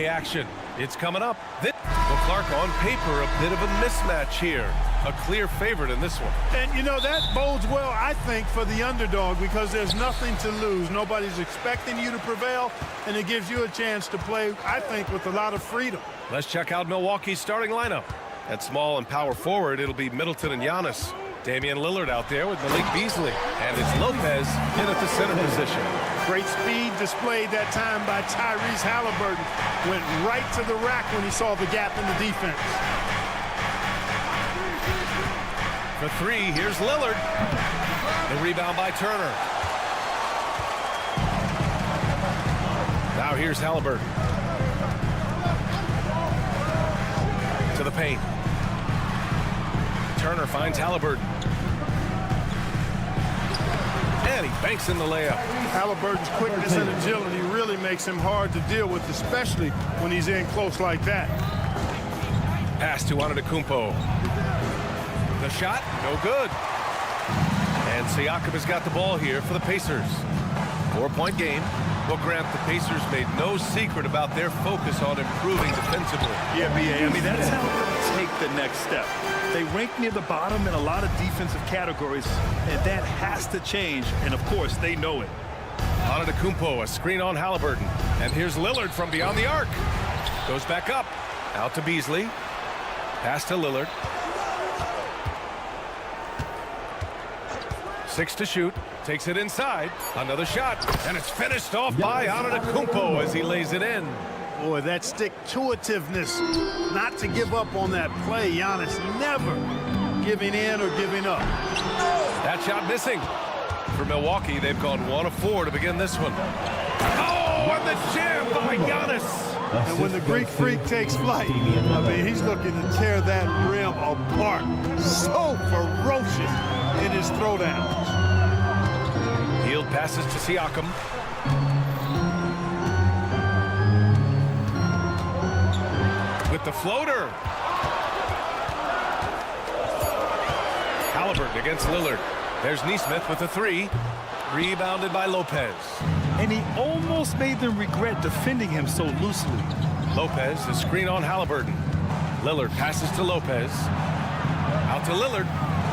NBA action. It's coming up. Well, Clark, on paper, a bit of a mismatch here. A clear favorite in this one. And, you know, that bodes well, I think, for the underdog because there's nothing to lose. Nobody's expecting you to prevail, and it gives you a chance to play, I think, with a lot of freedom. Let's check out Milwaukee's starting lineup. At small and power forward, it'll be Middleton and Giannis. Damian Lillard out there with Malik Beasley. And it's Lopez in at the center position. Great speed displayed that time by Tyrese Halliburton. Went right to the rack when he saw the gap in the defense. For three, here's Lillard. The rebound by Turner. Now here's Halliburton. To the paint. Turner finds Halliburton. And he banks in the layup. Halliburton's quickness and agility really makes him hard to deal with, especially when he's in close like that. Pass to Antetokounmpo. The shot, no good. And Siakam has got the ball here for the Pacers. 4-point game. Well, Grant, the Pacers made no secret about their focus on improving defensively. Yeah, B.A., I mean, that's how they take the next step. They rank near the bottom in a lot of defensive categories, and that has to change, and of course, they know it. Antetokounmpo, a screen on Halliburton. And here's Lillard from beyond the arc. Goes back up. Out to Beasley. Pass to Lillard. 6 to shoot. Takes it inside. Another shot. And it's finished off by Antetokounmpo as he lays it in. Boy, that stick-to-itiveness, not to give up on that play. Giannis never giving in or giving up. That shot missing. For Milwaukee, they've gone 1 of 4 to begin this one. Oh, and the jam by Giannis. And when the Greek Freak takes flight, I mean, he's looking to tear that rim apart. So ferocious in his throwdowns. Field passes to Siakam. With the floater. Halliburton against Lillard. There's Nesmith with a 3. Rebounded by Lopez. And he almost made them regret defending him so loosely. Lopez, the screen on Halliburton. Lillard passes to Lopez. Out to Lillard.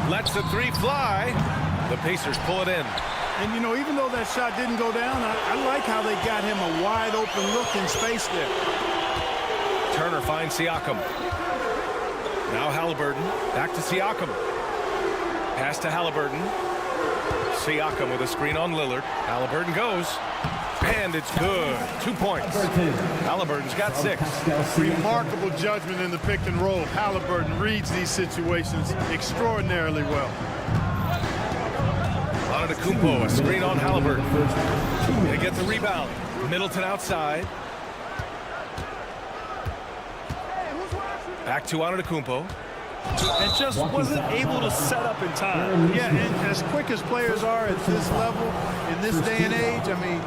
Lets the 3 fly. The Pacers pull it in. And, you know, even though that shot didn't go down, I like how they got him a wide-open look in space there. Turner finds Siakam. Now Halliburton. Back to Siakam. Pass to Halliburton. Siakam with a screen on Lillard. Halliburton goes. And it's good. 2 points. Halliburton's got 6. Remarkable judgment in the pick and roll. Halliburton reads these situations extraordinarily well. Antetokounmpo, a screen on Halliburton. They get the rebound. Middleton outside. Back to Antetokounmpo. And just wasn't able to set up in time. Yeah, and as quick as players are at this level, in this day and age, I mean,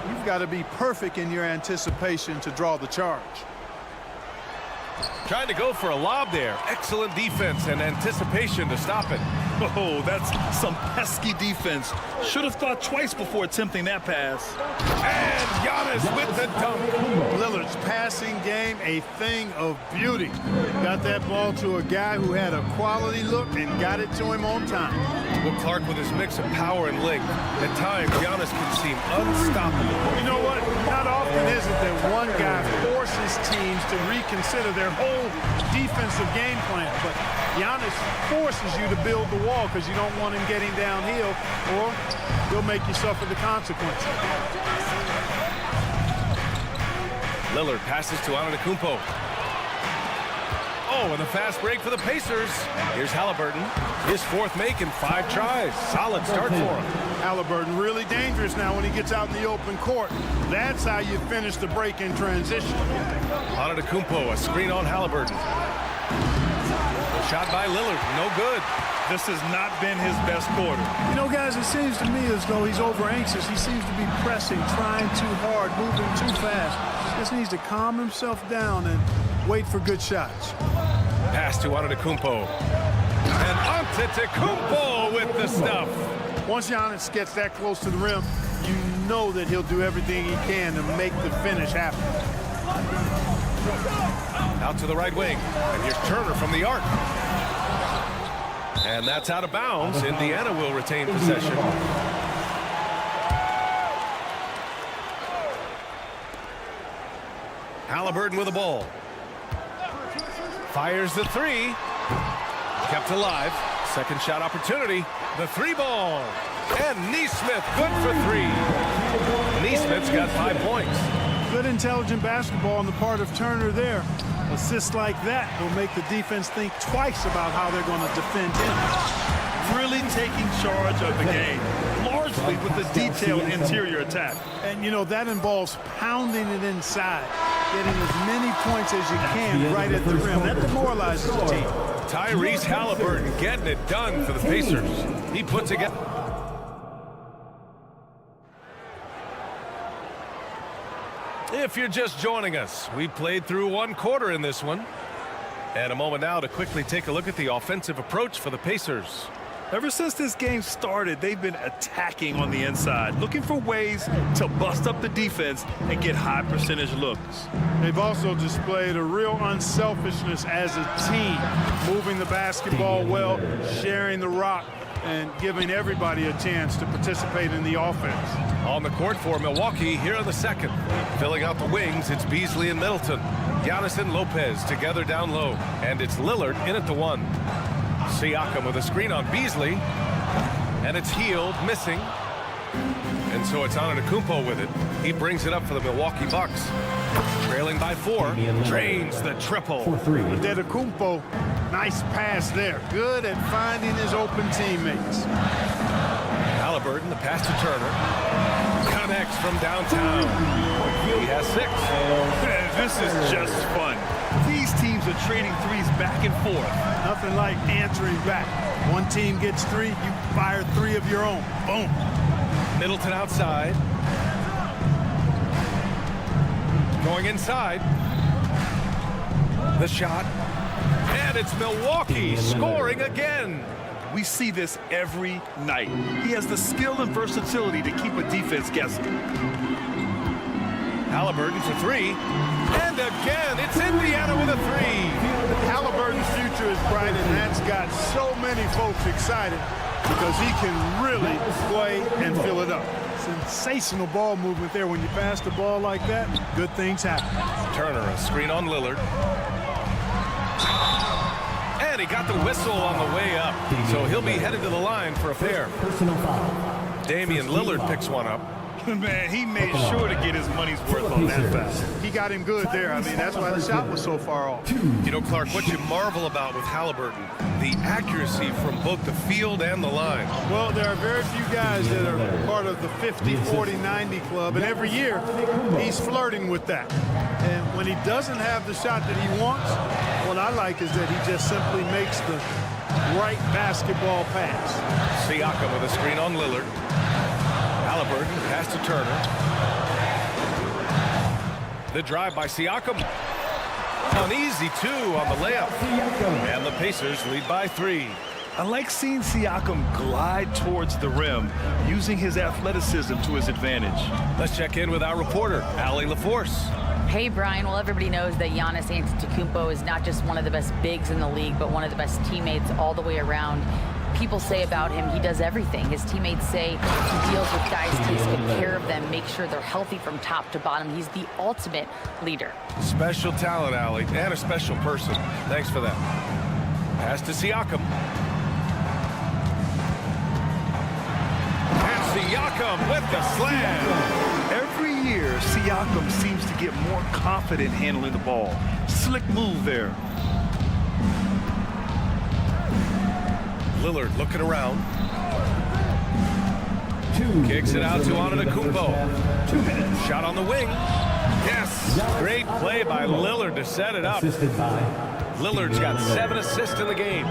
you've got to be perfect in your anticipation to draw the charge. Trying to go for a lob there. Excellent defense and anticipation to stop it. Oh, that's some pesky defense. Should have thought twice before attempting that pass. And Giannis with the dunk. Lillard's passing game, a thing of beauty. Got that ball to a guy who had a quality look and got it to him on time. Well, Clark, with his mix of power and length, at times Giannis can seem unstoppable. You know what? Not often is it that one guy forces teams to reconsider their whole defensive game plan, but Giannis forces you to build the wall because you don't want him getting downhill, or he'll make you suffer the consequences. Lillard passes to Antetokounmpo. Oh, and a fast break for the Pacers. Here's Halliburton. His 4th make in 5 tries. Solid start for him. Halliburton really dangerous now when he gets out in the open court. That's how you finish the break in transition. Antetokounmpo, a screen on Halliburton. Shot by Lillard, no good. This has not been his best quarter. You know, guys, it seems to me as though he's over anxious. He seems to be pressing, trying too hard, moving too fast. Just needs to calm himself down and wait for good shots. Pass to Antetokounmpo. And Antetokounmpo with the stuff. Once Giannis gets that close to the rim, you know that he'll do everything he can to make the finish happen. Out to the right wing. And here's Turner from the arc. And that's out of bounds. Indiana will retain possession. Haliburton with the ball. Fires the three. Kept alive. Second shot opportunity. The three ball. And Nesmith good for three. Nesmith's got 5 points. Good intelligent basketball on the part of Turner there. Assists like that will make the defense think twice about how they're going to defend him. Really taking charge of the game, largely with the detailed interior attack. And, you know, that involves pounding it inside, getting as many points as you can right at the rim. That demoralizes the team. Tyrese Haliburton getting it done for the Pacers. He puts again. If you're just joining us, we played through 1 quarter in this one. And a moment now to quickly take a look at the offensive approach for the Pacers. Ever since this game started, they've been attacking on the inside, looking for ways to bust up the defense and get high percentage looks. They've also displayed a real unselfishness as a team, moving the basketball well, sharing the rock, and giving everybody a chance to participate in the offense. On the court for Milwaukee here in the second. Filling out the wings, it's Beasley and Middleton. Giannis and Lopez together down low. And it's Lillard in at the 1. Siakam with a screen on Beasley. And it's Hield missing. And so it's Antetokounmpo with it. He brings it up for the Milwaukee Bucks. Trailing by 4. Drains the triple. Antetokounmpo, nice pass there. Good at finding his open teammates. Haliburton, the pass to Turner. Connects from downtown. He has 6. This is just fun. These teams are trading threes back and forth. Nothing like answering back. One team gets 3, you fire 3 of your own. Boom. Middleton outside. Going inside. The shot. And it's Milwaukee scoring again. We see this every night. He has the skill and versatility to keep a defense guessing. Haliburton for 3. And again, it's Indiana with a 3. Haliburton's future is bright, and that's got so many folks excited because he can really play and fill it up. Sensational ball movement there. When you pass the ball like that, good things happen. Turner, a screen on Lillard. And he got the whistle on the way up. So he'll be headed to the line for a fair. Damian Lillard picks one up. Man, he made sure to get his money's worth on that foul. He got him good there. I mean, that's why the shot was so far off. You know, Clark, what you marvel about with Haliburton, the accuracy from both the field and the line. Well, there are very few guys that are part of the 50, 40, 90 club, and every year he's flirting with that. And when he doesn't have the shot that he wants, what I like is that he just simply makes the right basketball pass. Siakam with a screen on Lillard. Haliburton, pass to Turner. The drive by Siakam. An easy 2 on the layup. And the Pacers lead by 3. I like seeing Siakam glide towards the rim, using his athleticism to his advantage. Let's check in with our reporter, Allie LaForce. Hey, Brian. Well, everybody knows that Giannis Antetokounmpo is not just one of the best bigs in the league, but one of the best teammates all the way around. People say about him, he does everything. His teammates say he deals with guys, takes good care of them, makes sure they're healthy from top to bottom. He's the ultimate leader. Special talent, Allie, and a special person. Thanks for that. Pass to Siakam. And Siakam with the slam. Every year, Siakam seems to get more confident handling the ball. Slick move there. Lillard looking around. Kicks it out to Antetokounmpo. Shot on the wing. Yes. Great play by Lillard to set it up. Lillard's got 7 assists in the game.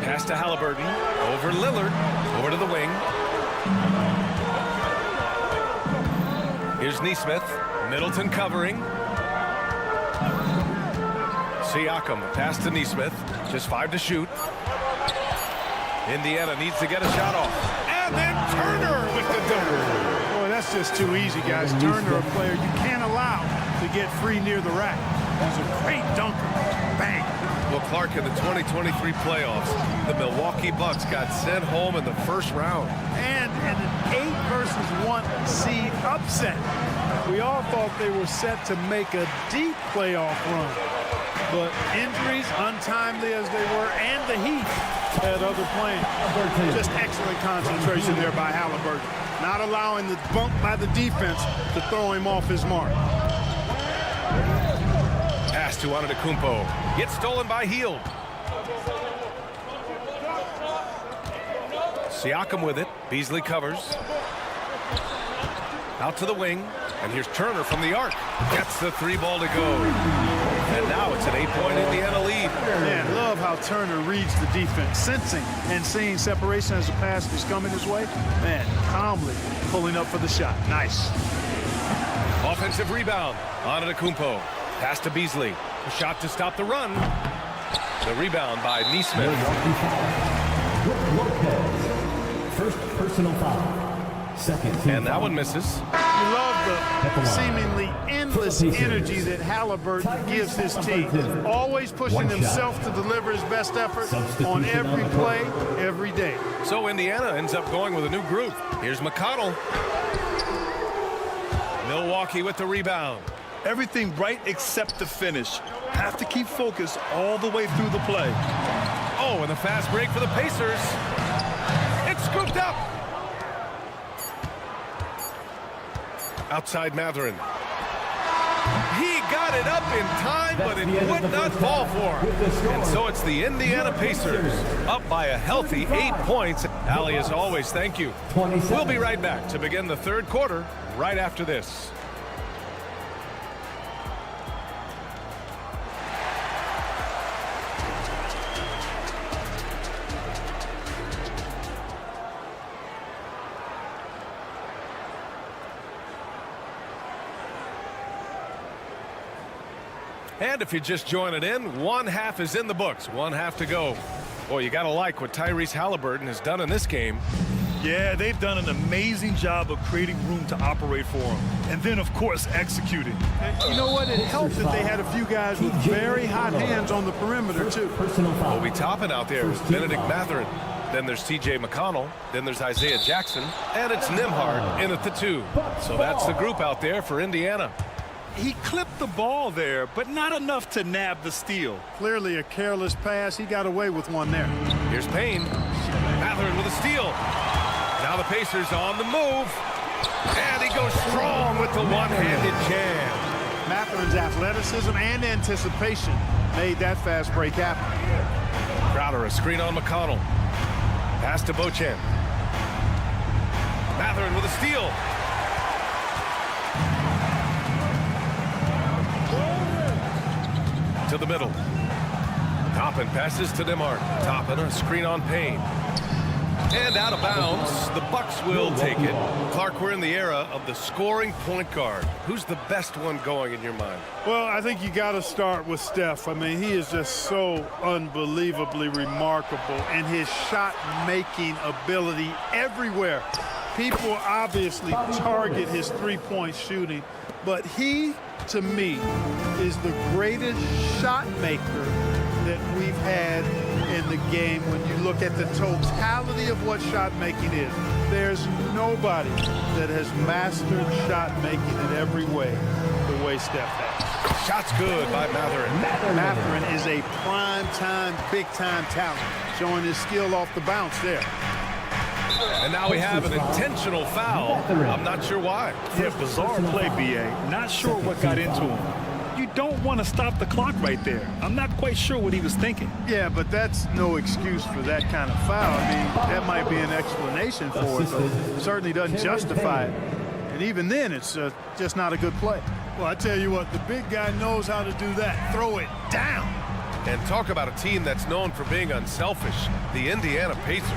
Pass to Haliburton. Over Lillard. Over to the wing. Here's Nesmith. Middleton covering. Siakam, pass to Nesmith. Just 5 to shoot. Indiana needs to get a shot off. And then Turner with the dunk. Boy, that's just too easy, guys. Turner, a player you can't allow get free near the rack. He's a great dunker. Bang. Well, Clark, in the 2023 playoffs, the Milwaukee Bucks got sent home in the first round. And in an 8 versus 1 seed upset. We all thought they were set to make a deep playoff run. But injuries, untimely as they were, and the Heat had other plans. Just excellent concentration there by Halliburton. Not allowing the bump by the defense to throw him off his mark. Pass to Antetokounmpo. Gets stolen by Hield. Siakam with it. Beasley covers. Out to the wing. And here's Turner from the arc. Gets the 3 ball to go. And now it's an 8-point Indiana lead. Man, love how Turner reads the defense, sensing and seeing separation as the pass is coming his way. Man, calmly pulling up for the shot. Nice. Offensive rebound. Antetokounmpo. Pass to Beasley. A shot to stop the run. The rebound by Neesmith. First personal foul. Second team And that one misses. You love the seemingly endless energy that Halliburton gives his team. Always pushing himself to deliver his best effort on every play, every day. So Indiana ends up going with a new group. Here's McConnell. Milwaukee with the rebound. Everything right except the finish. Have to keep focused all the way through the play. Oh, and the fast break for the Pacers. It's scooped up. Outside Mathurin. He got it up in time, but it would not fall for him. And so it's the Indiana Pacers up by a healthy 8 points. Allie, as always, thank you. We'll be right back to begin the third quarter right after this. And if you're just joining in, 1 half is in the books. 1 half to go. Boy, you got to like what Tyrese Halliburton has done in this game. Yeah, they've done an amazing job of creating room to operate for him. And then, of course, executing. And you know what? It helped that they had a few guys with very hot hands on the perimeter, too. Well, we topping out there is Benedict Mathurin. Then there's T.J. McConnell. Then there's Isaiah Jackson. And it's Nembhard in at the 2. So that's the group out there for Indiana. He clipped the ball there, but not enough to nab the steal. Clearly a careless pass. He got away with one there. Here's Payne. Mathurin with a steal. Now the Pacers on the move. And he goes strong with the one-handed jam. Mathurin's athleticism and anticipation made that fast break happen. Crowder, a screen on McConnell. Pass to Beauchamp. Mathurin with a steal. To the middle. Toppin passes to Nembhard. Toppin, a screen on Payne. And out of bounds. The Bucks will take it. Clark, we're in the era of the scoring point guard. Who's the best one going in your mind? Well, I think you got to start with Steph. I mean, he is just so unbelievably remarkable, and his shot-making ability everywhere. People obviously target his three-point shooting, but he, to me, is the greatest shot maker that we've had in the game when you look at the totality of what shot making is. There's nobody that has mastered shot making in every way the way Steph has. Shot's good by Mathurin. Mathurin is a prime-time, big-time talent, showing his skill off the bounce there. And now we have an intentional foul. I'm not sure why. Yeah, bizarre play, B.A. Not sure what got into him. You don't want to stop the clock right there. I'm not quite sure what he was thinking. Yeah, but that's no excuse for that kind of foul. I mean, that might be an explanation for it, but certainly doesn't justify it. And even then, it's just not a good play. Well, I tell you what, the big guy knows how to do that. Throw it down. And talk about a team that's known for being unselfish, the Indiana Pacers.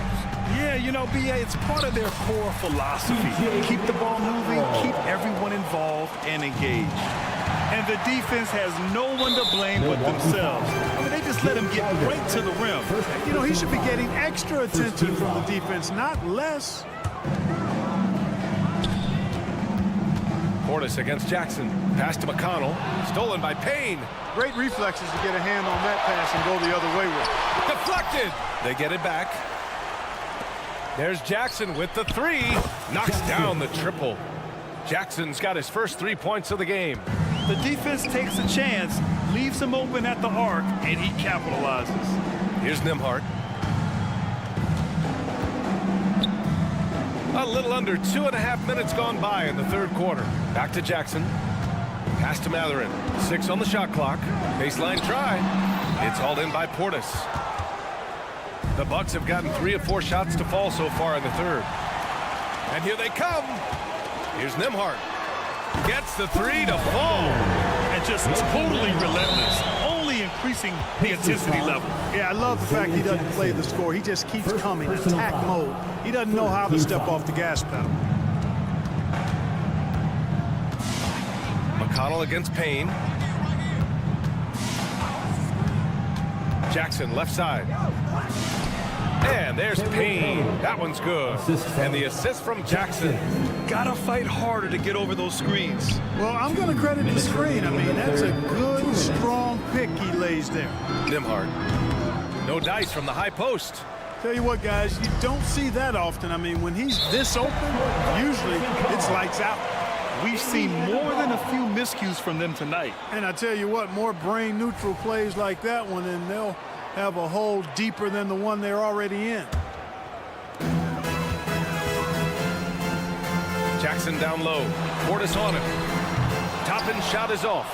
Yeah, you know, B.A., it's part of their core philosophy. Keep the ball moving, keep everyone involved and engaged. And the defense has no one to blame but themselves. I mean, they just let him get right to the rim. You know, he should be getting extra attention from the defense, not less. Portis against Jackson. Pass to McConnell. Stolen by Payne. Great reflexes to get a hand on that pass and go the other way with it. Deflected. They get it back. There's Jackson with the three. Knocks down the triple. Jackson's got his first 3 points of the game. The defense takes a chance, leaves him open at the arc, and he capitalizes. Here's Nembhard. A little under 2.5 minutes gone by in the third quarter. Back to Jackson. Pass to Mathurin. 6 on the shot clock. Baseline try. It's hauled in by Portis. The Bucks have gotten 3 of 4 shots to fall so far in the third. And here they come. Here's Nembhard. Gets the 3 to fall. And just totally relentless, only increasing the intensity level. Yeah, I love the fact he doesn't play the score. He just keeps coming, attack mode. He doesn't know how to step off the gas pedal. McConnell against Payne. Jackson left side. And there's Payne. That one's good. And the assist from Jackson. Gotta fight harder to get over those screens. Well, I'm going to credit the screen. I mean, that's a good, strong pick he lays there. Nembhard. No dice from the high post. Tell you what, guys, you don't see that often. I mean, when he's this open, usually it's lights out. We've seen more than a few miscues from them tonight. And I tell you what, more brain-neutral plays like that one, and they'll have a hole deeper than the one they're already in. Jackson down low. Portis on him. Top-end shot is off.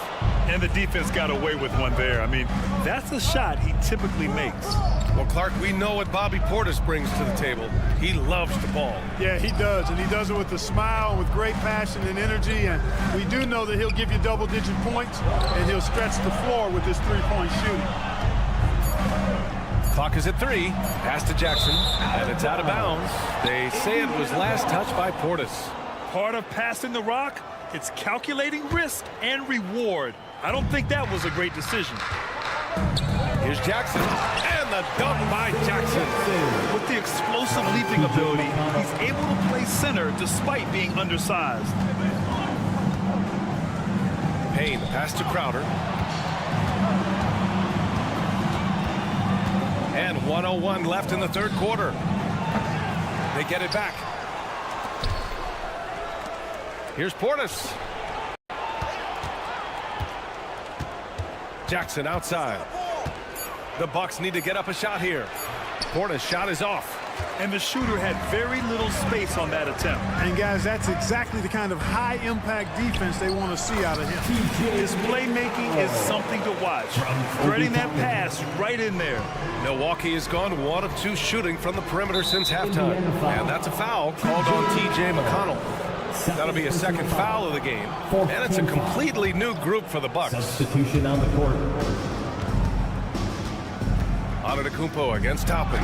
And the defense got away with one there. I mean, that's a shot he typically makes. Well, Clark, we know what Bobby Portis brings to the table. He loves the ball. Yeah, he does, and he does it with a smile and with great passion and energy, and we do know that he'll give you double-digit points, and he'll stretch the floor with his three-point shooting. Clock is at 3. Pass to Jackson, and it's out of bounds. They say it was last touched by Portis. Part of passing the rock, it's calculating risk and reward. I don't think that was a great decision. Here's Jackson, and the dunk by Jackson. With the explosive leaping ability, he's able to play center despite being undersized. Payne, pass to Crowder. And 1:01 left in the third quarter. They get it back. Here's Portis. Jackson outside. The Bucks need to get up a shot here. Portis' shot is off. And the shooter had very little space on that attempt. And, guys, that's exactly the kind of high-impact defense they want to see out of him. His playmaking is something to watch. Threading that pass right in there. Milwaukee has gone 1 of 2 shooting from the perimeter since halftime. And that's a foul called on T.J. McConnell. That'll be a second foul of the game. And it's a completely new group for the Bucks. Substitution on the court. Antetokounmpo against Toppin.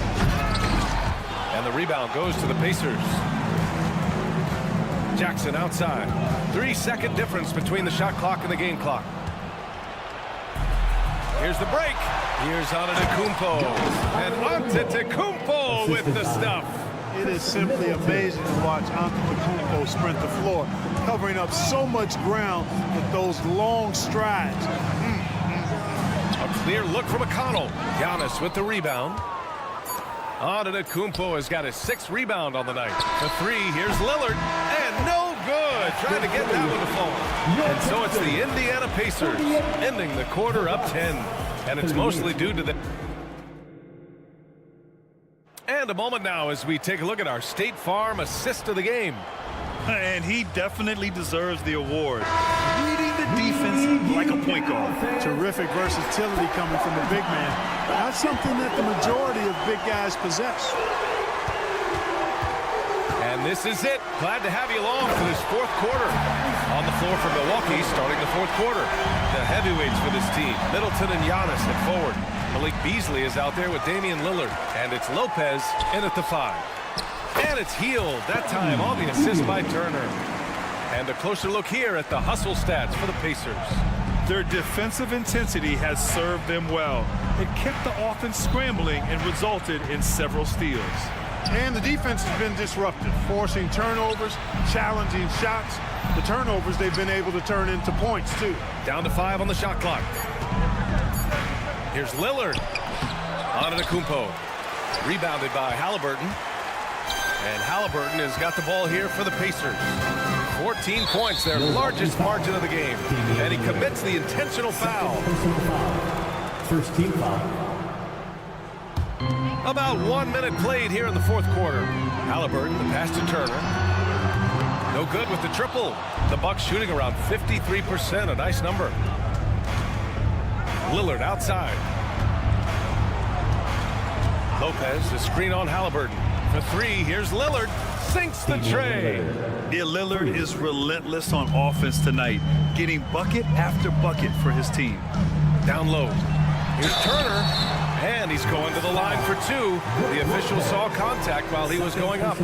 And the rebound goes to the Pacers. Jackson outside. 3-second difference between the shot clock and the game clock. Here's the break. Here's Antetokounmpo. And Antetokounmpo with the stuff. It is simply amazing to watch Antetokounmpo sprint the floor, covering up so much ground with those long strides. A clear look from McConnell. Giannis with the rebound. Antetokounmpo has got his 6th rebound on the night. The 3, here's Lillard, and no good. Trying to get that one to fall. And so it's the Indiana Pacers ending the quarter up 10. And it's mostly due to the... And a moment now as we take a look at our State Farm assist of the game. And he definitely deserves the award. Reading the defense like a point guard. Terrific versatility coming from a big man. Not something that the majority of big guys possess. And this is it. Glad to have you along for this fourth quarter. On the floor for Milwaukee starting the fourth quarter. The heavyweights for this team, Middleton and Giannis at forward. Malik Beasley is out there with Damian Lillard. And it's Lopez in at the 5. And it's Heald, that time on the assist by Turner. And a closer look here at the hustle stats for the Pacers. Their defensive intensity has served them well. It kept the offense scrambling and resulted in several steals. And the defense has been disruptive, forcing turnovers, challenging shots. The turnovers they've been able to turn into points, too. Down to 5 on the shot clock. Here's Lillard. Antetokounmpo. Rebounded by Halliburton. And Halliburton has got the ball here for the Pacers. 14 points, their largest margin of the game. And he commits the intentional foul. First team foul. About 1 minute played here in the fourth quarter. Halliburton, the pass to Turner. No good with the triple. The Bucks shooting around 53%, a nice number. Lillard outside. Lopez, the screen on Halliburton. For 3, here's Lillard. Sinks the tray. Yeah, Lillard is relentless on offense tonight, getting bucket after bucket for his team. Down low. Here's Turner. And he's going to the line for 2. The official saw contact while he was going up.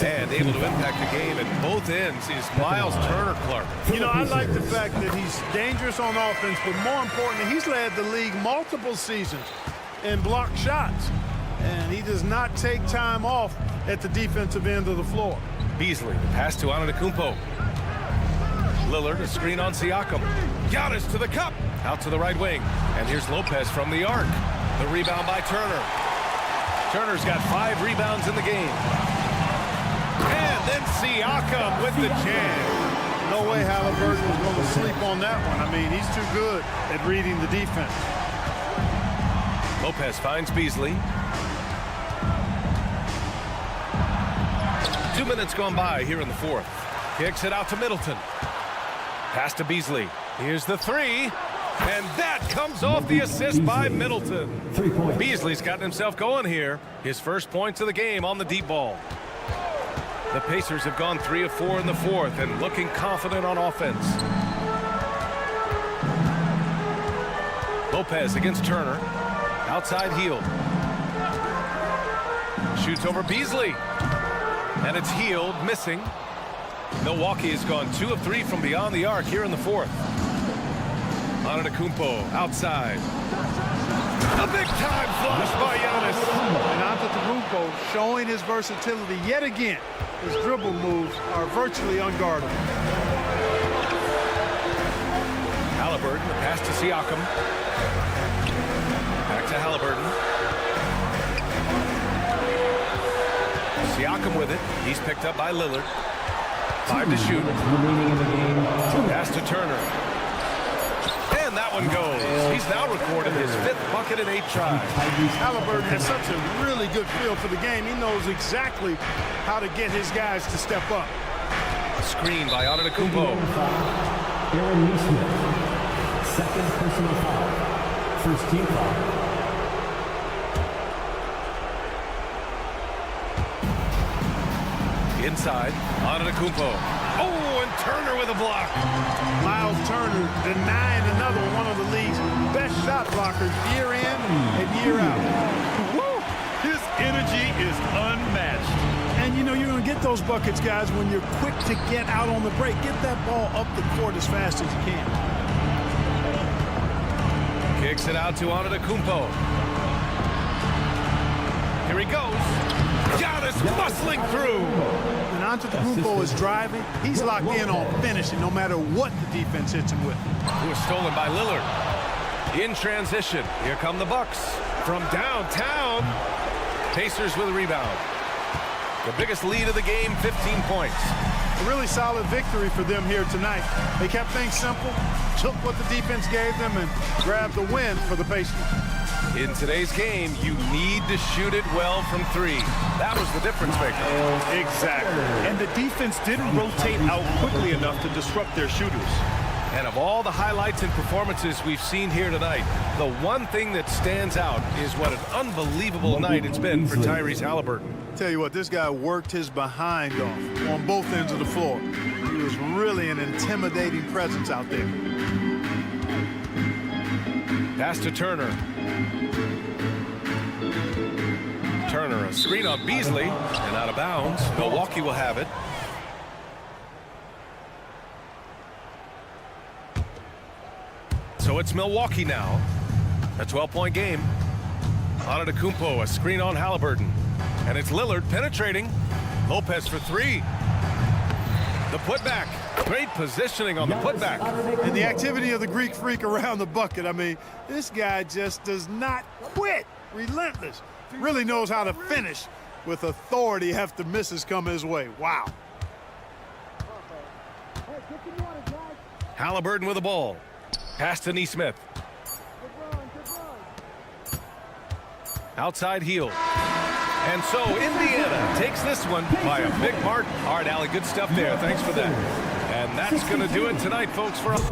And able to impact the game at both ends is Miles Turner Clark. You know, I like the fact that he's dangerous on offense, but more importantly, he's led the league multiple seasons in blocked shots. And he does not take time off at the defensive end of the floor. Beasley, pass to Antetokounmpo. Lillard, a screen on Siakam. Giannis to the cup. Out to the right wing. And here's Lopez from the arc. The rebound by Turner. Turner's got 5 rebounds in the game. And then Siakam with the jam. No way Halliburton was going to sleep on that one. I mean, he's too good at reading the defense. Lopez finds Beasley. 2 minutes gone by here in the fourth. Kicks it out to Middleton. Pass to Beasley. Here's the 3. And that comes off the assist by Middleton. 3 points. Beasley's gotten himself going here. His first points of the game on the deep ball. The Pacers have gone 3 of 4 in the fourth and looking confident on offense. Lopez against Turner. Outside heel. Shoots over Beasley. And it's Healed, missing. Milwaukee has gone 2 of 3 from beyond the arc here in the fourth. Antetokounmpo outside. A big-time flush by Giannis. And Antetokounmpo showing his versatility yet again. His dribble moves are virtually unguardable. Halliburton, the pass to Siakam. Back to Halliburton. Siakam with it. He's picked up by Lillard. 5 to shoot. Remaining in the game. Pass to Turner. And that one goes. He's now recorded his 5th bucket in 8 tries. Halliburton has such a really good feel for the game. He knows exactly how to get his guys to step up. A screen by Antetokounmpo. Aaron Neesmith. Second personal foul. First team foul. Inside, Antetokounmpo. Oh, and Turner with a block. Miles Turner denying another one of the league's best shot blockers year in and year out. Woo! His energy is unmatched. And, you know, you're going to get those buckets, guys, when you're quick to get out on the break. Get that ball up the court as fast as you can. Kicks it out to Antetokounmpo. Here he goes. Giannis muscling through. When Antetokounmpo is driving, he's locked in on finishing no matter what the defense hits him with. It was stolen by Lillard. In transition, here come the Bucks. From downtown, Pacers with a rebound. The biggest lead of the game, 15 points. A really solid victory for them here tonight. They kept things simple, took what the defense gave them, and grabbed the win for the Pacers. In today's game, you need to shoot it well from 3. That was the difference maker. Exactly. And the defense didn't rotate out quickly enough to disrupt their shooters. And of all the highlights and performances we've seen here tonight, the one thing that stands out is what an unbelievable night it's been for Tyrese Halliburton. Tell you what, this guy worked his behind off on both ends of the floor. He was really an intimidating presence out there. Pass to Turner. Turner, a screen on Beasley, and out of bounds. Milwaukee will have it. So it's Milwaukee now. A 12-point game. Antetokounmpo, a screen on Halliburton. And it's Lillard penetrating. Lopez for three. The putback. Great positioning on the putback. And the activity of the Greek freak around the bucket. I mean, this guy just does not quit. Relentless. Really knows how to finish with authority after misses come his way. Wow. Halliburton with the ball. Pass to Neesmith. Outside heel. And so Indiana takes this one by a big margin. All right, Allie, good stuff there. Thanks for that. And that's going to do it tonight, folks, for us.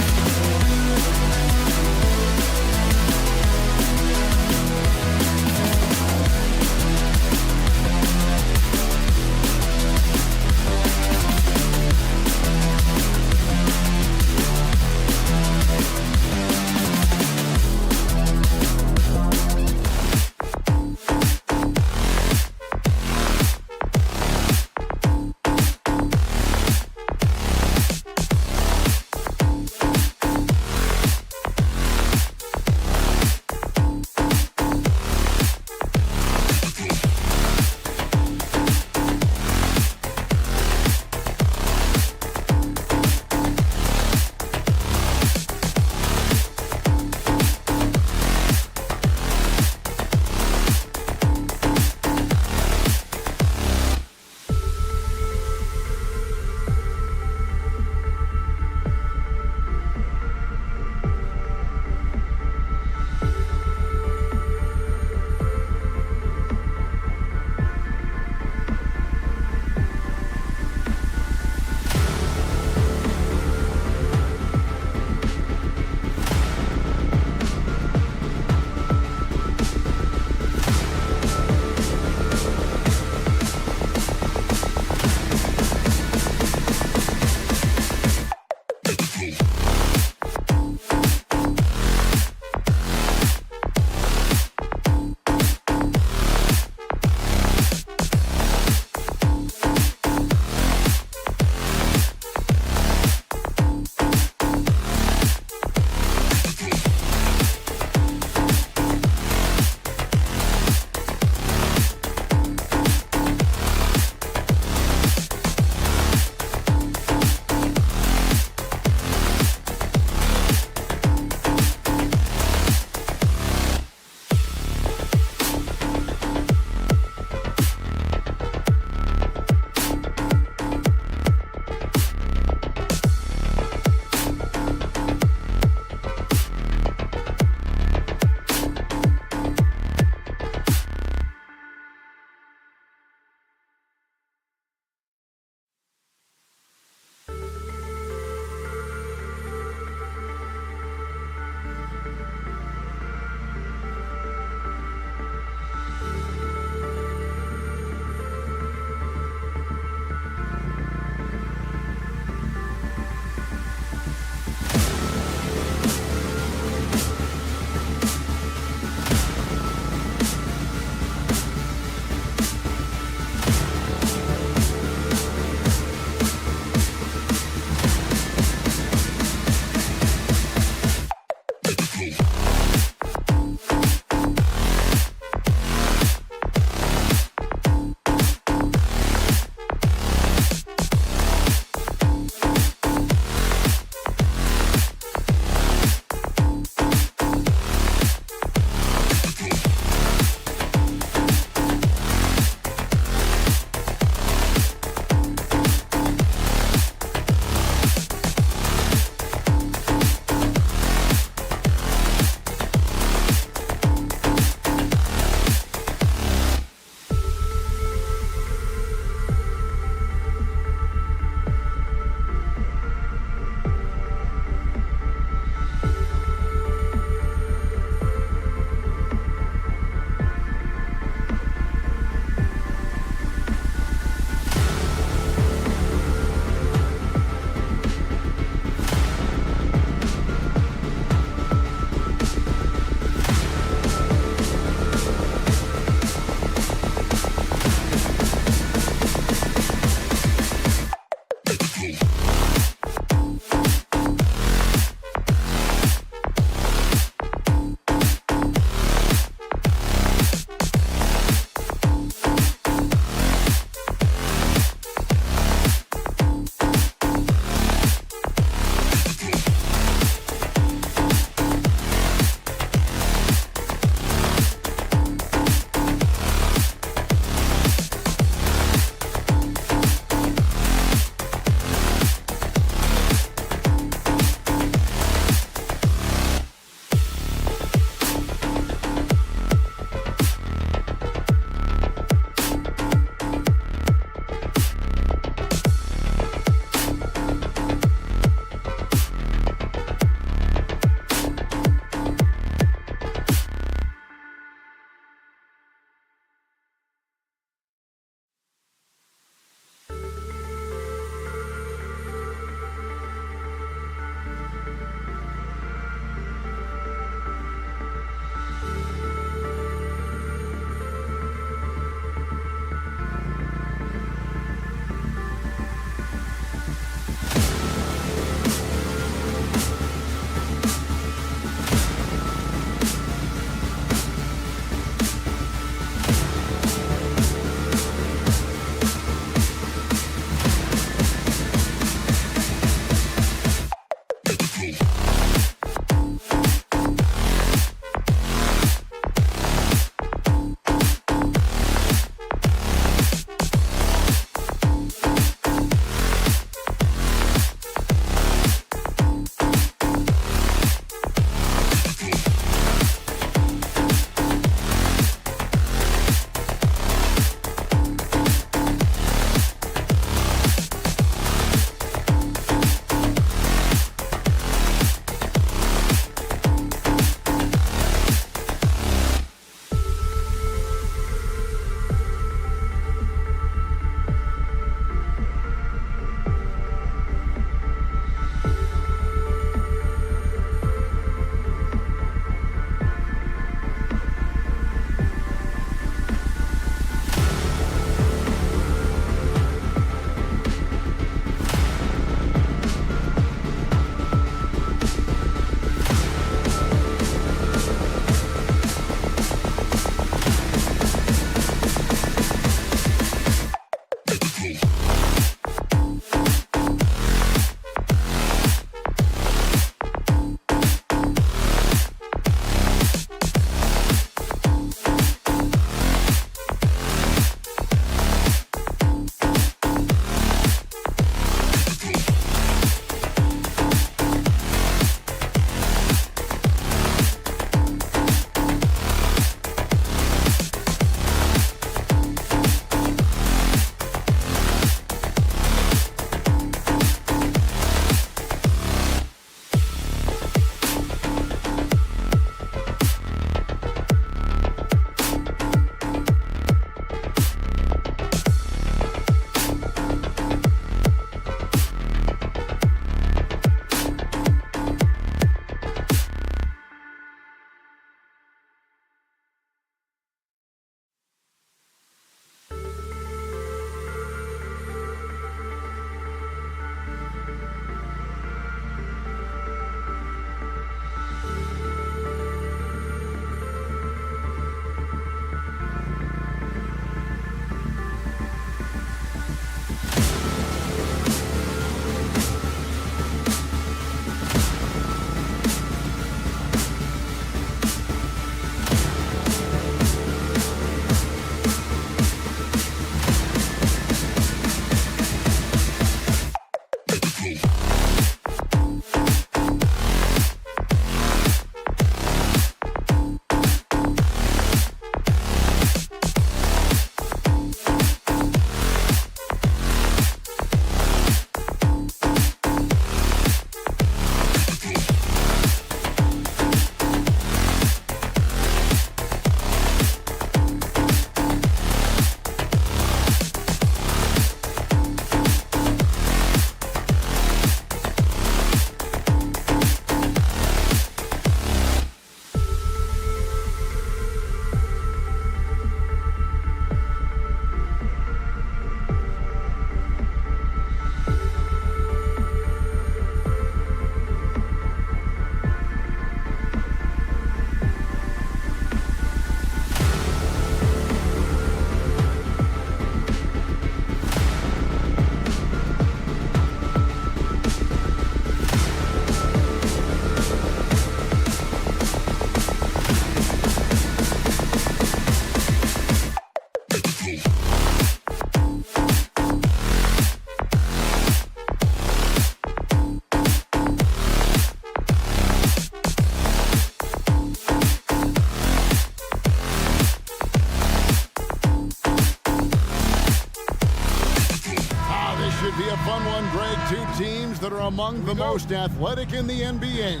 teams that are among the most athletic in the NBA.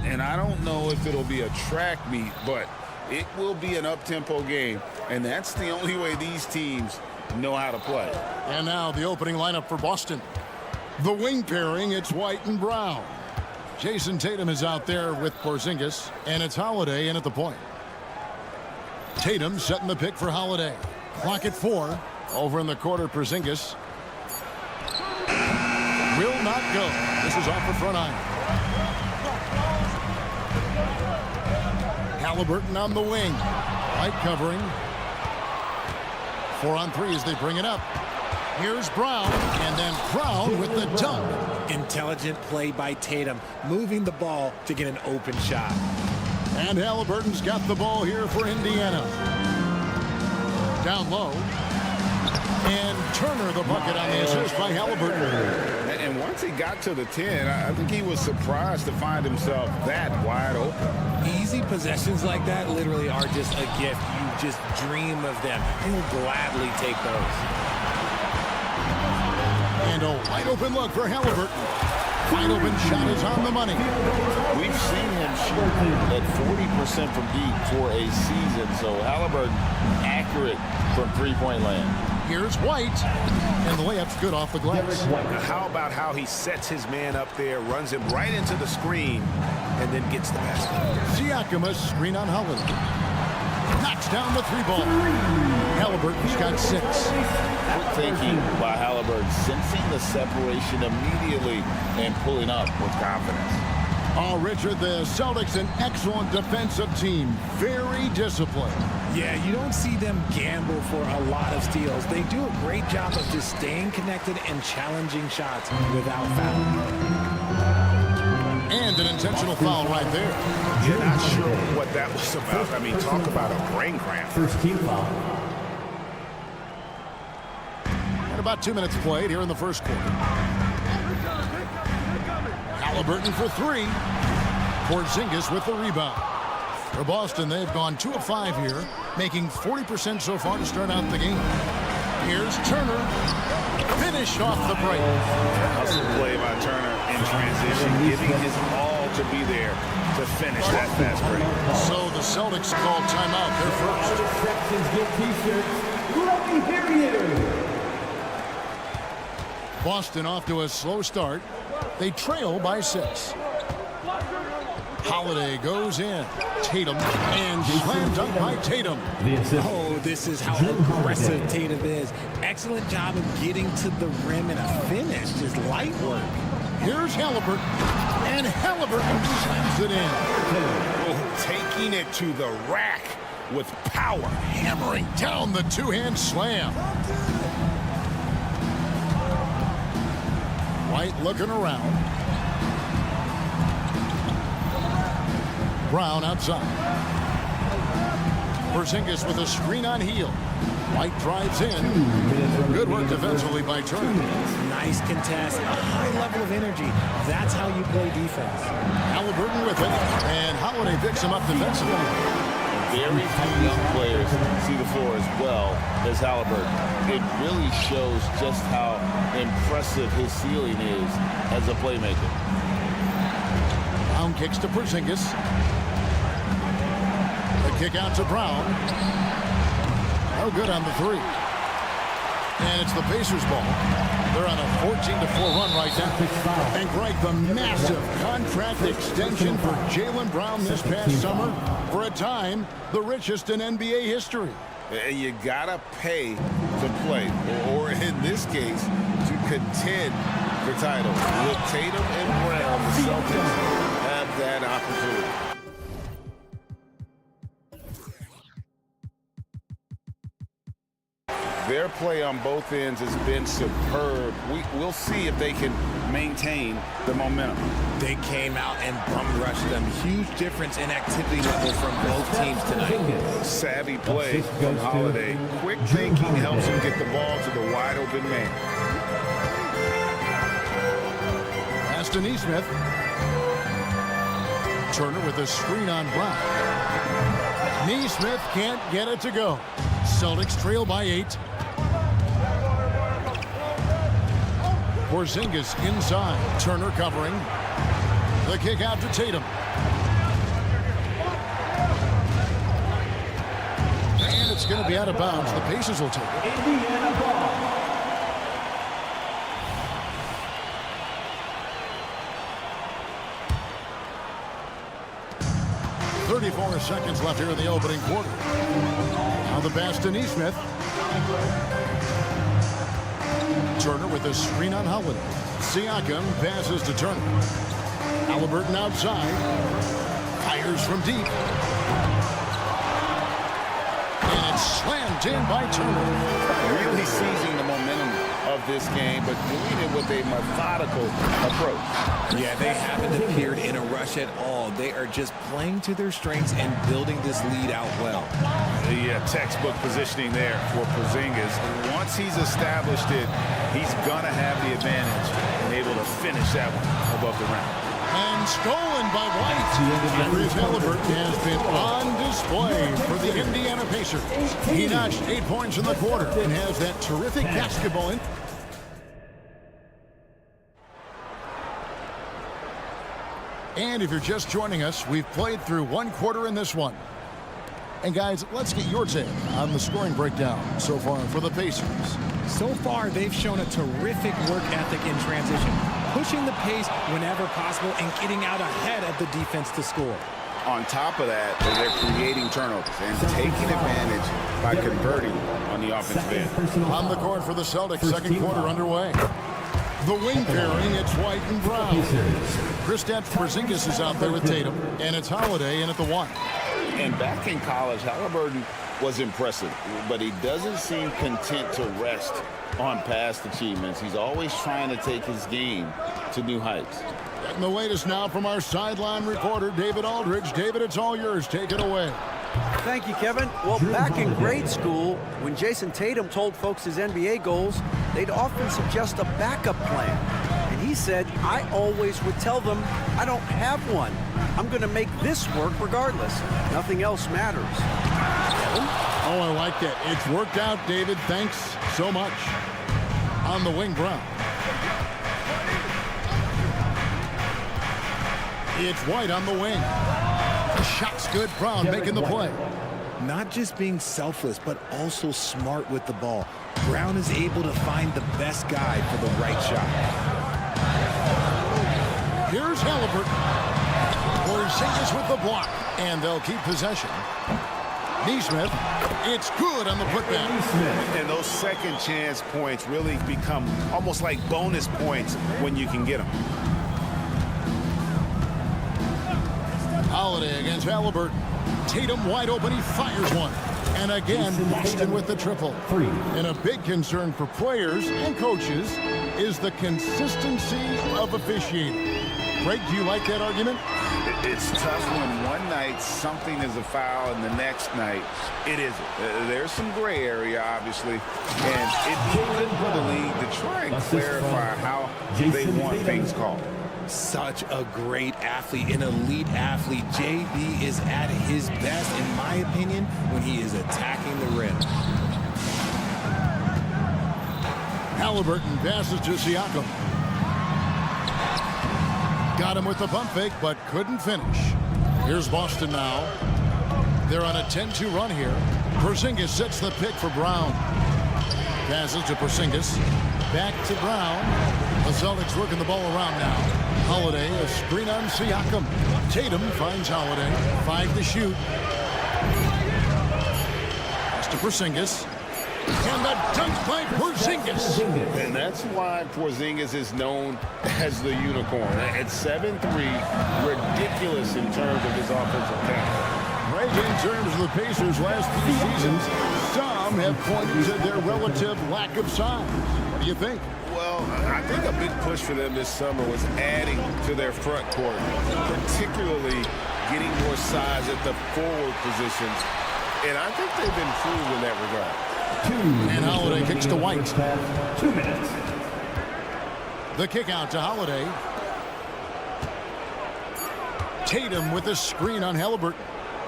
And I don't know if it'll be a track meet, but it will be an up-tempo game. And that's the only way these teams know how to play. And now the opening lineup for Boston. The wing pairing, it's White and Brown. Jason Tatum is out there with Porzingis, and it's Holiday in at the point. Tatum setting the pick for Holiday. Clock at 4. Over in the quarter, Porzingis. Will not go. This is off the front iron. Halliburton on the wing. White covering. 4 on 3 as they bring it up. Here's Brown, and then Brown with the dunk. Intelligent play by Tatum, moving the ball to get an open shot. And Halliburton's got the ball here for Indiana. Down low. And Turner the bucket on the assist by Halliburton. And once he got to the 10, I think he was surprised to find himself that wide open. Easy possessions like that literally are just a gift. You just dream of them. He'll gladly take those. And a wide open look for Halliburton. Wide open shot is on the money. We've seen him shoot at 40% from deep for a season. So Halliburton accurate from three-point land. Here's White. And the layup's good off the glass. Now how about how he sets his man up there, runs him right into the screen, and then gets the basket. Siakam, a screen on Holiday. Knocks down the 3-ball. Halliburton's got 6. Quick thinking by Halliburton, sensing the separation immediately and pulling up with confidence. Oh, Richard, the Celtics, an excellent defensive team. Very disciplined. Yeah, you don't see them gamble for a lot of steals. They do a great job of just staying connected and challenging shots without fouling. And an intentional foul right there. You're not sure what that was about. I mean, talk about a brain cramp. First team foul. And about 2 minutes played here in the first quarter. Halliburton for 3. Porzingis with the rebound. For Boston, they've gone 2 of 5 here, making 40% so far to start out the game. Here's Turner. Finish off the break. Hustle play by Turner in transition, giving his all to be there to finish that fast break. So the Celtics call timeout. They're first. Sections get t-shirts. Let me hear you. Boston off to a slow start. They trail by 6. Holiday goes in. Tatum and slam dunk by Tatum. Oh, this is how aggressive Tatum is. Excellent job of getting to the rim and a finish. Just light work. Here's Halliburton. And Halliburton slams it in. Oh, taking it to the rack with power. Hammering down the 2-hand slam. White looking around. Brown outside. Porzingis with a screen on heel. White drives in. Good work defensively by Turner. Nice contest, a high level of energy. That's how you play defense. Halliburton with it. And Holiday picks him up defensively. Very few young players see the floor as well as Halliburton. It really shows just how impressive his ceiling is as a playmaker. Brown kicks to Porzingis. The kick out to Brown. No good on the 3. And it's the Pacers ball. They're on a 14-4 run right now. And Greg, the massive contract extension for Jaylen Brown this past summer. For a time, the richest in NBA history. You gotta pay to play, or in this case, to contend for titles. With Tatum and Brown, the Celtics have that opportunity. Their play on both ends has been superb. We'll see if they can maintain the momentum. They came out and bum rushed them. Huge difference in activity level from both teams tonight. Savvy play from Holiday. Quick thinking helps him get the ball to the wide open man. Pass to Neesmith. Turner with a screen on Brown. Neesmith can't get it to go. Celtics trail by 8. Porzingis inside. Turner covering. The kick out to Tatum. And it's going to be out of bounds. The Pacers will take it. Indiana ball. 34 seconds left here in the opening quarter. Now the pass to Nesmith. Turner with a screen on Holiday. Siakam passes to Turner. Halliburton outside. Fires from deep. And it's slammed in by Turner. Really seizing the momentum of this game, but doing it with a methodical approach. Yeah, they haven't appeared in a rush at all. They are just playing to their strengths and building this lead out well. The textbook positioning there for Porzingis. Once he's established it, he's going to have the advantage and able to finish that one above the rim. And stolen by White. Tyrese Halliburton has been on display for the Indiana Pacers. He notched 8 points in the quarter and has that terrific basketball in. And if you're just joining us, we've played through one quarter in this one. And guys, let's get your take on the scoring breakdown so far for the Pacers. So far, they've shown a terrific work ethic in transition, pushing the pace whenever possible and getting out ahead of the defense to score. On top of that, they're creating turnovers and taking advantage by converting on the offensive end. On the court for the Celtics, second quarter underway. The wing pairing, it's White and Brown. Kristaps Porzingis is out there with Tatum, and it's Holiday in at the 1. And back in college, Halliburton was impressive, but he doesn't seem content to rest on past achievements. He's always trying to take his game to new heights. Getting the latest now from our sideline reporter, David Aldridge. David, it's all yours. Take it away. Thank you, Kevin. Well, back in grade school, when Jason Tatum told folks his NBA goals, they'd often suggest a backup plan. And he said, I always would tell them, I don't have one. I'm going to make this work regardless. Nothing else matters. Kevin? Oh, I like that. It's worked out, David. Thanks so much. On the wing, Brown. It's White on the wing. The shot's good. Brown making the play. Not just being selfless, but also smart with the ball. Brown is able to find the best guy for the right shot. Here's Halliburton. Porzingis with the block. And they'll keep possession. Nesmith. It's good on the putback. And those second chance points really become almost like bonus points when you can get them. Holiday against Halliburton. Tatum wide open. He fires one. And again, Boston with the triple. And a big concern for players and coaches is the consistency of officiating. Craig, do you like that argument? It's tough when one night something is a foul and the next night it isn't. There's some gray area, obviously, and it's good for the league to try and clarify how they want things called. Such a great athlete, an elite athlete. JB is at his best, in my opinion, when he is attacking the rim. Halliburton passes to Siakam. Got him with the pump fake, but couldn't finish. Here's Boston now. They're on a 10-2 run here. Porzingis sets the pick for Brown. Passes to Porzingis. Back to Brown. The Celtics working the ball around now. Holiday, a screen on Siakam. Tatum finds Holiday. 5 to shoot. Pass to Porzingis. And the dunk by Porzingis. And that's why Porzingis is known as the unicorn. At 7'3", ridiculous in terms of his offensive talent. Right, in terms of the Pacers' last 3 seasons, some have pointed to their relative lack of size. What do you think? Well, I think a big push for them this summer was adding to their front court, particularly getting more size at the forward positions. And I think they've improved in that regard. And Holiday kicks to White. 2 minutes. The kick out to Holiday. Tatum with a screen on Halliburton.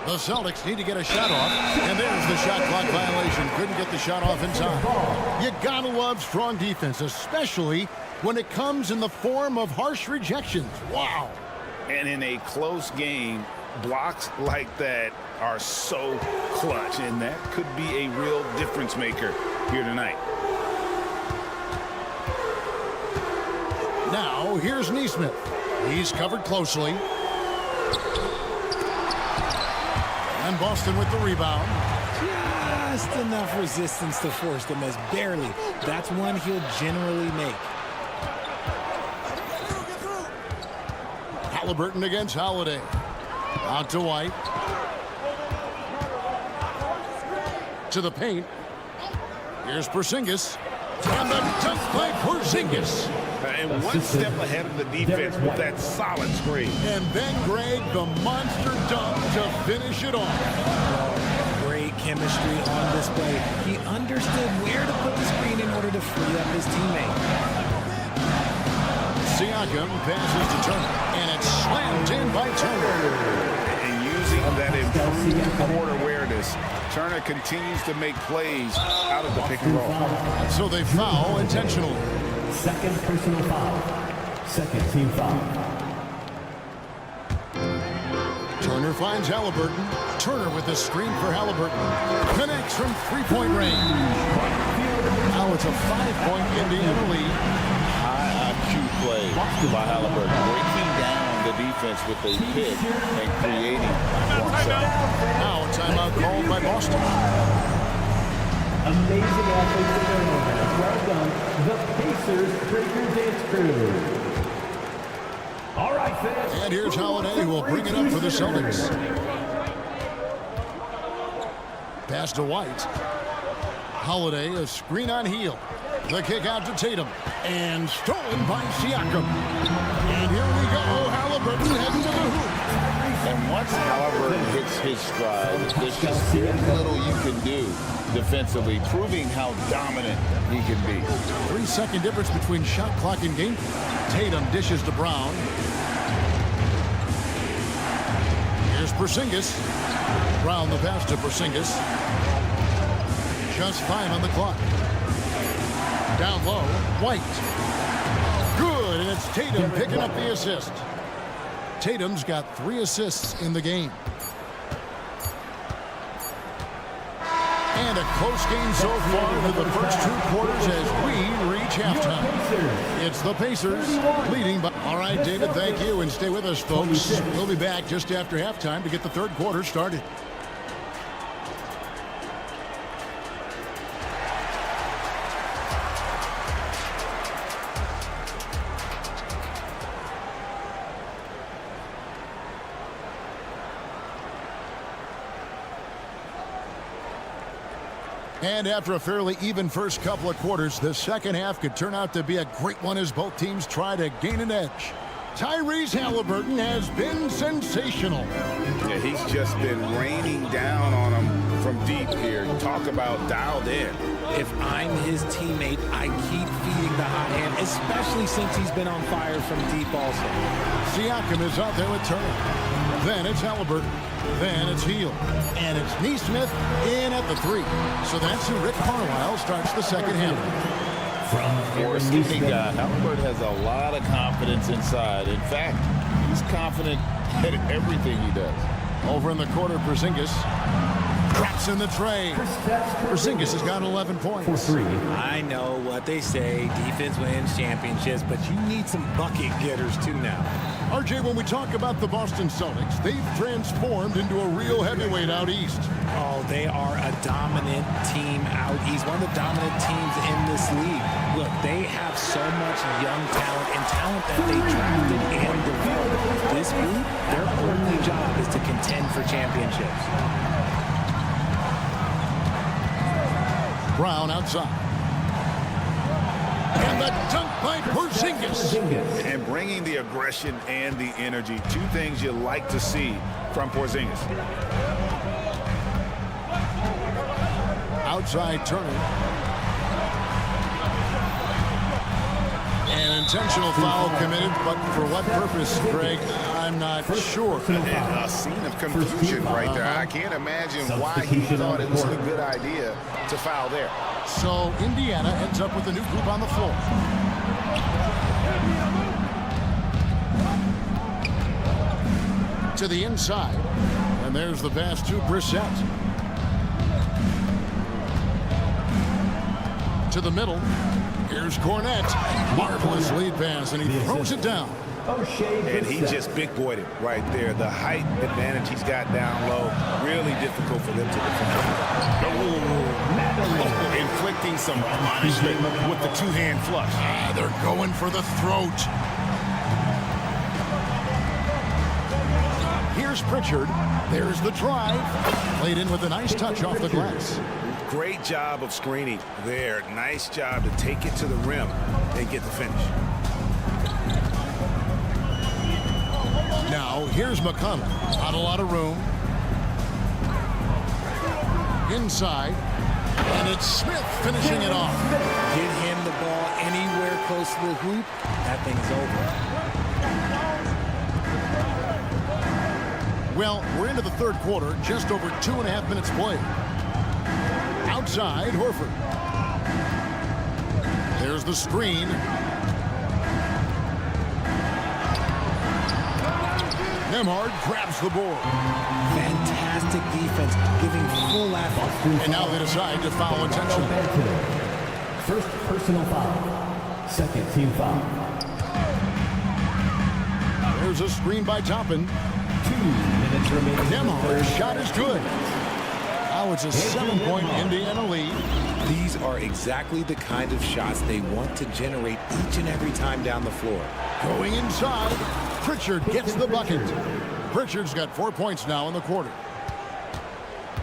The Celtics need to get a shot off, and there's the shot clock violation. Couldn't get the shot off in time. You gotta love strong defense, especially when it comes in the form of harsh rejections. Wow. And in a close game, blocks like that are so clutch, and that could be a real difference maker here tonight. Now, here's Neesmith. He's covered closely. And Boston with the rebound. Just enough resistance to force the miss. Barely. That's one he'll generally make. Halliburton against Holiday. Out to White. To the paint. Here's Porzingis. And the dunk by Porzingis. And one step ahead of the defense with that solid screen. And then Greg, the monster dunk to finish it off. Great chemistry on display. He understood where to put the screen in order to free up his teammate. Siakam passes to Turner, and it's slammed in by Turner. And using that improved court awareness, Turner continues to make plays out of the pick and roll. So they foul intentionally. Second personal foul. Second team foul. Turner finds Halliburton. Turner with the screen for Halliburton. Connects from three-point range. Now it's a 5-point Indiana lead. High IQ play by Halliburton, breaking down the defense with a pick and creating for himself. Now a timeout called by Boston. Amazing offensive turnover. Well done. The Pacers Breaker Dance Crew. All right, fans. And here's Holiday who will bring it up for the Celtics. Pass to White. Holiday, a screen on heel. The kick out to Tatum. And stolen by Siakam. And here we go. Halliburton heading to the hoop. And once Halliburton hits his stride, there's just very little you can do defensively, proving how dominant he can be. 3-second difference between shot clock and game. Tatum dishes to Brown. Here's Porzingis. Brown the pass to Porzingis. Just 5 on the clock. Down low, White. Good, and it's Tatum picking up the assist. Tatum's got 3 assists in the game. And a close game so far for the first 2 quarters as we reach halftime. It's the Pacers leading by... All right, David, thank you, and stay with us, folks. We'll be back just after halftime to get the third quarter started. And after a fairly even first couple of quarters, the second half could turn out to be a great one as both teams try to gain an edge. Tyrese Halliburton has been sensational. Yeah, he's just been raining down on him from deep here. Talk about dialed in. If I'm his teammate, I keep feeding the hot hand, especially since he's been on fire from deep also. Siakam is out there with Turner. Then it's Halliburton. Then it's Hield. And it's Neesmith in at the 3. So that's who Rick Carlisle starts the second half. For a skinny guy, Halliburton has a lot of confidence inside. In fact, he's confident at everything he does. Over in the corner, Porzingis drops in the tray. Porzingis has got 11 points. I know what they say, defense wins championships, but you need some bucket getters too now. RJ, when we talk about the Boston Celtics, they've transformed into a real heavyweight out east. Oh, they are a dominant team out east, one of the dominant teams in this league. Look, they have so much young talent and talent that they drafted and developed. This group, their only job is to contend for championships. Brown outside. And the dunk by Porzingis. And bringing the aggression and the energy. 2 things you like to see from Porzingis. Outside Turner. An intentional foul committed, but for what purpose, Greg? I'm not sure. A scene of confusion right there. I can't imagine why he thought it was a good idea to foul there. So Indiana ends up with a new group on the floor. To the inside. And there's the pass to Brissett. To the middle. Here's Cornette. Marvelous lead pass, and he throws it down. And he just big-boyed it right there. The height advantage he's got down low, really difficult for them to defend. Inflicting some punishment with the two-hand flush. They're going for the throat. Here's Pritchard. There's the drive. Played in with a nice touch off the glass. Great job of screening there. Nice job to take it to the rim and get the finish. Now, here's McConnell. Not a lot of room. Inside. And it's Smith finishing it off. Get him the ball anywhere close to the hoop. That thing's over. Well, we're into the third quarter. Just over 2.5 minutes played. Outside, Horford. There's the screen. Nembhard grabs the board. Fantastic defense, giving full effort. And now they decide to foul intentionally. First personal foul. Second team foul. There's a screen by Toppin. 2 minutes remaining. Nembhard's shot is good. Now it's a 7-point Indiana lead. These are exactly the kind of shots they want to generate each and every time down the floor. Going inside, Pritchard gets the bucket. Pritchard's got 4 points now in the quarter.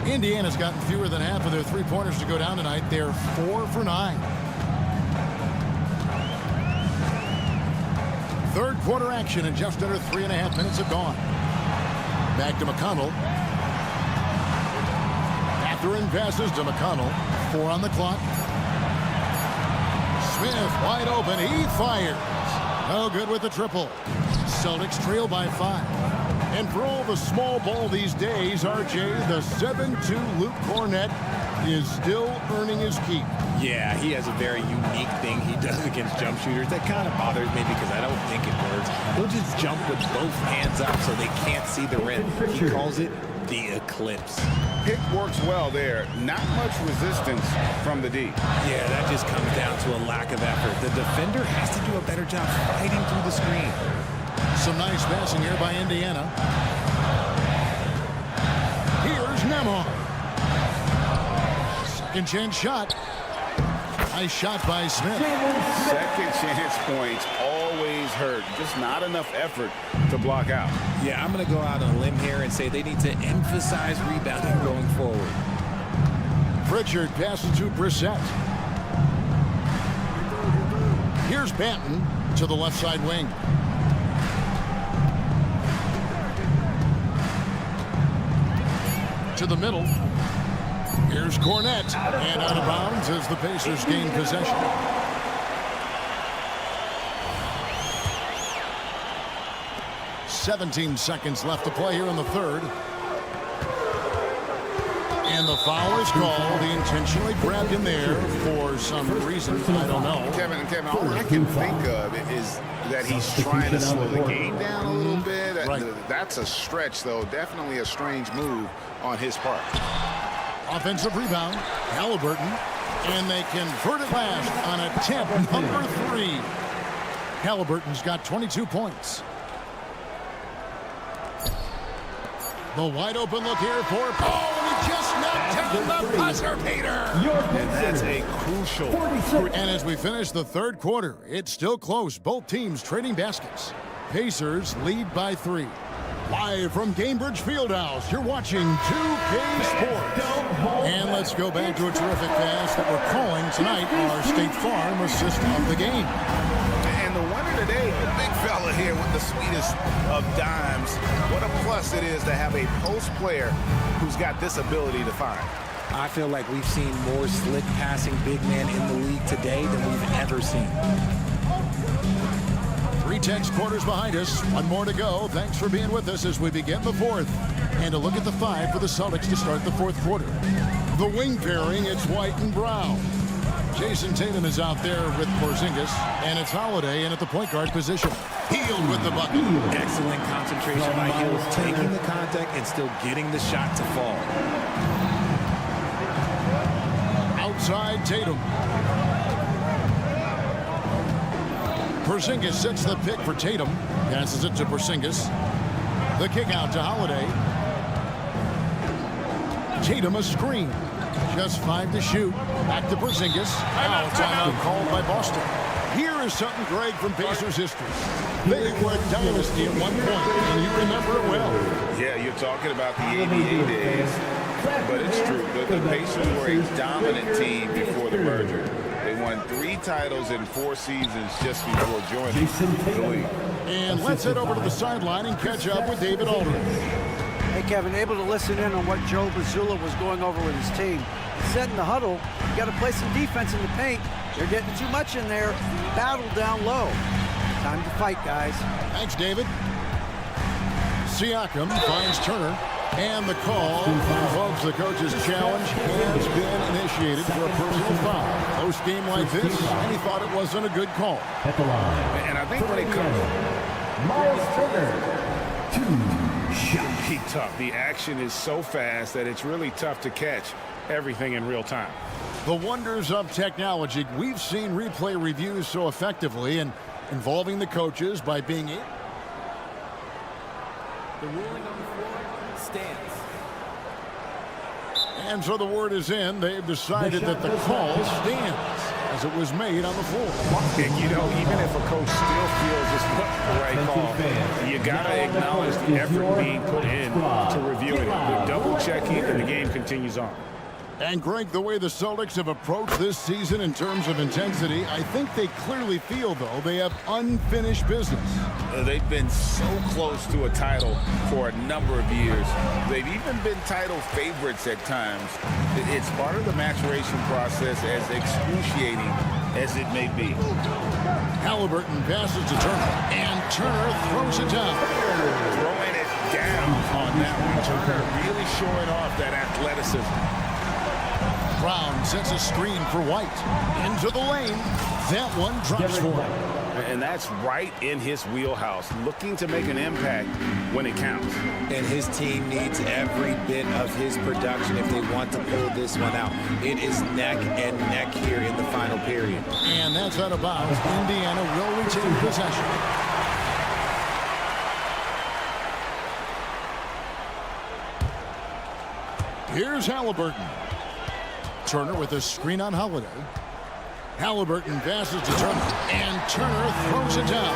Indiana's gotten fewer than half of their three-pointers to go down tonight. They're 4 for 9. Third quarter action, and just under 3.5 minutes have gone. Back to McConnell. Catherine passes to McConnell. 4 on the clock. Smith wide open. He fires. No good with the triple. Celtics trail by 5. And for all the small ball these days, RJ, the 7'2" Luke Cornette is still earning his keep. Yeah, he has a very unique thing he does against jump shooters. That kind of bothers me because I don't think it works. He'll just jump with both hands up so they can't see the rim. He calls it the eclipse. Pick works well there. Not much resistance from the D. Yeah, that just comes down to a lack of effort. The defender has to do a better job fighting through the screen. Some nice passing here by Indiana. Here's Nembhard. Second chance shot. Nice shot by Smith. Second chance points always hurt. Just not enough effort to block out. Yeah, I'm going to go out on a limb here and say they need to emphasize rebounding going forward. Pritchard passes to Brissett. Here's Banton to the left side wing. To the middle. Here's Cornette. And out of bounds as the Pacers gain possession. "17 seconds left to play here in the third. And the foul is called. He intentionally grabbed him there for some reason. I don't know. Kevin, all I can think of is that he's trying to slow the game down a little bit. Right. That's a stretch, though. Definitely a strange move on his part. Offensive rebound. Halliburton. And they convert it last on attempt number 3. Halliburton's got 22 points. The wide open look here for Paul. He just knocked the buzzer beater. And that's a crucial. And as we finish the third quarter, it's still close. Both teams trading baskets. Pacers lead by 3. Live from Gainbridge Fieldhouse, you're watching 2K Sports. And let's go back to a terrific pass that we're calling tonight our State Farm assist of the game. And the winner today, the big fella here with the sweetest of dimes. What a plus it is to have a post player who's got this ability to find. I feel like we've seen more slick passing big men in the league today than we've ever seen. Intense quarters behind us. One more to go. Thanks for being with us as we begin the fourth. And a look at the five for the Celtics to start the fourth quarter. The wing pairing, it's White and Brown. Jason Tatum is out there with Porzingis, and it's Holiday in at the point guard position. Hield with the bucket. Excellent concentration by Hield, taking the contact and still getting the shot to fall. Outside Tatum. Porzingis sets the pick for Tatum. Passes it to Porzingis. The kick out to Holiday. Tatum a screen. Just 5 to shoot. Back to Porzingis. Timeout called by Boston. Here is something, Greg, from Pacers history. They were a dynasty at one point, and you remember it well. Yeah, you're talking about the ABA days. But it's true. The Pacers were a dominant team before the merger. They won 3 titles in 4 seasons just before joining the league. And let's head over to the sideline and catch up with David Aldridge. Hey, Kevin, able to listen in on what Joe Mazzulla was going over with his team. He said in the huddle, you got to play some defense in the paint. They're getting too much in there. Battle down low. Time to fight, guys. Thanks, David. Siakam finds Turner. And the call involves the coach's challenge has been initiated for a personal foul. Close game like this, and he thought it wasn't a good call. At the line. And I think when it comes... Miles Turner. 2 shots. Be tough. The action is so fast that it's really tough to catch everything in real time. The wonders of technology. We've seen replay reviews so effectively and involving the coaches by being able. The ruling on the floor stands. And so the word is in. They've decided that the call stands as it was made on the floor. And, you know, even if a coach still feels it's not the right call, you got to acknowledge the effort being put in to reviewing it. They're double-checking, and the game continues on. And, Greg, the way the Celtics have approached this season in terms of intensity, I think they clearly feel, though, they have unfinished business. They've been so close to a title for a number of years. They've even been title favorites at times. It's part of the maturation process, as excruciating as it may be. Halliburton passes to Turner, and Turner throws it down. Throwing it down on that one. Turner really showing off that athleticism. Brown sets a screen for White. Into the lane. That one drops for him. And that's right in his wheelhouse, looking to make an impact when it counts. And his team needs every bit of his production if they want to pull this one out. It is neck and neck here in the final period. And that's out of bounds. Indiana will retain possession. Here's Halliburton. Turner with a screen on Holiday. Halliburton passes to Turner, and Turner throws it down.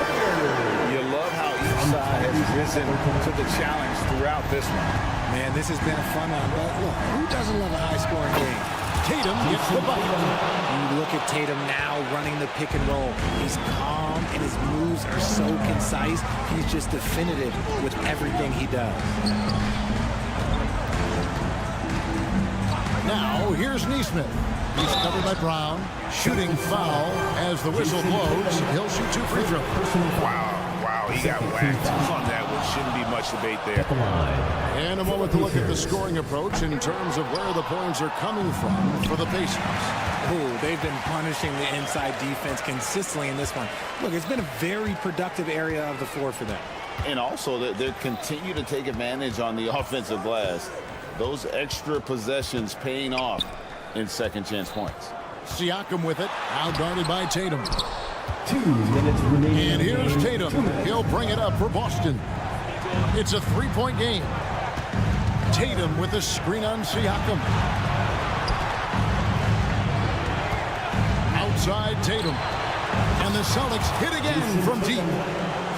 You love how each side has risen to the challenge throughout this one. Man, this has been a fun one, but look, who doesn't love a high-scoring game? Tatum gets the bucket. You look at Tatum now running the pick and roll. He's calm, and his moves are so concise. He's just definitive with everything he does. Now, here's Neesmith. He's covered by Brown. Shooting foul as the whistle blows. He'll shoot 2 free throws. Wow, he got whacked on that one. Shouldn't be much debate there. And a moment to look at the scoring approach in terms of where the points are coming from for the Pacers. Oh, they've been punishing the inside defense consistently in this one. Look, it's been a very productive area of the floor for them. And also, they continue to take advantage on the offensive glass. Those extra possessions paying off in second chance points. Siakam with it, now guarded by Tatum. 2 minutes remaining. And here's Tatum. He'll bring it up for Boston. It's a 3-point game. Tatum with a screen on Siakam. Outside Tatum. And the Celtics hit again from deep.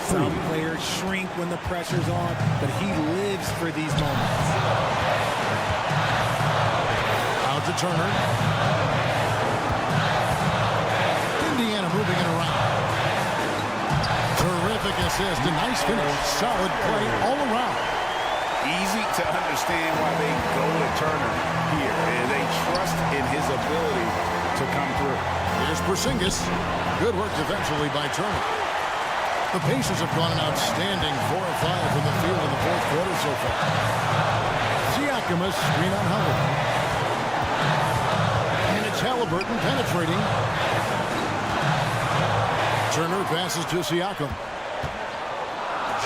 Some players shrink when the pressure's on, but he lives for these moments. Out to Turner. Indiana moving it around. Terrific assist, a nice finish. Solid play all around. Easy to understand why they go to Turner here. And they trust in his ability to come through. Here's Porzingis. Good work defensively by Turner. The Pacers have gone an outstanding 4 of 5 from the field in the fourth quarter so far. Siakam, screen on Halliburton. And it's Halliburton penetrating. Turner passes to Siakam.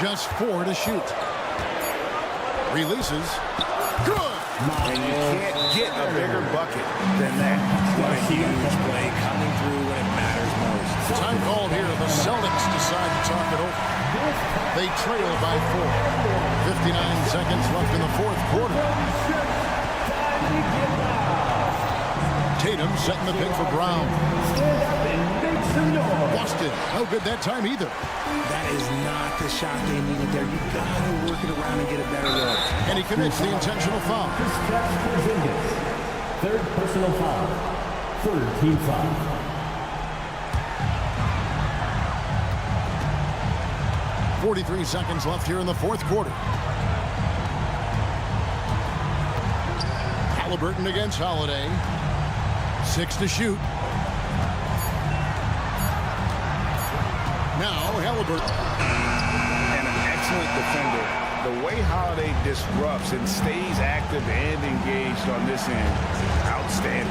Just 4 to shoot. Releases. Good! And you can't get a bigger bucket than that. What a huge play coming through when it matters most. Time called here. The Celtics decide to talk it over. They trail by 4. 59 seconds left in the fourth quarter. Tatum setting the pick for Brown. Busted. No good that time either. That is not the shot they needed there. You got to work it around and get a better look. And he commits the intentional foul. Third personal foul. Third team foul. .43 seconds left here in the fourth quarter. Halliburton against Holiday. 6 to shoot. Now Halliburton. And an excellent defender. The way Holiday disrupts and stays active and engaged on this end, outstanding.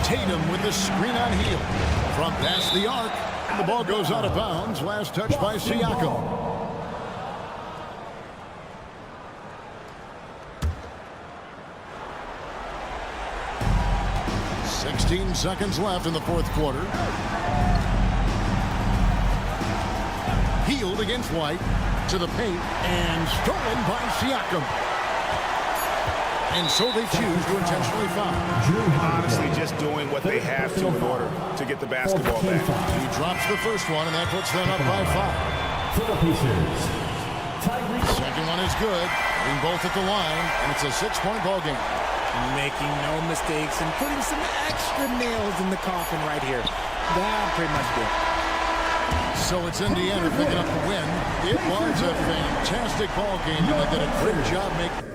Tatum with the screen on heel. From past the arc. And the ball goes out of bounds. Last touch by Siakam. .16 seconds left in the fourth quarter. Healed against White. To the paint. And stolen by Siakam. And so they choose to intentionally foul. Honestly, just doing what they have to in order to get the basketball back. He drops the first one, and that puts them up by 5. For the Pacers. Second one is good. Being both at the line, and it's a 6-point ball game. Making no mistakes and putting some extra nails in the coffin right here. That pretty much did. So it's Indiana picking up the win. It was a fantastic ball game, and they did a great job making.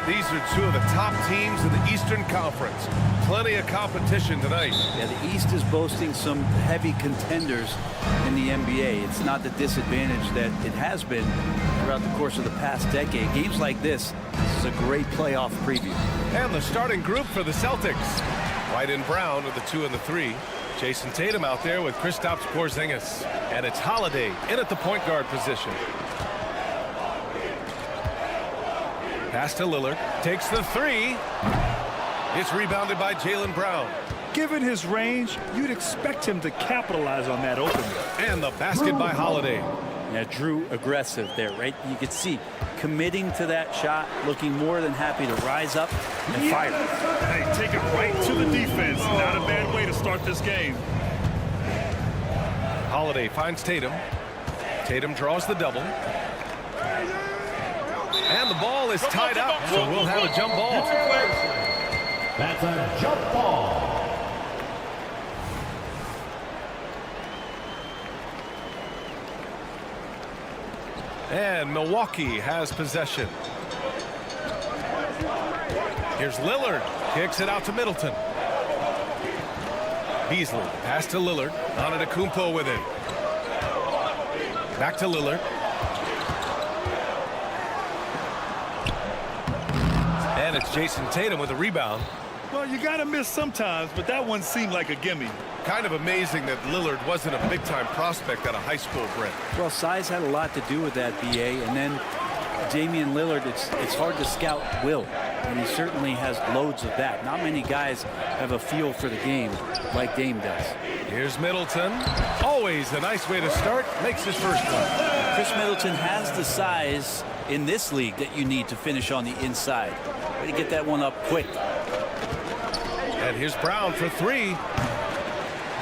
Matt, these are two of the top teams in the Eastern Conference. Plenty of competition tonight. Yeah, the East is boasting some heavy contenders in the NBA. It's not the disadvantage that it has been throughout the course of the past decade. Games like this is a great playoff preview. And the starting group for the Celtics. White and Brown are the 2 and the 3. Jason Tatum out there with Kristaps Porzingis. And it's Holiday in at the point guard position. Pass to Lillard. Takes the 3. It's rebounded by Jaylen Brown. Given his range, you'd expect him to capitalize on that opening. And the basket by Holiday. Yeah, Drew aggressive there, right? You could see committing to that shot, looking more than happy to rise up and fire. Hey, take it right to the defense. Not a bad way to start this game. Holiday finds Tatum. Tatum draws the double. And the ball is tied up, so we'll have a jump ball. That's a jump ball. And Milwaukee has possession. Here's Lillard. Kicks it out to Middleton. Beasley. Pass to Lillard. Antetokounmpo with it. Back to Lillard. And it's Jason Tatum with a rebound. Well, you got to miss sometimes, but that one seemed like a gimme. Kind of amazing that Lillard wasn't a big-time prospect out of high school, Brent. Well, size had a lot to do with that, BA. And then Damian Lillard, it's hard to scout will. And he certainly has loads of that. Not many guys have a feel for the game like Dame does. Here's Middleton. Always a nice way to start. Makes his first one. Chris Middleton has the size in this league that you need to finish on the inside. Way to get that one up quick. And here's Brown for 3.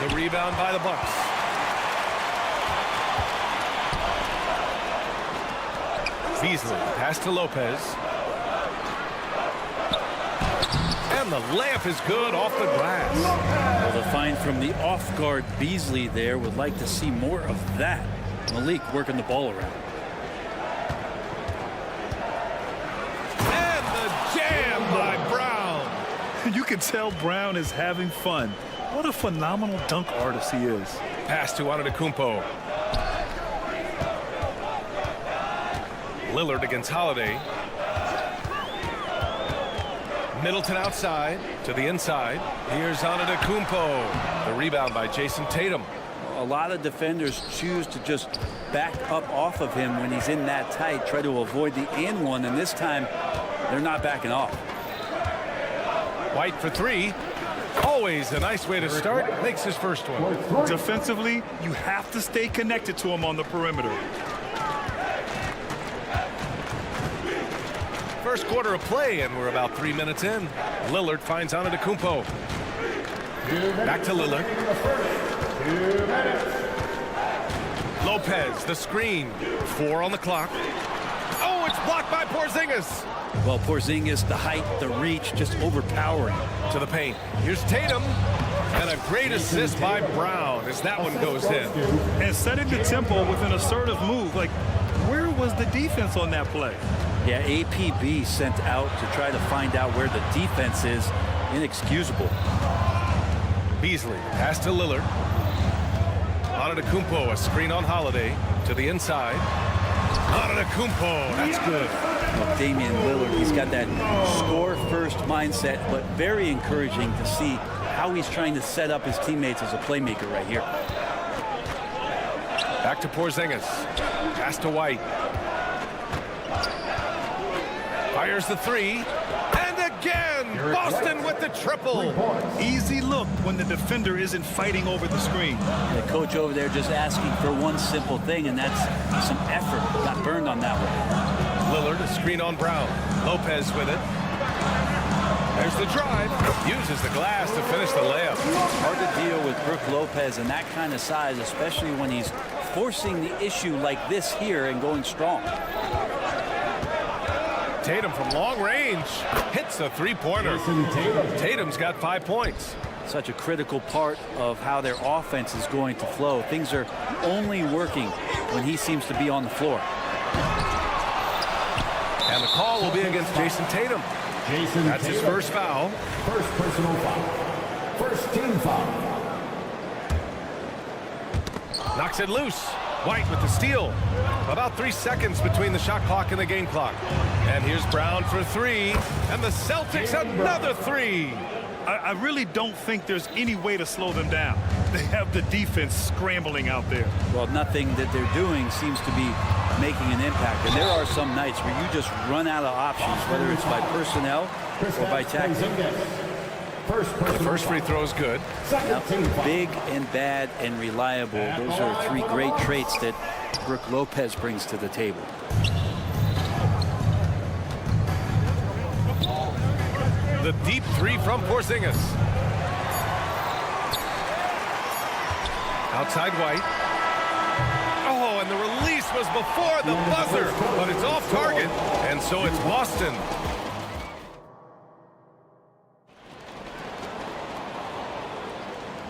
The rebound by the Bucks. Beasley, pass to Lopez. And the layup is good off the glass. Well, the find from the off-guard Beasley there. Would like to see more of that. Malik working the ball around. And the jam by Brown. You can tell Brown is having fun. What a phenomenal dunk artist he is. Pass to Antetokounmpo. Lillard against Holiday. Middleton outside to the inside. Here's Antetokounmpo. The rebound by Jason Tatum. A lot of defenders choose to just back up off of him when he's in that tight, try to avoid the and one, and this time they're not backing off. White for 3. Always a nice way to start. Makes his first one. Defensively, you have to stay connected to him on the perimeter. First quarter of play, and we're about 3 minutes in. Lillard finds Antetokounmpo. Back to Lillard. 2 minutes. Lopez, the screen. 4 on the clock. Oh, it's blocked by Porzingis. Well, Porzingis, the height, the reach, just overpowering. To the paint. Here's Tatum. And a great assist by Brown as that one goes in. And setting the tempo with an assertive move. Like, where was the defense on that play? Yeah, APB sent out to try to find out where the defense is. Inexcusable. Beasley, pass to Lillard. Antetokounmpo, a screen on Holiday. To the inside. Antetokounmpo, that's good. Well, Damian Lillard, he's got that score-first mindset, but very encouraging to see how he's trying to set up his teammates as a playmaker right here. Back to Porzingis. Pass to White. Fires the 3. And again, Boston with the triple. Easy look when the defender isn't fighting over the screen. The coach over there just asking for one simple thing, and that's some effort. Got burned on that one. Lillard, a screen on Brown. Lopez with it. There's the drive. Uses the glass to finish the layup. Hard to deal with Brook Lopez and that kind of size, especially when he's forcing the issue like this here and going strong. Tatum from long range hits a 3-pointer. Tatum's got 5 points. Such a critical part of how their offense is going to flow. Things are only working when he seems to be on the floor. And the call will be against Jason Tatum. That's his first foul. First personal foul. First team foul. Knocks it loose. White with the steal. About 3 seconds between the shot clock and the game clock. And here's Brown for three. And the Celtics another three. I really don't think there's any way to slow them down. They have the defense scrambling out there. Well, nothing that they're doing seems to be making an impact. And there are some nights where you just run out of options, whether it's by personnel or by tactics. The first free throw is good. Now, big and bad and reliable. Those are three great traits that Brook Lopez brings to the table. The deep three from Porzingis. Outside White. Oh, and the release was before the buzzer, but it's off target, and so it's Boston.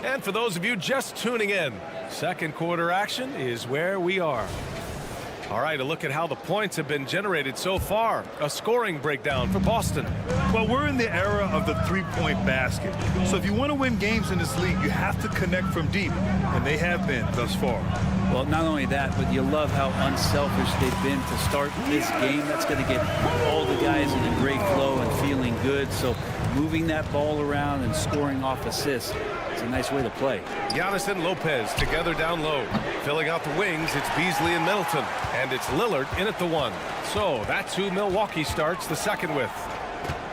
And for those of you just tuning in, second quarter action is where we are. All right, a look at how the points have been generated so far. A scoring breakdown for Boston. Well, we're in the era of the three-point basket. So if you want to win games in this league, you have to connect from deep, and they have been thus far. Well, not only that, but you love how unselfish they've been to start this game. That's going to get all the guys in a great flow and feeling good. So moving that ball around and scoring off assists, it's a nice way to play. Giannis and Lopez together down low. Filling out the wings, it's Beasley and Middleton. And it's Lillard in at the one. So that's who Milwaukee starts the second with.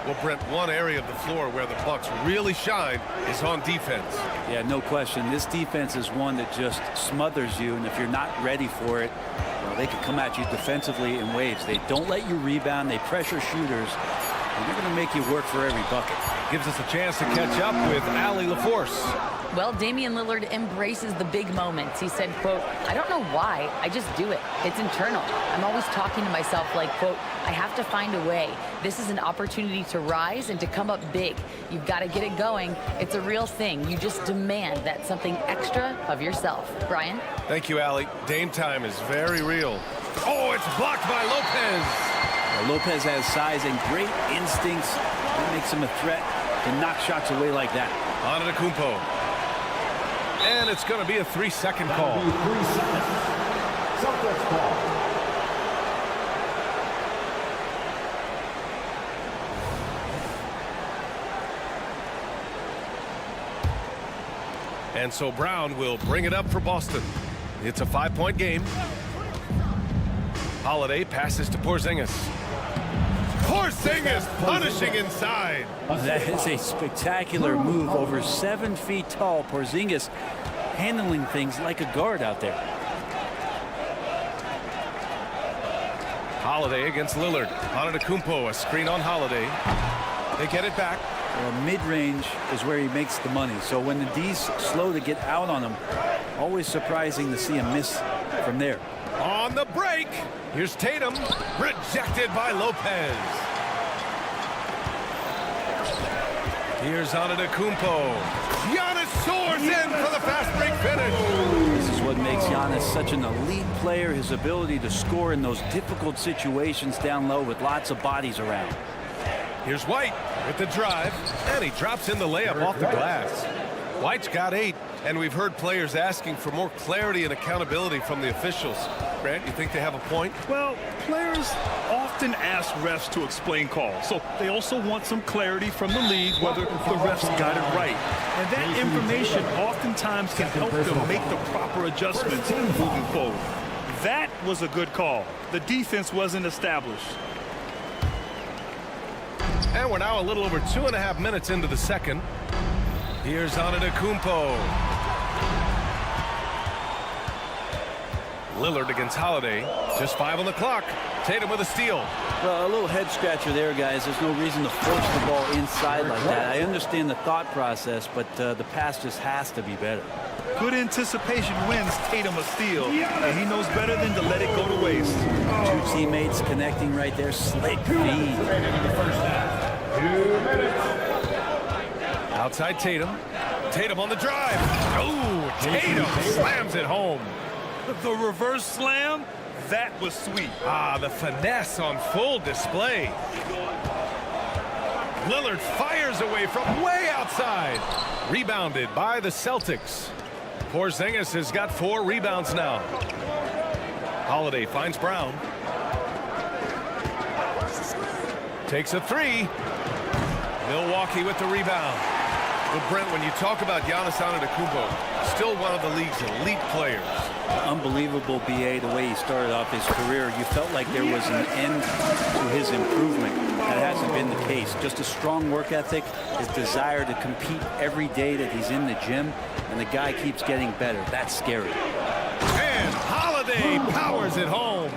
Well, Brent, one area of the floor where the Bucks really shine is on defense. Yeah, no question. This defense is one that just smothers you, and if you're not ready for it, well, they can come at you defensively in waves. They don't let you rebound. They pressure shooters, and they're going to make you work for every bucket. Gives us a chance to catch up with Allie LaForce. Well, Damian Lillard embraces the big moments. He said, quote, "I don't know why, I just do it. It's internal. I'm always talking to myself like, quote, I have to find a way. This is an opportunity to rise and to come up big. You've got to get it going. It's a real thing. You just demand that something extra of yourself." Brian? Thank you, Allie. Dame time is very real. Oh, it's blocked by Lopez. Well, Lopez has size and great instincts. That makes him a threat to knock shots away like that. Antetokounmpo. And it's going to be a 3-second call. 3 seconds. Celtics ball. And so Brown will bring it up for Boston. It's a 5-point game. Holiday passes to Porzingis. Porzingis punishing inside. That is a spectacular move. Over 7 feet tall. Porzingis handling things like a guard out there. Holiday against Lillard. Antetokounmpo, a screen on Holiday. They get it back. Well, mid-range is where he makes the money. So when the D's slow to get out on him, always surprising to see him miss from there. On the break, here's Tatum, rejected by Lopez. Here's Antetokounmpo. Giannis soars in for the fast break finish. This is what makes Giannis such an elite player, his ability to score in those difficult situations down low with lots of bodies around. Here's White with the drive, and he drops in the layup off the glass. White's got 8, and we've heard players asking for more clarity and accountability from the officials. Grant, you think they have a point? Well, players often ask refs to explain calls, so they also want some clarity from the league whether the refs got it right. And that information oftentimes can help them make the proper adjustments moving forward. That was a good call. The defense wasn't established. And we're now a little over 2.5 minutes into the second. Here's Antetokounmpo. Lillard against Holiday. Just 5 on the clock. Tatum with a steal. Well, a little head scratcher there, guys. There's no reason to force the ball inside like that. I understand the thought process, but the pass just has to be better. Good anticipation wins Tatum a steal, and he knows better than to let it go to waste. 2 teammates connecting right there. Slick feed. Outside Tatum. Tatum on the drive. Oh, Tatum slams it home. The reverse slam, That was sweet. Ah, the finesse on full display. Lillard fires away from way outside. Rebounded by the Celtics. Porzingis has got 4 rebounds now. Holiday finds Brown. Takes a 3. Milwaukee with the rebound. But Brent, when you talk about Giannis Antetokounmpo, still one of the league's elite players. Unbelievable, BA, the way he started off his career. You felt like there was an end to his improvement. That hasn't been the case. Just a strong work ethic, his desire to compete every day that he's in the gym, and the guy keeps getting better. That's scary. And Holiday powers it home.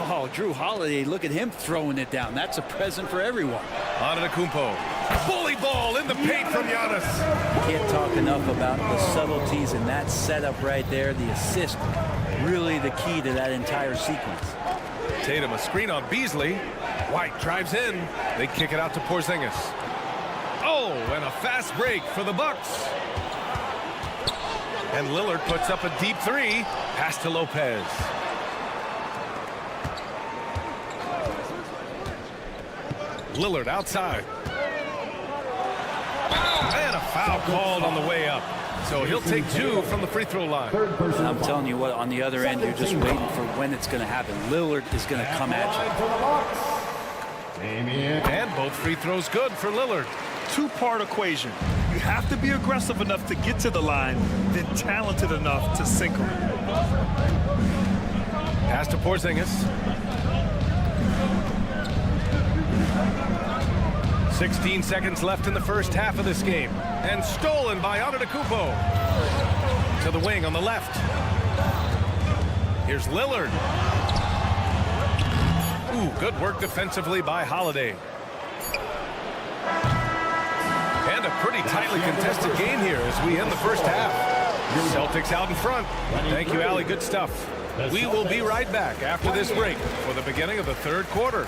Oh, Drew Holiday, look at him throwing it down. That's a present for everyone. Antetokounmpo. Bully ball in the paint from Giannis. Can't talk enough about the subtleties in that setup right there. The assist, really the key to that entire sequence. Tatum, a screen on Beasley. White drives in. They kick it out to Porzingis. Oh, and a fast break for the Bucks. And Lillard puts up a deep 3. Pass to Lopez. Lillard outside. And a foul called on the way up. So he'll take 2 from the free throw line. I'm telling you what, on the other end, you're just waiting for when it's going to happen. Lillard is going to come at you. And both free throws good for Lillard. Two-part equation. You have to be aggressive enough to get to the line, then talented enough to sink them. Pass to Porzingis. 16 seconds left in the first half of this game. And stolen by Antetokounmpo. To the wing on the left. Here's Lillard. Ooh, good work defensively by Holiday. And a pretty tightly contested game here as we end the first half. Celtics out in front. Thank you, Allie. Good stuff. We will be right back after this break for the beginning of the third quarter.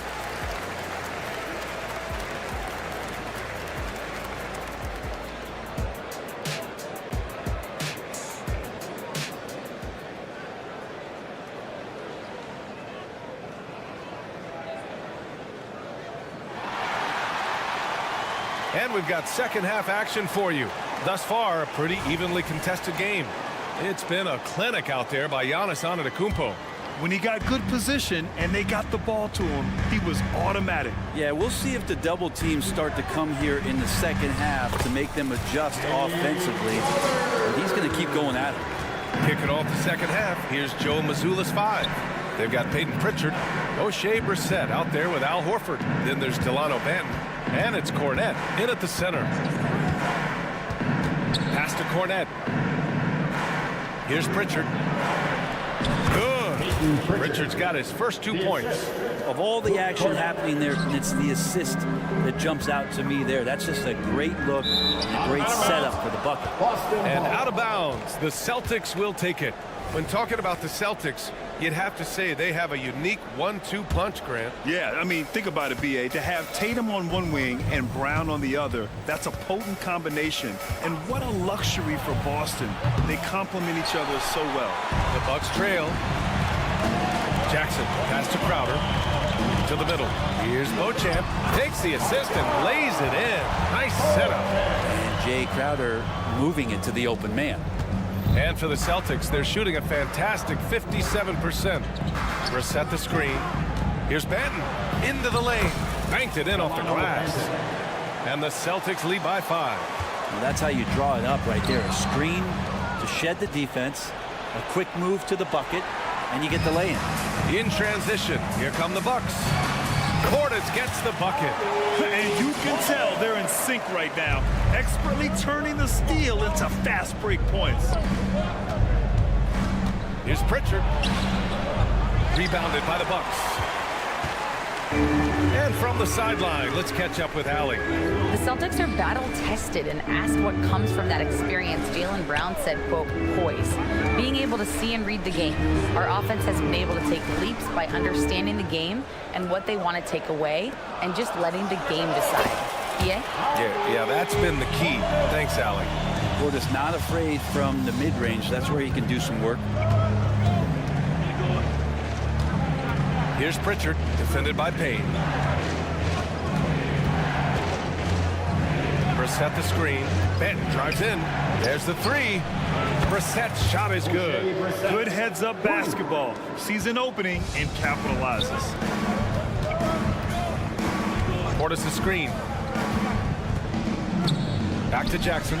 And we've got second half action for you. Thus far, a pretty evenly contested game. It's been a clinic out there by Giannis Antetokounmpo. When he got good position and they got the ball to him, he was automatic. Yeah, we'll see if the double teams start to come here in the second half to make them adjust offensively. And he's going to keep going at it. Kicking off the second half, here's Joe Mazzulla's 5. They've got Peyton Pritchard, O'Shea Brissett out there with Al Horford. Then there's Delano Banton, and it's Cornette in at the center. Pass to Cornette. Here's Pritchard. Good. Pritchard's got his first 2 points. Of all the action happening there, it's the assist that jumps out to me there. That's just a great look and a great setup for the bucket. And out of bounds, the Celtics will take it. When talking about the Celtics, you'd have to say they have a unique 1-2 punch, Grant. Yeah, I mean, think about it, B.A. To have Tatum on one wing and Brown on the other, that's a potent combination. And what a luxury for Boston. They complement each other so well. The Bucks trail. Jackson, pass to Crowder. To the middle. Here's Beauchamp. Takes the assist and lays it in. Nice setup. And Jay Crowder moving it to the open man. And for the Celtics, they're shooting a fantastic 57%. Reset the screen. Here's Banton into the lane. Banked it in off the glass. And the Celtics lead by 5. Well, that's how you draw it up right there. A screen to shed the defense, a quick move to the bucket, and you get the lay-in. In transition, here come the Bucks. Portis gets the bucket. And you can tell they're in sync right now, expertly turning the steal into fast break points. Here's Pritchard. Rebounded by the Bucks. And from the sideline, let's catch up with Allie. The Celtics are battle-tested and asked what comes from that experience. Jaylen Brown said, quote, poise. Being able to see and read the game. Our offense has been able to take leaps by understanding the game and what they want to take away and just letting the game decide. Yeah? Yeah, that's been the key. Thanks, Allie. Portis not afraid from the mid-range. That's where he can do some work. Here's Pritchard, defended by Payne. Brissett the screen. Benton drives in. There's the three. Brissett's shot is good. Good heads-up basketball. Sees an opening and capitalizes. Portis the screen. Back to Jackson.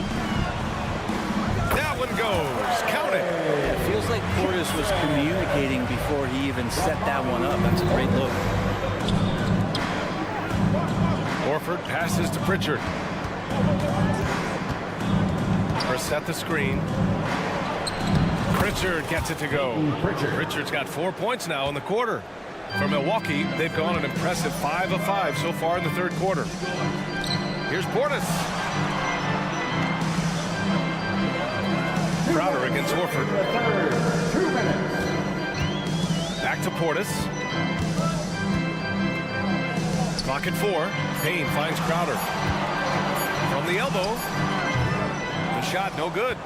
That one goes. Count it. It feels like Portis was communicating before he even set that one up. That's a great look. Horford passes to Pritchard. Brissett the screen. Pritchard gets it to go. Pritchard's got 4 points now in the quarter. For Milwaukee, they've gone an impressive 5 of 5 so far in the third quarter. Here's Portis. Crowder against Horford. Back to Portis. Clock at 4. Payne finds Crowder. From the elbow. The shot no good.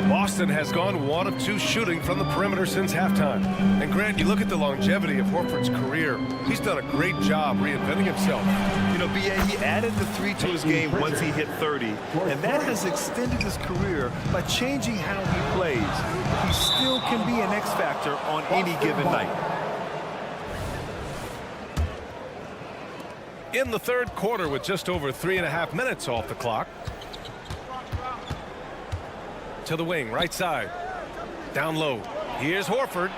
Boston has gone 1 of 2 shooting from the perimeter since halftime. And Grant, you look at the longevity of Horford's career. He's done a great job reinventing himself. You know, B.A., he added the 3 to his game once he hit 30, and that has extended his career by changing how he plays. He still can be an X factor on any given night. In the third quarter with just over 3.5 minutes off the clock. To the wing, right side. Down low. Here's Horford.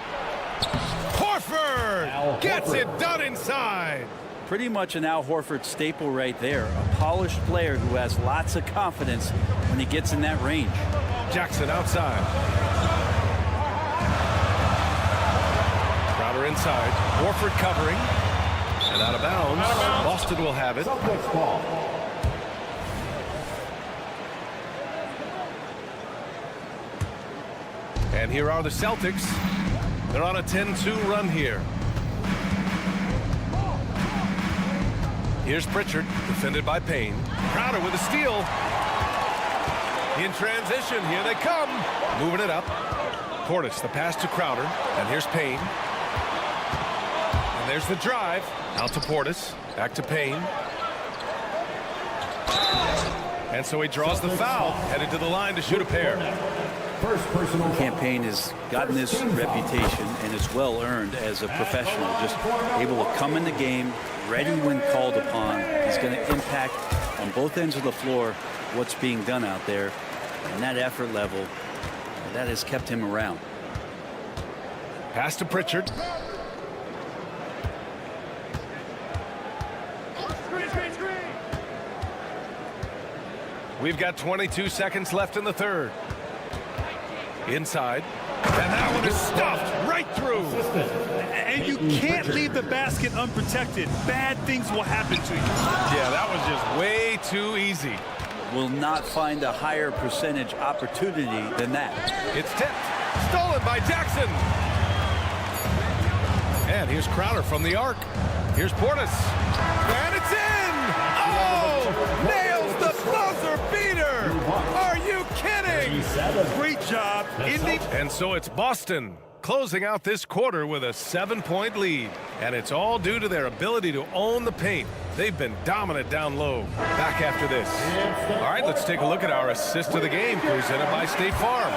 Horford gets it done inside. Pretty much an Al Horford staple right there. A polished player who has lots of confidence when he gets in that range. Jackson outside. Crowder inside. Horford covering. And out of bounds. Boston will have it. And here are the Celtics. They're on a 10-2 run here. Here's Pritchard, defended by Payne. Crowder with a steal. In transition, here they come. Moving it up. Portis, the pass to Crowder. And here's Payne. And there's the drive. Out to Portis. Back to Payne. And so he draws the foul. Headed to the line to shoot a pair. Campaign has gotten this reputation, and it's well earned as a professional, just able to come in the game ready when called upon. He's going to impact on both ends of the floor what's being done out there, and that effort level that has kept him around. Pass to Pritchard. We've got 22 seconds left in the third. Inside. And that one is stuffed right through. And you can't leave the basket unprotected. Bad things will happen to you. Yeah, that was just way too easy. Will not find a higher percentage opportunity than that. It's tipped. Stolen by Jackson. And here's Crowder from the arc. Here's Portis. And it's in! Oh! Nails the buzzer beater! Are you kidding? Great job. And so it's Boston closing out this quarter with a 7-point lead. And it's all due to their ability to own the paint. They've been dominant down low. Back after this. All right, let's take a look at our assist of the game presented by State Farm.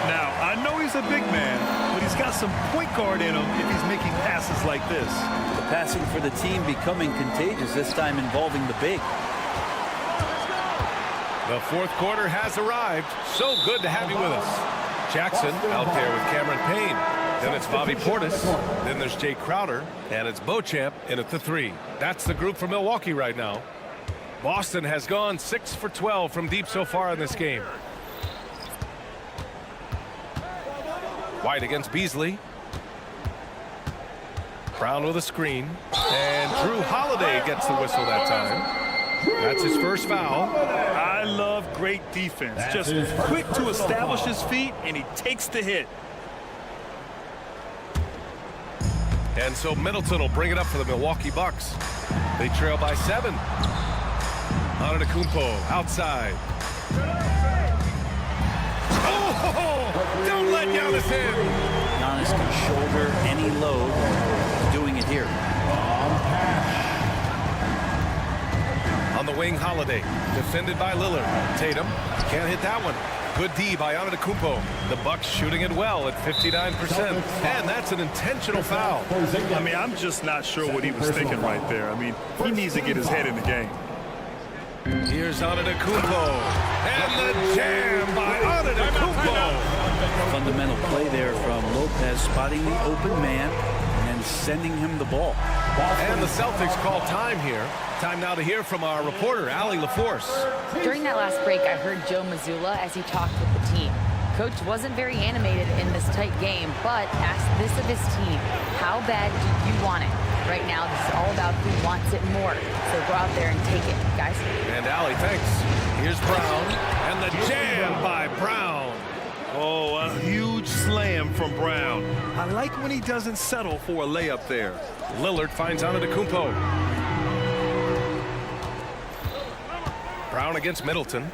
Now, I know he's a big man, but he's got some point guard in him if he's making passes like this. The passing for the team becoming contagious, this time involving the big. The fourth quarter has arrived. So good to have you with us. Jackson out there with Cameron Payne. Then it's Bobby Portis. Then there's Jay Crowder. And it's Beauchamp in at the 3. That's the group for Milwaukee right now. Boston has gone 6 for 12 from deep so far in this game. White against Beasley. Brown with a screen. And Drew Holiday gets the whistle that time. That's his first foul. I love great defense. Just quick to establish his feet, and he takes the hit. And so Middleton will bring it up for the Milwaukee Bucks. They trail by 7. Antetokounmpo outside. Oh! Don't let Giannis in. Giannis can shoulder any load. He's doing On the wing, Holiday. Defended by Lillard. Tatum can't hit that one. Good D by Antetokounmpo. The Bucks shooting it well at 59%. And that's an intentional foul. I mean, I'm just not sure what he was thinking right there. I mean, he needs to get his head in the game. Here's Antetokounmpo. And the jam by Antetokounmpo. Fundamental play there from Lopez, spotting the open man and sending him the ball. And the Celtics call time here. Time now to hear from our reporter, Allie LaForce. During that last break, I heard Joe Mazzulla as he talked with the team. Coach wasn't very animated in this tight game, but asked this of his team: how bad do you want it? Right now, this is all about who wants it more. So go out there and take it, guys. And Allie, thanks. Here's Brown, and the jam by Brown. Oh, a huge slam from Brown. I like when he doesn't settle for a layup there. Lillard finds Antetokounmpo. Brown against Middleton.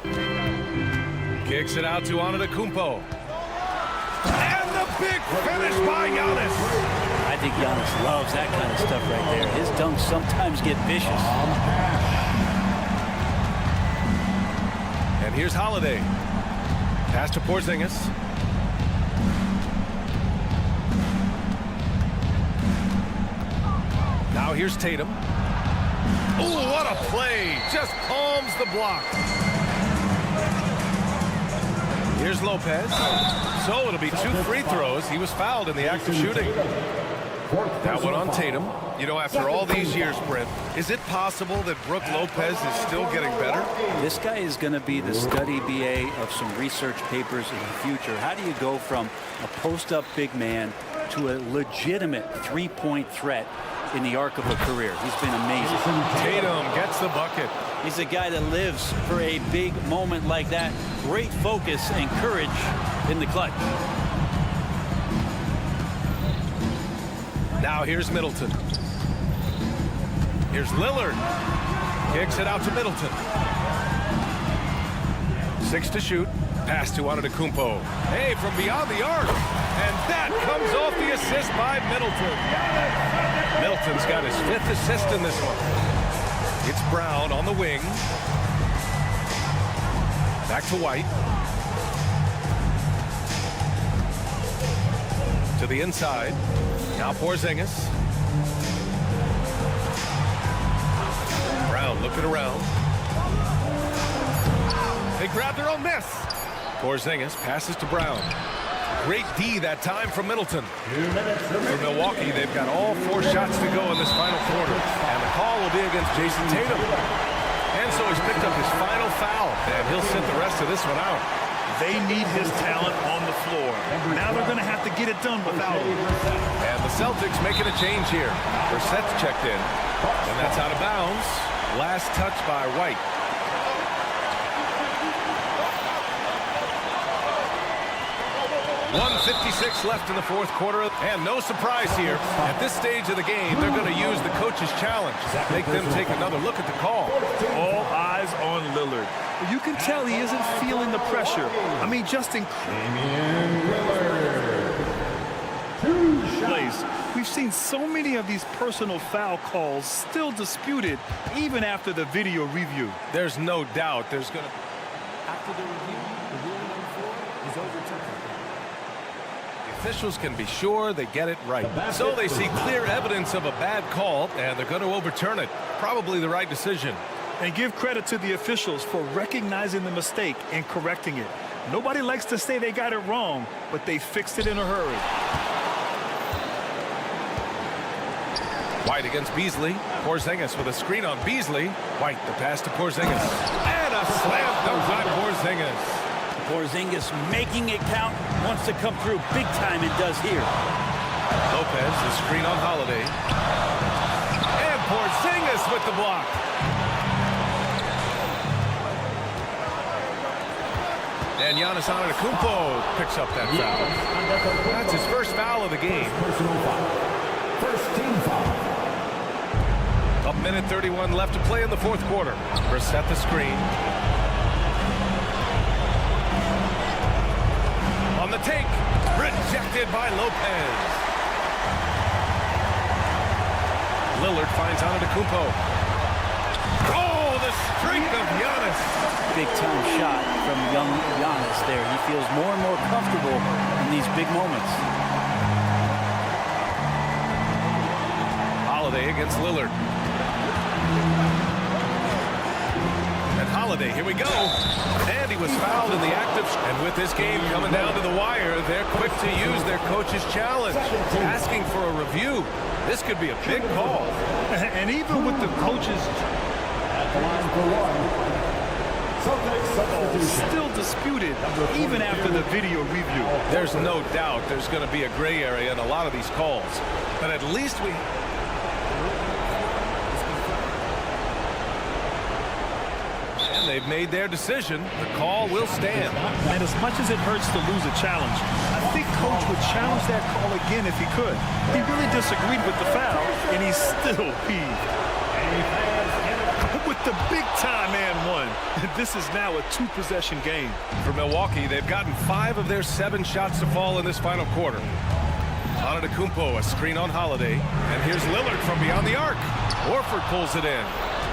Kicks it out to Antetokounmpo. And the big finish by Giannis. I think Giannis loves that kind of stuff right there. His dunks sometimes get vicious. And here's Holiday. Pass to Porzingis. Now here's Tatum. Oh, what a play. Just palms the block. Here's Lopez. So it'll be 2 free throws. He was fouled in the act of shooting. That one on Tatum. You know, after all these years, Brent, is it possible that Brook Lopez is still getting better? This guy is going to be the study BA of some research papers in the future. How do you go from a post-up big man to a legitimate three-point threat in the arc of a career? He's been amazing. Tatum gets the bucket. He's a guy that lives for a big moment like that. Great focus and courage in the clutch. Now here's Middleton. Here's Lillard. Kicks it out to Middleton. 6 to shoot. Pass to Antetokounmpo. Hey, from beyond the arc. And that comes off the assist by Middleton. Middleton's got his 5th assist in this one. It's Brown on the wing. Back to White. To the inside. Now Porzingis. Brown looking around. They grab their own miss. Porzingis passes to Brown. Great D that time from Middleton. For Milwaukee, they've got all 4 shots to go in this final quarter. And the call will be against Jason Tatum. And so he's picked up his final foul. And he'll sit the rest of this one out. They need his talent on the floor. Now they're going to have to get it done without him. And the Celtics making a change here. Brissett's checked in. And that's out of bounds. Last touch by White. .156 left in the 4th quarter. And no surprise here. At this stage of the game, they're going to use the coach's challenge. Make them take another look at the call. All eyes on Lillard. You can tell he isn't feeling the pressure. I mean, just in place. We've seen so many of these personal foul calls still disputed even after the video review. There's no doubt there's going to... After the review, the ruling on the floor is overturned. The officials can be sure they get it right. So they see clear evidence of a bad call, and they're going to overturn it. Probably the right decision. And give credit to the officials for recognizing the mistake and correcting it. Nobody likes to say they got it wrong, but they fixed it in a hurry. White against Beasley. Porzingis with a screen on Beasley. White, the pass to Porzingis. And a slam dunk by Porzingis. Porzingis making it count. Wants to come through big time. It does here. Lopez, the screen on Holiday. And Porzingis with the block. And Giannis Antetokounmpo picks up that foul. That's his first foul of the game. First team foul. A minute 31 left to play in the 4th quarter. Brissett the screen. On the take. Rejected by Lopez. Lillard finds Antetokounmpo. Oh, the streak of Giannis. Big-time shot from young Giannis there. He feels more and more comfortable in these big moments. Holiday against Lillard. And Holiday, here we go. And he was fouled in the act of... And with this game coming down to the wire, they're quick to use their coach's challenge. Asking for a review. This could be a big call. And even with the coach's... At the line for one. Celtics substitution. Still disputed, even after the video review. There's no doubt there's going to be a gray area in a lot of these calls. But at least we... And they've made their decision. The call will stand. And as much as it hurts to lose a challenge, I think Coach would challenge that call again if he could. He really disagreed with the foul, and he's still peeved. With the big-time and one, this is now a two-possession game. For Milwaukee, they've gotten 5 of their 7 shots to fall in this final quarter. Antetokounmpo, a screen on Holiday. And here's Lillard from beyond the arc. Horford pulls it in.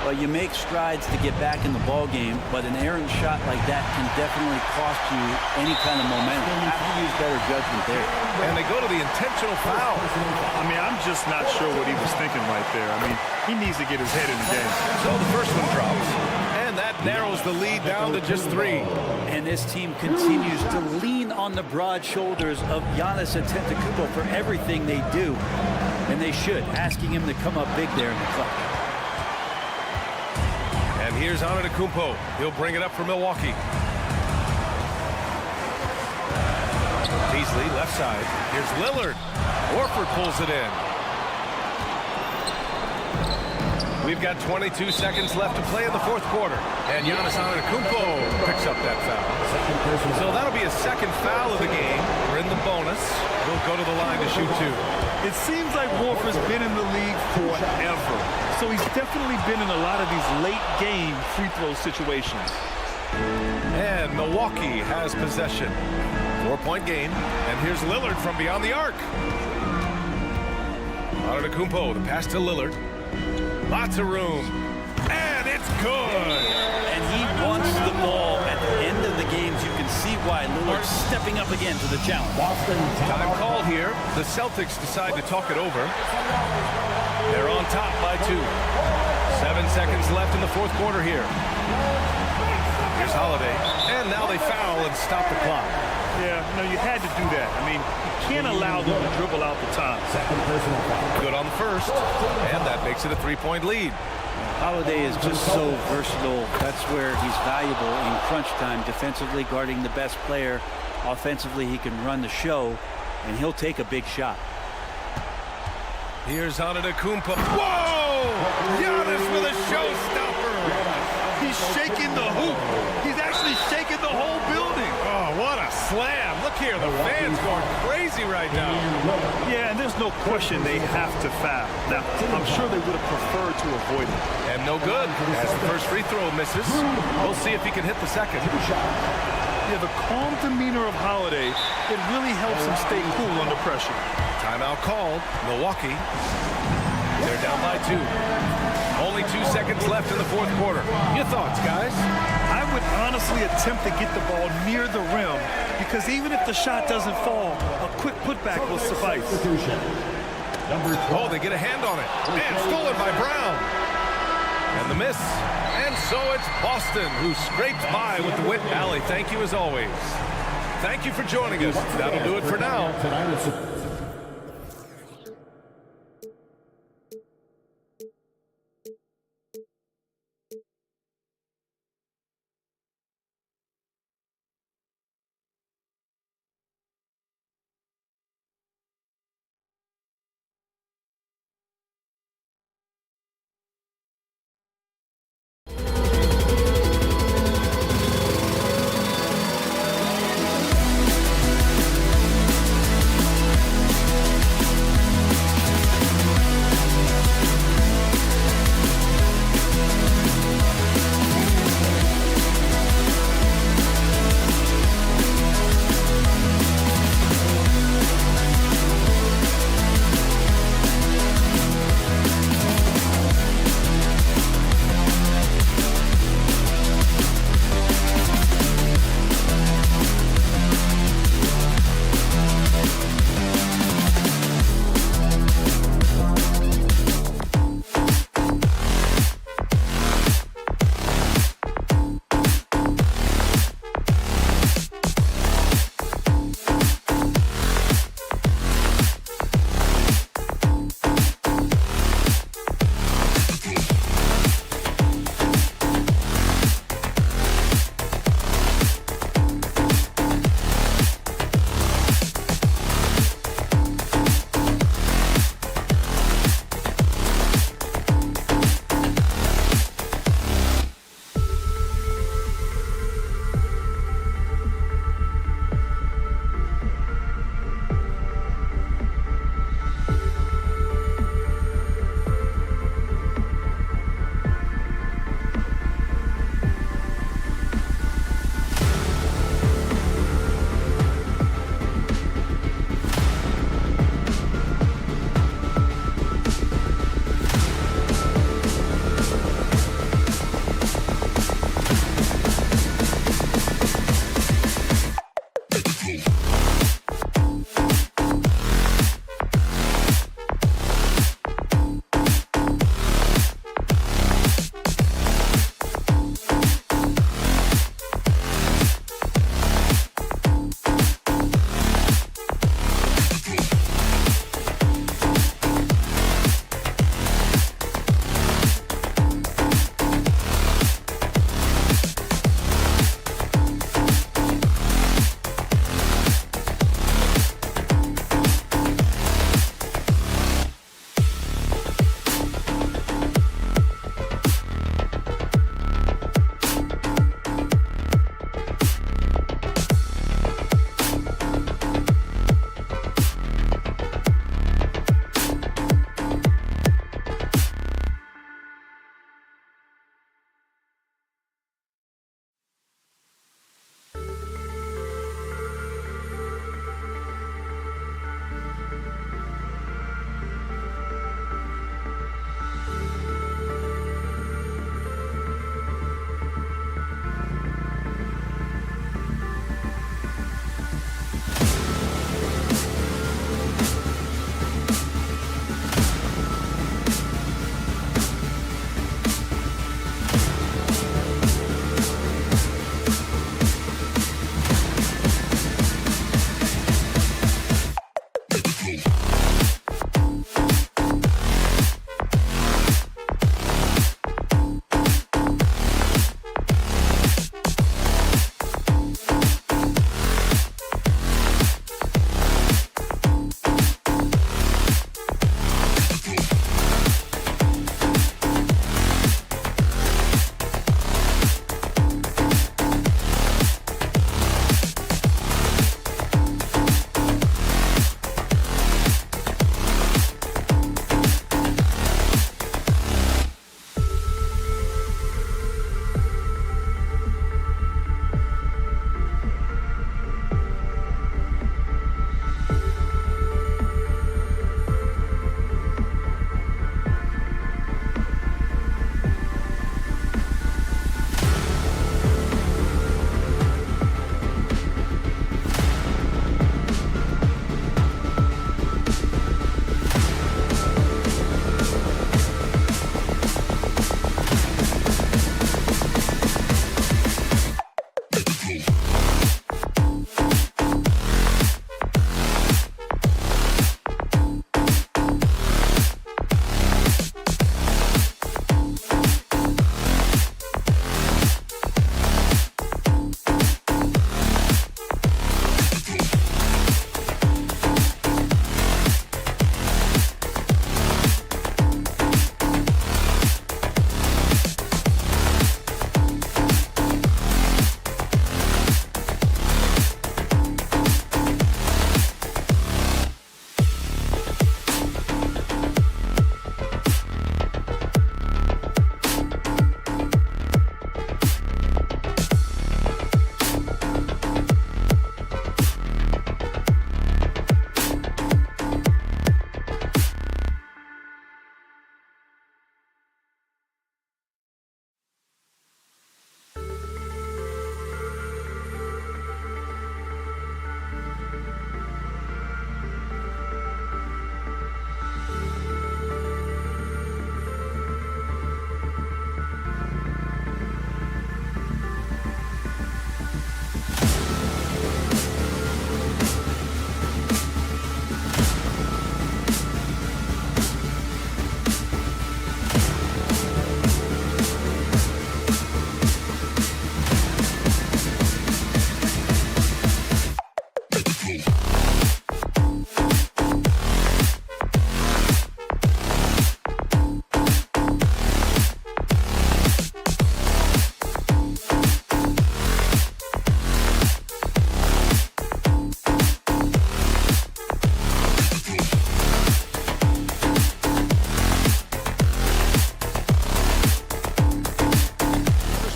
Well, you make strides to get back in the ball game, but an errant shot like that can definitely cost you any kind of momentum. You have to use better judgment there. And they go to the intentional foul. I mean, I'm just not sure what he was thinking right there. I mean, he needs to get his head in the game. So the first one drops. And that narrows the lead down to just 3. And this team continues to lean on the broad shoulders of Giannis Antetokounmpo for everything they do. And they should, asking him to come up big there in the clutch. And here's Antetokounmpo. He'll bring it up for Milwaukee. Beasley, left side. Here's Lillard. Horford pulls it in. We've got 22 seconds left to play in the fourth quarter. And Giannis Antetokounmpo picks up that foul. So that'll be a second foul of the game. We're in the bonus. We'll go to the line to shoot 2. It seems like Horford's been in the league forever. So he's definitely been in a lot of these late-game free throw situations. And Milwaukee has possession. 4-point game. And here's Lillard from beyond the arc. Antetokounmpo, the pass to Lillard. Lots of room. And it's good. And he wants the ball at the end of the games. You can see why Lillard's stepping up again to the challenge. Time called here. The Celtics decide to talk it over. They're on top by 2. 7 seconds left in the fourth quarter here. Here's Holiday. And now they foul and stop the clock. Yeah, no, you had to do that. I mean, you can't allow them to dribble out the time. Second personal foul. Good on the first. And that makes it a 3-point lead. Holiday is just so versatile. That's where he's valuable in crunch time, defensively guarding the best player. Offensively, he can run the show, and he'll take a big shot. Here's Antetokounmpo. Whoa! Giannis with a showstopper. He's shaking the hoop. He's actually shaking the whole building. Oh, what a slam. Look here, the fans going crazy right now. Yeah, and there's no question they have to foul. Now, I'm sure they would have preferred to avoid it. And no good, as the first free throw misses. We'll see if he can hit the second. Yeah, the calm demeanor of Holiday, it really helps him stay cool under pressure. Timeout called. Milwaukee. They're down by 2. Only 2 seconds left in the fourth quarter. Your thoughts, guys? I would honestly attempt to get the ball near the rim because even if the shot doesn't fall, a quick putback will suffice. Oh, they get a hand on it. And stolen by Brown. And the miss. And so it's Boston who scrapes by with the win. Allie, thank you as always. Thank you for joining us. That'll do it for now.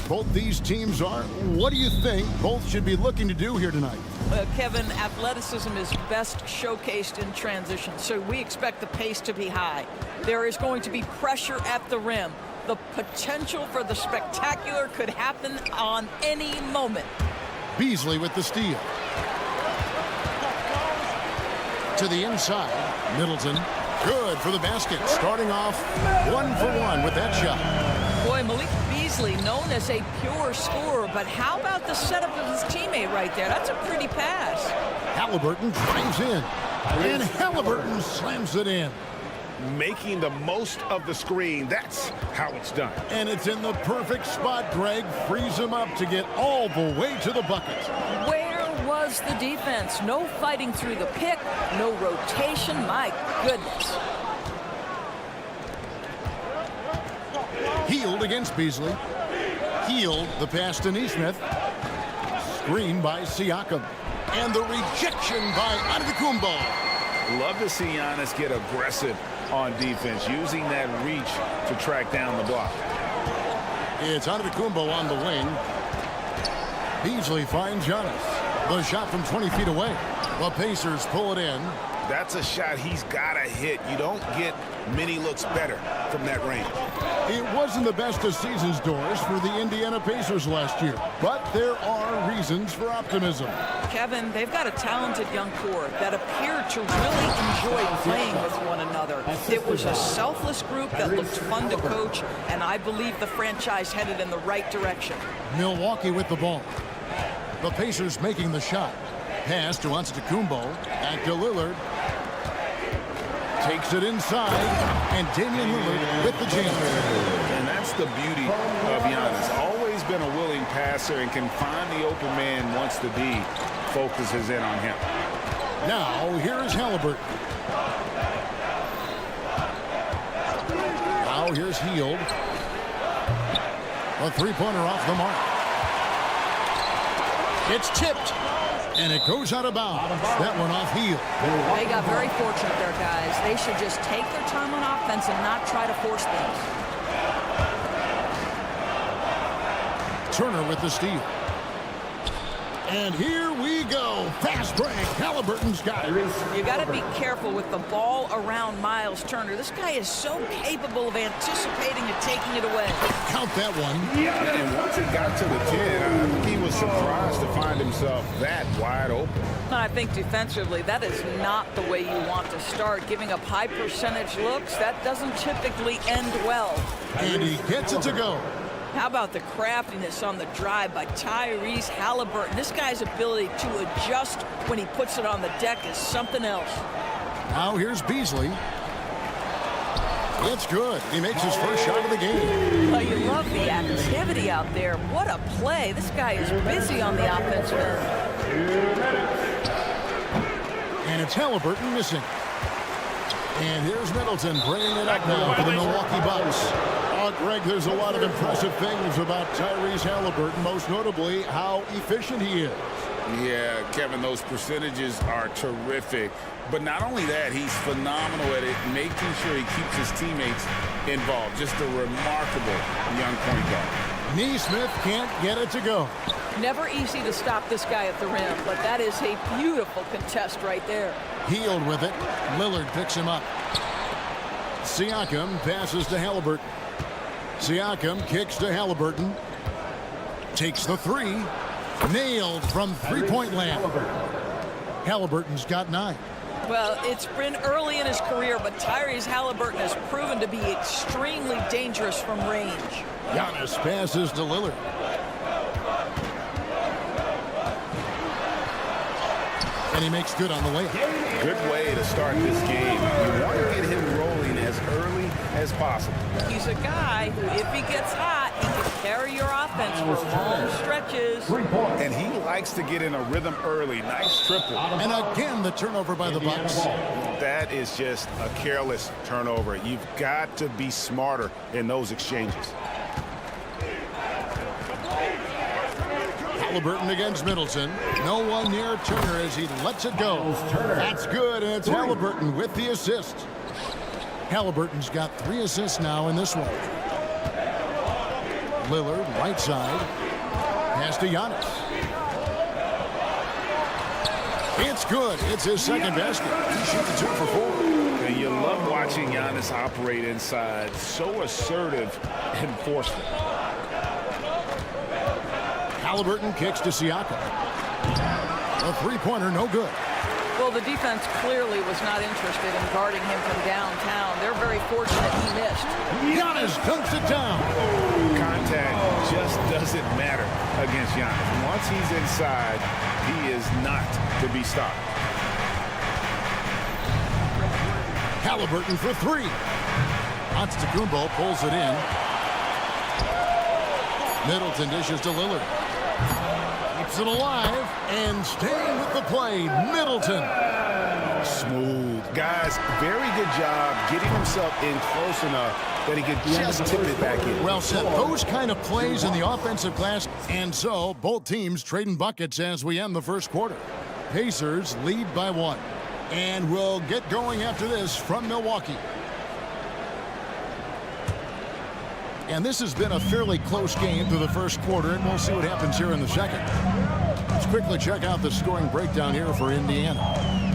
Both these teams are. What do you think both should be looking to do here tonight? Kevin, athleticism is best showcased in transition, so we expect the pace to be high. There is going to be pressure at the rim. The potential for the spectacular could happen on any moment. Beasley with the steal. To the inside, Middleton. Good for the basket. Starting off 1 for 1 with that shot. Boy, Malik Beasley, known as a pure scorer, but how about the setup of his teammate right there? That's a pretty pass. Halliburton drives in, and Halliburton slams it in. Making the most of the screen. That's how it's done. And it's in the perfect spot. Greg frees him up to get all the way to the bucket. Where was the defense? No fighting through the pick, no rotation. My goodness. Healed against Beasley. Healed the pass to Nesmith. Screen by Siakam. And the rejection by Antetokounmpo. Love to see Giannis get aggressive on defense, using that reach to track down the block. It's Antetokounmpo on the wing. Beasley finds Giannis. The shot from 20 feet away. The Pacers pull it in. That's a shot he's got to hit. You don't get many looks better from that range. It wasn't the best of season's doors for the Indiana Pacers last year, but there are reasons for optimism. Kevin, they've got a talented young core that appeared to really enjoy playing with one another. It was a selfless group that looked fun to coach, and I believe the franchise headed in the right direction. Milwaukee with the ball. The Pacers making the shot. Pass to Antetokounmpo. Back to Lillard. Takes it inside, and Damian Lillard with the jam. And that's the beauty of Giannis. Always been a willing passer and can find the open man once the D focuses in on him. Now, here is Halliburton. Now, here's Hield. A three-pointer off the mark. It's tipped. And it goes out of bounds. That one off Hield. They got very fortunate there, guys. They should just take their time on offense and not try to force things. Turner with the steal. And here we go. Fast break. Halliburton's got it. You got to be careful with the ball around Miles Turner. This guy is so capable of anticipating and taking it away. Count that one. And once it got to the 10, I think he was surprised to find himself that wide open. I think defensively, that is not the way you want to start. Giving up high percentage looks, that doesn't typically end well. And he gets it to go. How about the craftiness on the drive by Tyrese Halliburton? This guy's ability to adjust when he puts it on the deck is something else. Now here's Beasley. It's good. He makes his first shot of the game. Well, you love the activity out there. What a play. This guy is busy on the offensive end. And it's Halliburton missing. And here's Middleton bringing it up now for the Milwaukee Bucks. Greg, there's a lot of impressive things about Tyrese Halliburton, most notably how efficient he is. Yeah, Kevin, those percentages are terrific. But not only that, he's phenomenal at it, making sure he keeps his teammates involved. Just a remarkable young point guard. Neesmith can't get it to go. Never easy to stop this guy at the rim, but that is a beautiful contest right there. Healed with it. Lillard picks him up. Siakam passes to Halliburton. Siakam kicks to Halliburton. Takes the three. Nailed from three-point land. Halliburton's got 9. Well, it's been early in his career, but Tyrese Halliburton has proven to be extremely dangerous from range. Giannis passes to Lillard. And he makes good on the layup. Good way to start this game. You want to get him rolling as early as possible. He's a guy who, if he gets hot, he can carry your offense for long stretches. And he likes to get in a rhythm early. Nice triple. And again, the turnover by the Bucks. That is just a careless turnover. You've got to be smarter in those exchanges. Halliburton against Middleton. No one near Turner as he lets it go. That's good, and it's Halliburton with the assist. Halliburton's got 3 assists now in this one. Lillard, right side. Pass to Giannis. It's good. It's his second basket. He shoots 2 for 4. And you love watching Giannis operate inside. So assertive and forceful. Halliburton kicks to Siakam. A three-pointer, no good. Well, the defense clearly was not interested in guarding him from downtown. They're very fortunate he missed. Giannis dunks it down. Contact just doesn't matter against Giannis. Once he's inside, he is not to be stopped. Halliburton for 3. Antetokounmpo pulls it in. Middleton dishes to Lillard. Keeps it alive and staying with the play. Middleton. Smooth. Guys, very good job getting himself in close enough that he could just tip it back in. Well said. Those kind of plays in the offensive glass. And so both teams trading buckets as we end the first quarter. Pacers lead by 1. And we'll get going after this from Milwaukee. And this has been a fairly close game through the first quarter, and we'll see what happens here in the second. Let's quickly check out the scoring breakdown here for Indiana.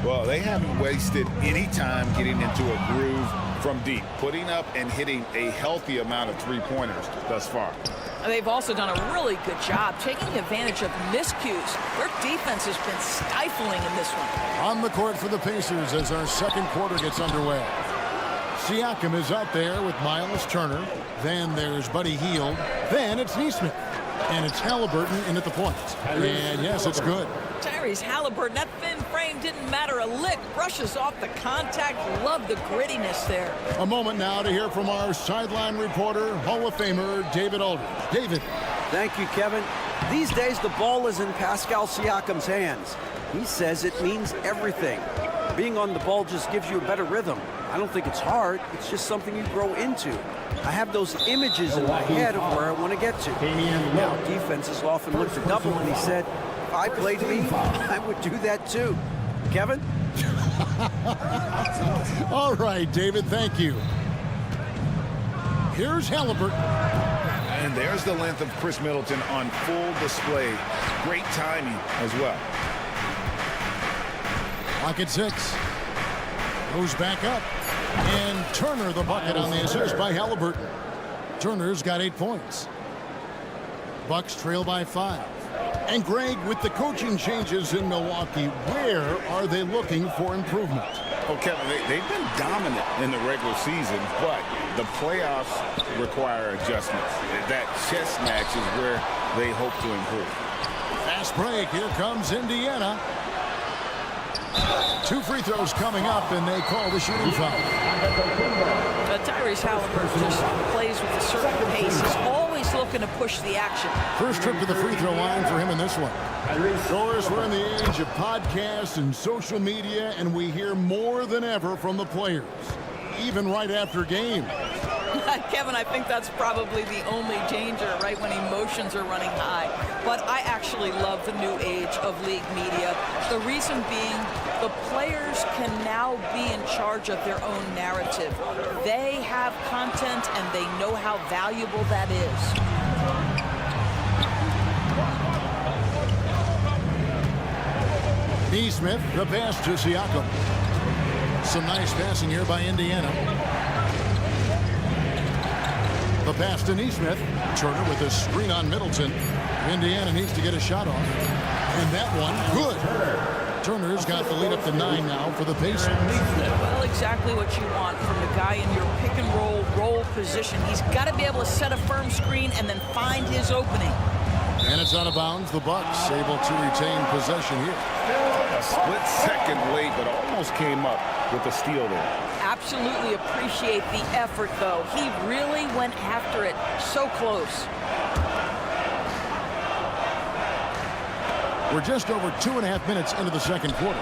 Well, they haven't wasted any time getting into a groove from deep, putting up and hitting a healthy amount of three-pointers thus far. They've also done a really good job taking advantage of miscues. Their defense has been stifling in this one. On the court for the Pacers as our second quarter gets underway. Siakam is out there with Miles Turner. Then there's Buddy Hield. Then it's Neesmith. And it's Halliburton in at the point. And yes, it's good. Tyrese Halliburton, that thin frame didn't matter a lick. Brushes off the contact. Love the grittiness there. A moment now to hear from our sideline reporter, Hall of Famer David Aldridge. David. Thank you, Kevin. These days, the ball is in Pascal Siakam's hands. He says it means everything. Being on the ball just gives you a better rhythm. I don't think it's hard. It's just something you grow into. I have those images in my head of where I want to get to. Now, defenses often look to double, and he said, if I played me, I would do that too. Kevin? All right, David, thank you. Here's Halliburton. And there's the length of Chris Middleton on full display. Great timing as well. Clock at 6. Goes back up. And Turner the bucket on the assist by Halliburton. Turner's got 8 points. Bucks trail by 5. And Greg, with the coaching changes in Milwaukee, where are they looking for improvement? Oh, Kevin, they've been dominant in the regular season, but the playoffs require adjustments. That chess match is where they hope to improve. Fast break. Here comes Indiana. 2 free throws coming up, and they call the shooting foul. Tyrese Halliburton just plays with a certain pace. He's always looking to push the action. First trip to the free throw line for him in this one. Of course, we're in the age of podcasts and social media, and we hear more than ever from the players, even right after games. Kevin, I think that's probably the only danger, right, when emotions are running high. But I actually love the new age of league media. The reason being, the players can now be in charge of their own narrative. They have content, and they know how valuable that is. Nesmith, the pass to Siakam. Some nice passing here by Indiana. The pass to Nesmith. Turner with a screen on Middleton. Indiana needs to get a shot off. And that one, good. Turner's got the lead up to 9 now for the Pacers. Well, exactly what you want from the guy in your pick and roll position. He's got to be able to set a firm screen and then find his opening. And it's out of bounds. The Bucks able to retain possession here. A split second late, but almost came up with the steal there. Absolutely appreciate the effort, though. He really went after it. So close. We're just over 2.5 minutes into the second quarter.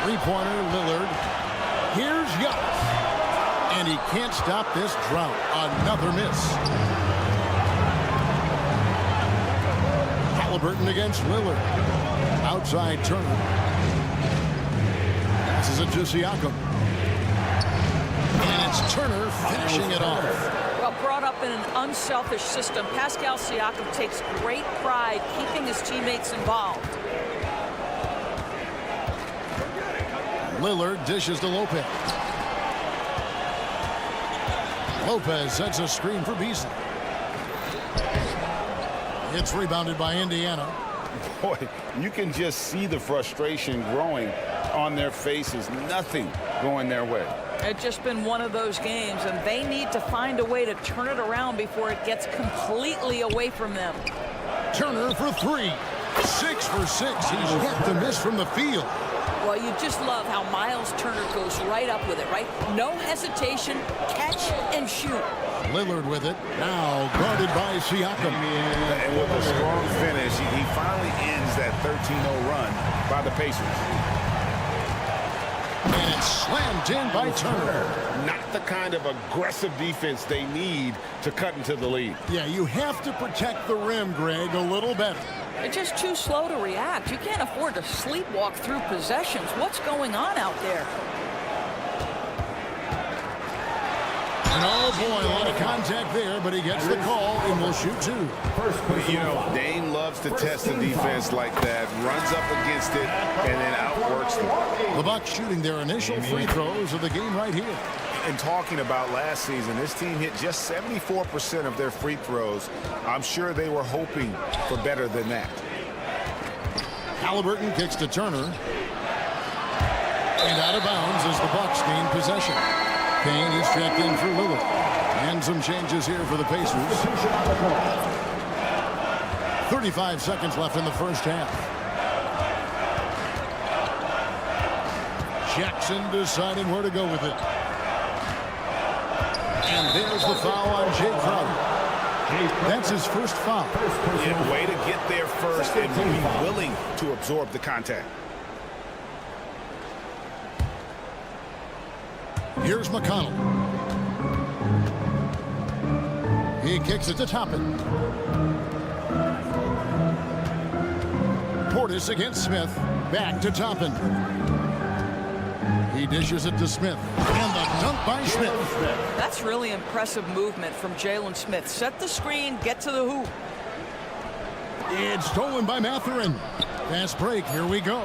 Three-pointer, Lillard. Here's Giannis. And he can't stop this drought. Another miss. Halliburton against Lillard. Outside Turner. Passes it to Siakam. And it's Turner finishing it off. Well, brought up in an unselfish system, Pascal Siakam takes great pride keeping his teammates involved. Lillard dishes to Lopez. Lopez sets a screen for Beasley. It's rebounded by Indiana. Boy, you can just see the frustration growing on their faces. Nothing going their way. It's just been one of those games, and they need to find a way to turn it around before it gets completely away from them. Turner for 3. 6 for 6. He's yet to miss from the field. Well, you just love how Miles Turner goes right up with it, right? No hesitation, catch and shoot. Lillard with it. Now guarded by Siakam. And with a strong finish, he finally ends that 13-0 run by the Pacers. And it's slammed in by Turner. Not the kind of aggressive defense they need to cut into the lead. Yeah, you have to protect the rim, Greg, a little better. They're just too slow to react. You can't afford to sleepwalk through possessions. What's going on out there? And oh boy, a lot of contact there, but he gets the call and will shoot 2. You know, Dane loves to test a defense like that, runs up against it, and then outworks them. The Bucks shooting their initial free throws of the game right here. And talking about last season, this team hit just 74% of their free throws. I'm sure they were hoping for better than that. Halliburton kicks to Turner. And out of bounds as the Bucks gain possession. Kane is checked in for Lillard. And some changes here for the Pacers. 35 seconds left in the first half. Jackson deciding where to go with it. And there's the foul on Jay Crowder. That's his first foul. Yeah, way to get there first and be willing to absorb the contact. Here's McConnell. He kicks it to Toppin. Portis against Smith. Back to Toppin. He dishes it to Smith. And the dunk by Smith. That's really impressive movement from Jalen Smith. Set the screen, get to the hoop. It's stolen by Mathurin. Fast break, here we go.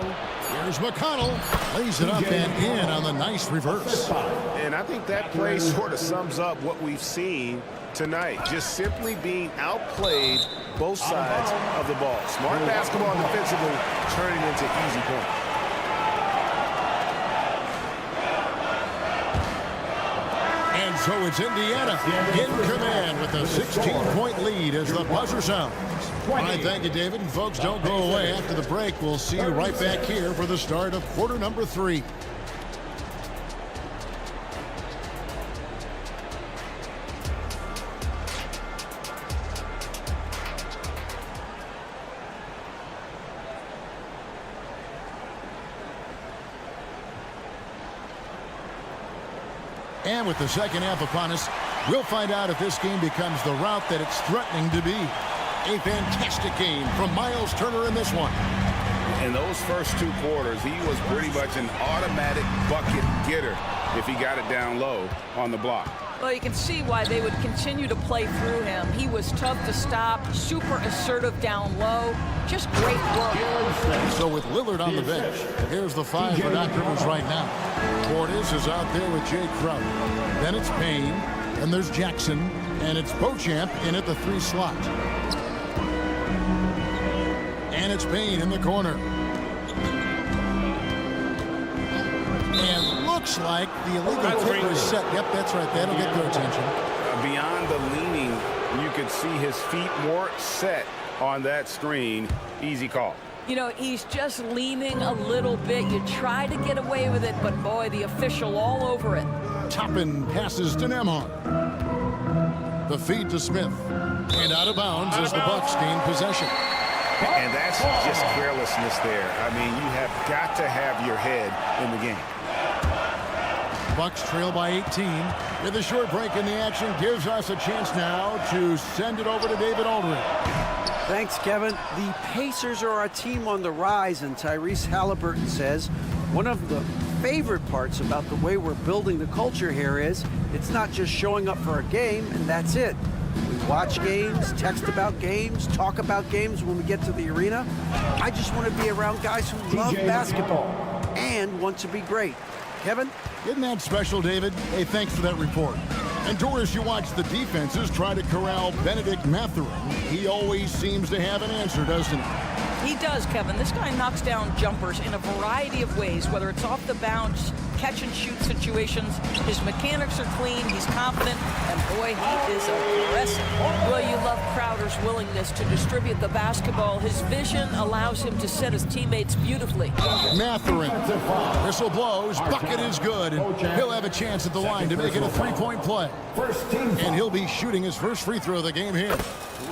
Here's McConnell. Lays it up and in on the nice reverse. And I think that play sort of sums up what we've seen tonight. Just simply being outplayed both sides of the ball. Smart basketball defensively, turning into easy points. And so it's Indiana in command with a 16-point lead as the buzzer sounds. All right, thank you, David. And folks, don't go away. After the break, we'll see you right back here for the start of quarter number 3. And with the second half upon us, we'll find out if this game becomes the route that it's threatening to be. A fantastic game from Miles Turner in this one. In those first 2 quarters, he was pretty much an automatic bucket getter if he got it down low on the block. Well, you can see why they would continue to play through him. He was tough to stop, super assertive down low. Just great work. So with Lillard on the bench, here's the 5 for Doc Rivers right now. Portis is out there with Jay Crowder. Then it's Payne, and there's Jackson, and it's Beauchamp in at the 3 slot. And it's Payne in the corner. And looks like the illegal kick was set. Yep, that's right. That'll get their attention. Beyond the leaning, you could see his feet more set on that screen. Easy call. You know, he's just leaning a little bit. You try to get away with it, but boy, the official all over it. Toppin passes to Nembhard. The feed to Smith. And out of bounds as the Bucks gain possession. And that's just carelessness there. I mean, you have got to have your head in the game. Bucks trail by 18. With a short break in the action, gives us a chance now to send it over to David Aldridge. Thanks, Kevin. The Pacers are a team on the rise, and Tyrese Halliburton says one of the favorite parts about the way we're building the culture here is it's not just showing up for a game and that's it. We watch games, text about games, talk about games when we get to the arena. I just want to be around guys who love basketball and want to be great. Kevin? Isn't that special, David? Hey, thanks for that report. And Doris, you watch the defenses try to corral Benedict Mathurin. He always seems to have an answer, doesn't he? He does, Kevin. This guy knocks down jumpers in a variety of ways, whether it's off the bounce, catch and shoot situations. His mechanics are clean, he's confident, and boy, he is aggressive. Well, you love Crowder's willingness to distribute the basketball. His vision allows him to set his teammates beautifully. Mathurin, whistle blows, bucket is good, and he'll have a chance at the line to make it a 3-point play. And he'll be shooting his first free throw of the game here.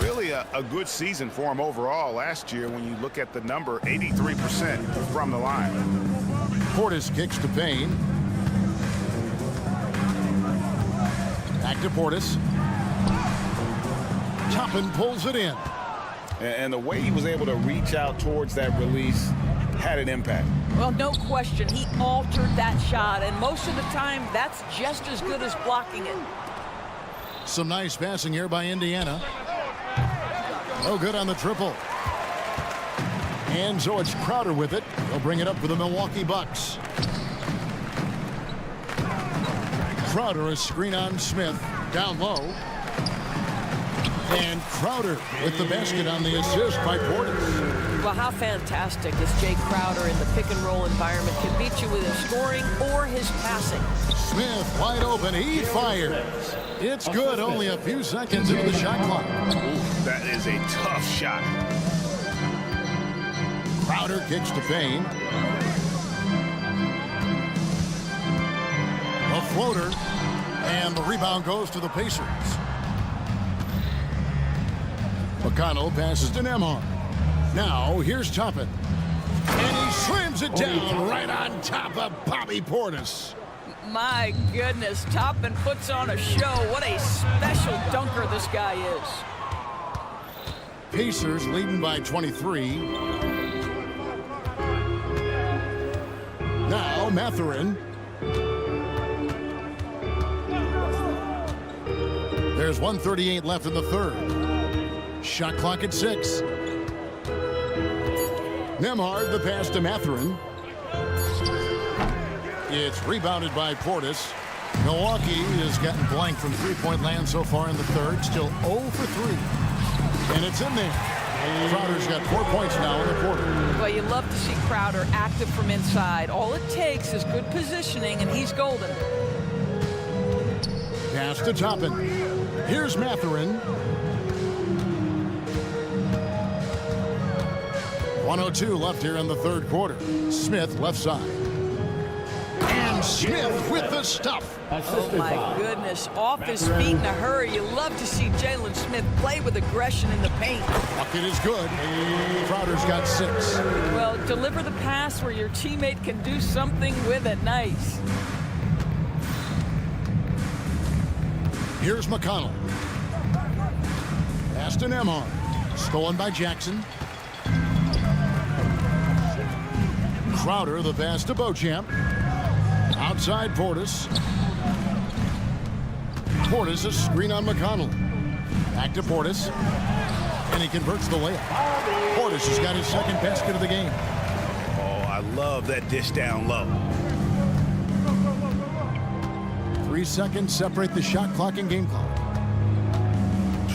Really a good season for him overall last year when you look at the number, 83% from the line. Portis kicks to Payne. Back to Portis. Toppin pulls it in. And the way he was able to reach out towards that release had an impact. Well, no question. He altered that shot, and most of the time, that's just as good as blocking it. Some nice passing here by Indiana. No good on the triple. And so it's Crowder with it. He'll bring it up for the Milwaukee Bucks. Crowder, a screen on Smith. Down low. And Crowder with the basket on the assist by Portis. Well, how fantastic is Jay Crowder in the pick-and-roll environment. Can beat you with his scoring or his passing. Smith wide open. He fires. It's good. Only a few seconds into the shot clock. Ooh, that is a tough shot. Crowder kicks to Payne. A floater. And the rebound goes to the Pacers. McConnell passes to Nembhard. Now here's Toppin. And he slams it down right on top of Bobby Portis. My goodness, Toppin puts on a show. What a special dunker this guy is. Pacers leading by 23. Now Mathurin. There's 1:38 left in the third. Shot clock at 6. Nembhard, the pass to Mathurin. It's rebounded by Portis. Milwaukee has gotten blank from three-point land so far in the third. Still 0 for 3. And it's in there. Crowder's got 4 points now in the quarter. Well, you love to see Crowder active from inside. All it takes is good positioning, and he's golden. Pass to Toppin. Here's Mathurin. 1:02 left here in the third quarter. Smith left side. And Smith with the stuff. Oh, my goodness. Off his feet in a hurry. You love to see Jalen Smith play with aggression in the paint. Bucket is good. Crowder's got 6. Well, deliver the pass where your teammate can do something with it. Nice. Here's McConnell. Pass to Nembhard. Stolen by Jackson. Crowder, the pass to Beauchamp. Outside Portis. Portis, a screen on McConnell. Back to Portis. And he converts the layup. Portis has got his second basket of the game. Oh, I love that dish down low. 3 seconds separate the shot clock and game clock.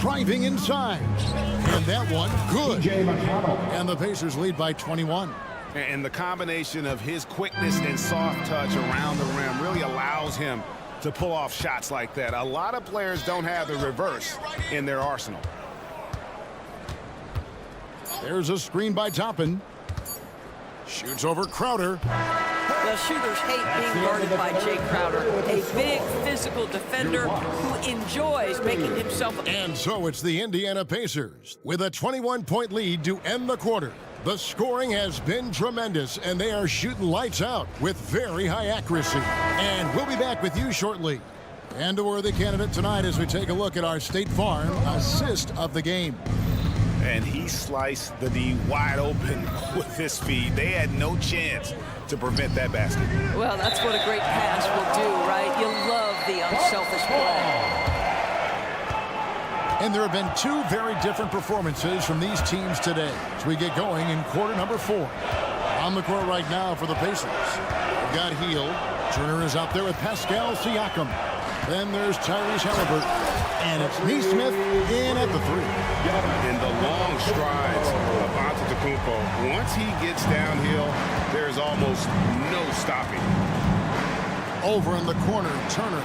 Driving inside. And that one, good. And the Pacers lead by 21. And the combination of his quickness and soft touch around the rim really allows him to pull off shots like that. A lot of players don't have the reverse in their arsenal. There's a screen by Toppin. Shoots over Crowder. The shooters hate being guarded by Jay Crowder, a big physical defender who enjoys making himself. And so it's the Indiana Pacers with a 21-point lead to end the quarter. The scoring has been tremendous, and they are shooting lights out with very high accuracy. And we'll be back with you shortly. And a worthy candidate tonight as we take a look at our State Farm assist of the game. And he sliced the D wide open with his speed. They had no chance to prevent that basket. Well, that's what a great pass will do, right? You love the unselfish play. And there have been 2 very different performances from these teams today as we get going in quarter number 4. On the court right now for the Pacers. We've got Hield. Turner is out there with Pascal Siakam. Then there's Tyrese Halliburton. And it's Nesmith in at the 3. In the long strides of Antetokounmpo, once he gets downhill, there's almost no stopping. Over in the corner, Turner.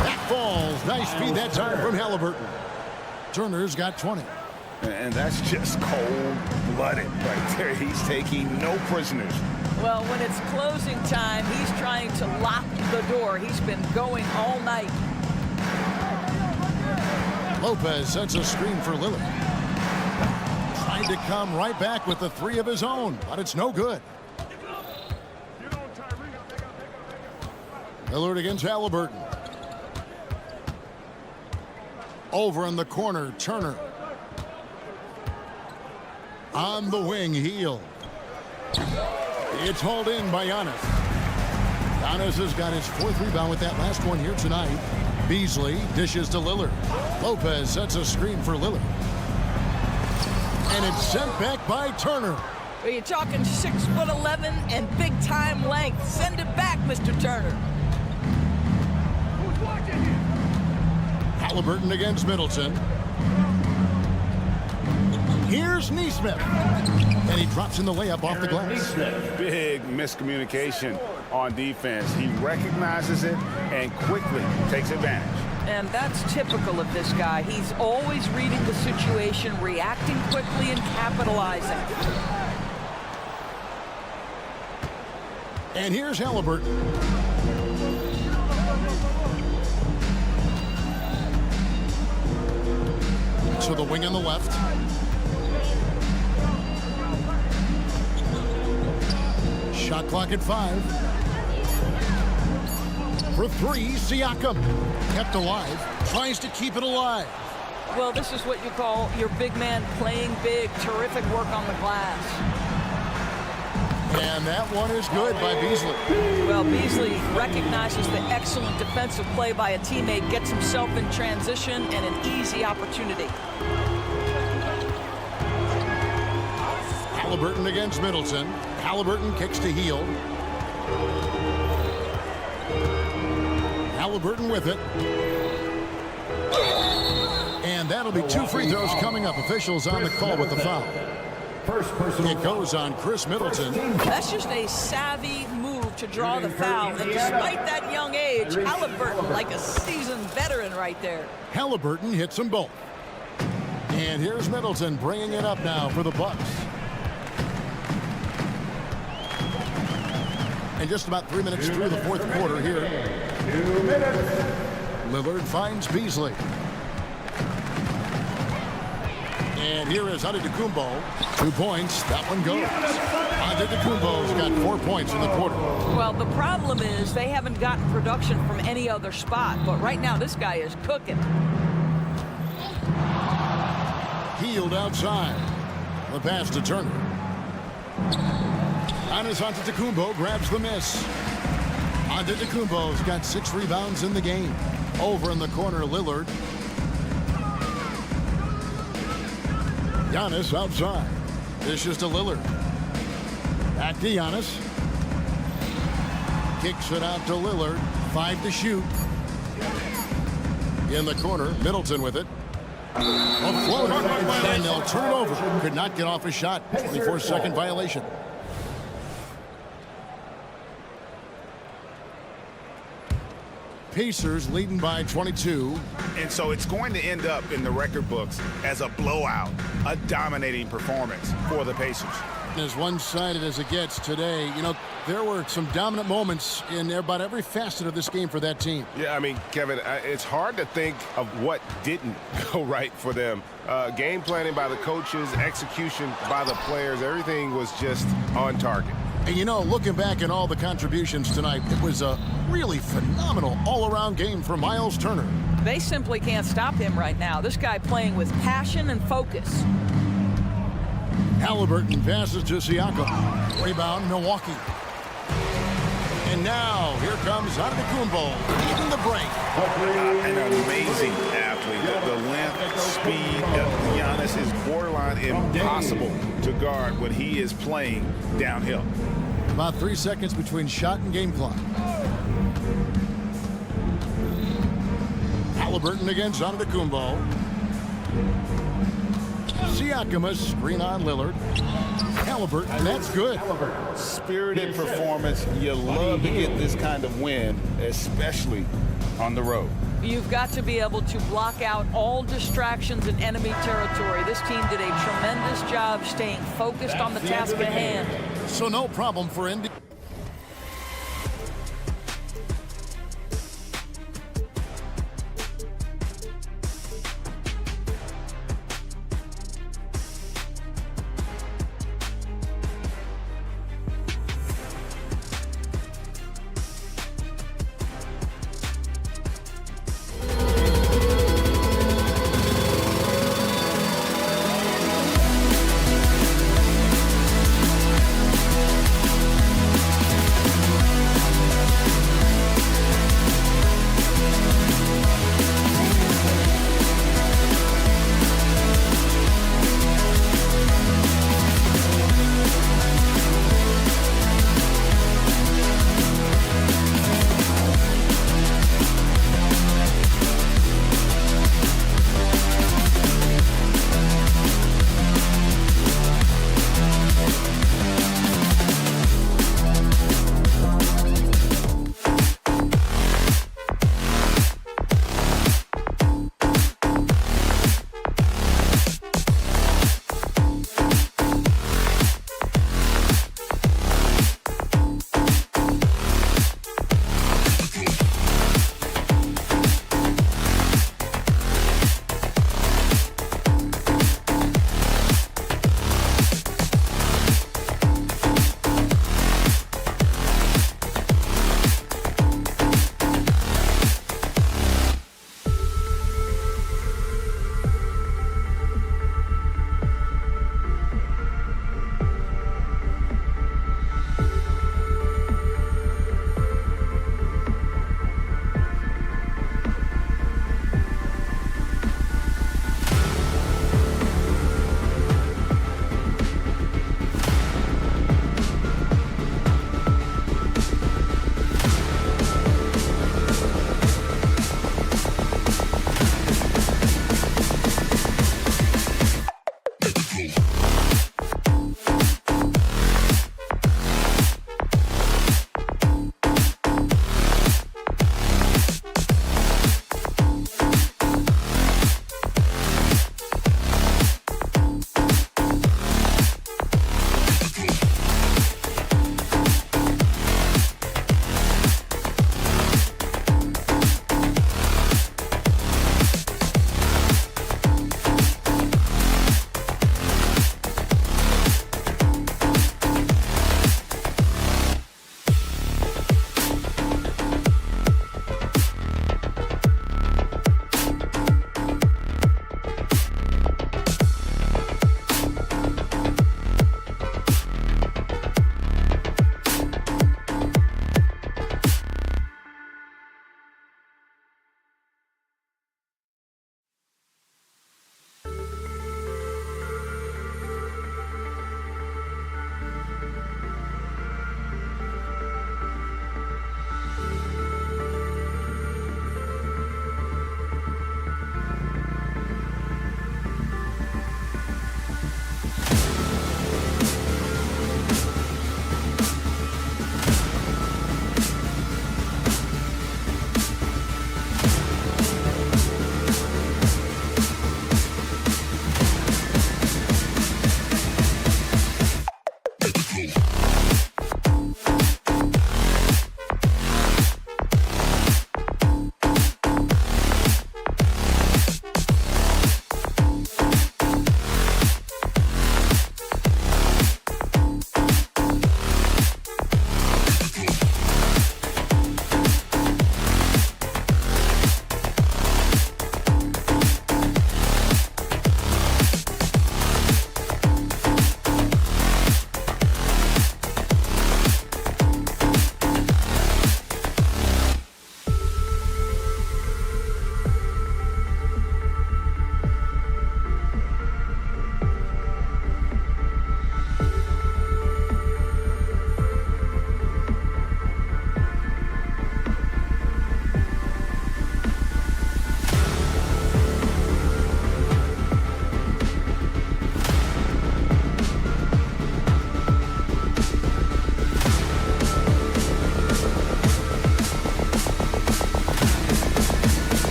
That falls. Nice feed that time from Halliburton. Turner's got 20. And that's just cold-blooded right there. He's taking no prisoners. Well, when it's closing time, he's trying to lock the door. He's been going all night. Lopez sets a screen for Lillard. Tried to come right back with the 3 of his own, but it's no good. Lillard against Halliburton. Over in the corner, Turner. On the wing, Hield. It's hauled in by Giannis. Giannis has got his 4th rebound with that last one here tonight. Beasley dishes to Lillard. Lopez sets a screen for Lillard. And it's sent back by Turner. Well, you're talking 6'11" and big-time length. Send it back, Mr. Turner. Halliburton against Middleton. Here's Nesmith. And he drops in the layup off the glass. Big miscommunication on defense. He recognizes it and quickly takes advantage. And that's typical of this guy. He's always reading the situation, reacting quickly, and capitalizing. And here's Halliburton. To the wing on the left. Shot clock at 5. For 3, Siakam. Kept alive. Tries to keep it alive. Well, this is what you call your big man playing big. Terrific work on the glass. And that one is good by Beasley. Well, Beasley recognizes the excellent defensive play by a teammate, gets himself in transition, and an easy opportunity. Halliburton against Middleton. Halliburton kicks to Hield. Halliburton with it. And that'll be 2 free throws coming up. Officials on the call with the foul. It goes on Chris Middleton. That's just a savvy move to draw the foul. And despite that young age, Halliburton like a seasoned veteran right there. Halliburton hits them both. And here's Middleton bringing it up now for the Bucks. And just about 3 minutes through the fourth quarter here. Lillard finds Beasley. And here is Antetokounmpo. 2 points. That one goes. Antetokounmpo's got 4 points in the quarter. Well, the problem is they haven't gotten production from any other spot. But right now, this guy is cooking. Healed outside. The pass to Turner. Giannis Antetokounmpo grabs the miss. Antetokounmpo's got 6 rebounds in the game. Over in the corner, Lillard. Giannis outside. Dishes to Lillard. Back to Giannis. Kicks it out to Lillard. 5 to shoot. In the corner, Middleton with it. A floater. And they'll turn over. Could not get off a shot. 24-second violation. Pacers leading by 22. And so it's going to end up in the record books as a blowout, a dominating performance for the Pacers. As one-sided as it gets today, you know, there were some dominant moments in about every facet of this game for that team. Yeah, I mean, Kevin, it's hard to think of what didn't go right for them. Game planning by the coaches, execution by the players, everything was just on target. And, you know, looking back at all the contributions tonight, it was a really phenomenal all-around game for Miles Turner. They simply can't stop him right now. This guy playing with passion and focus. Halliburton passes to Siakam. Rebound, Milwaukee. And now, here comes Antetokounmpo leading the break. An amazing athlete. The length, speed, Giannis is borderline impossible to guard when he is playing downhill. About 3 seconds between shot and game clock. Halliburton against Antetokounmpo. Siakam, a screen on Lillard. Halliburton, that's good. Spirited performance. You love to get this kind of win, especially on the road. You've got to be able to block out all distractions in enemy territory. This team did a tremendous job staying focused on the task at hand. So no problem for Indy.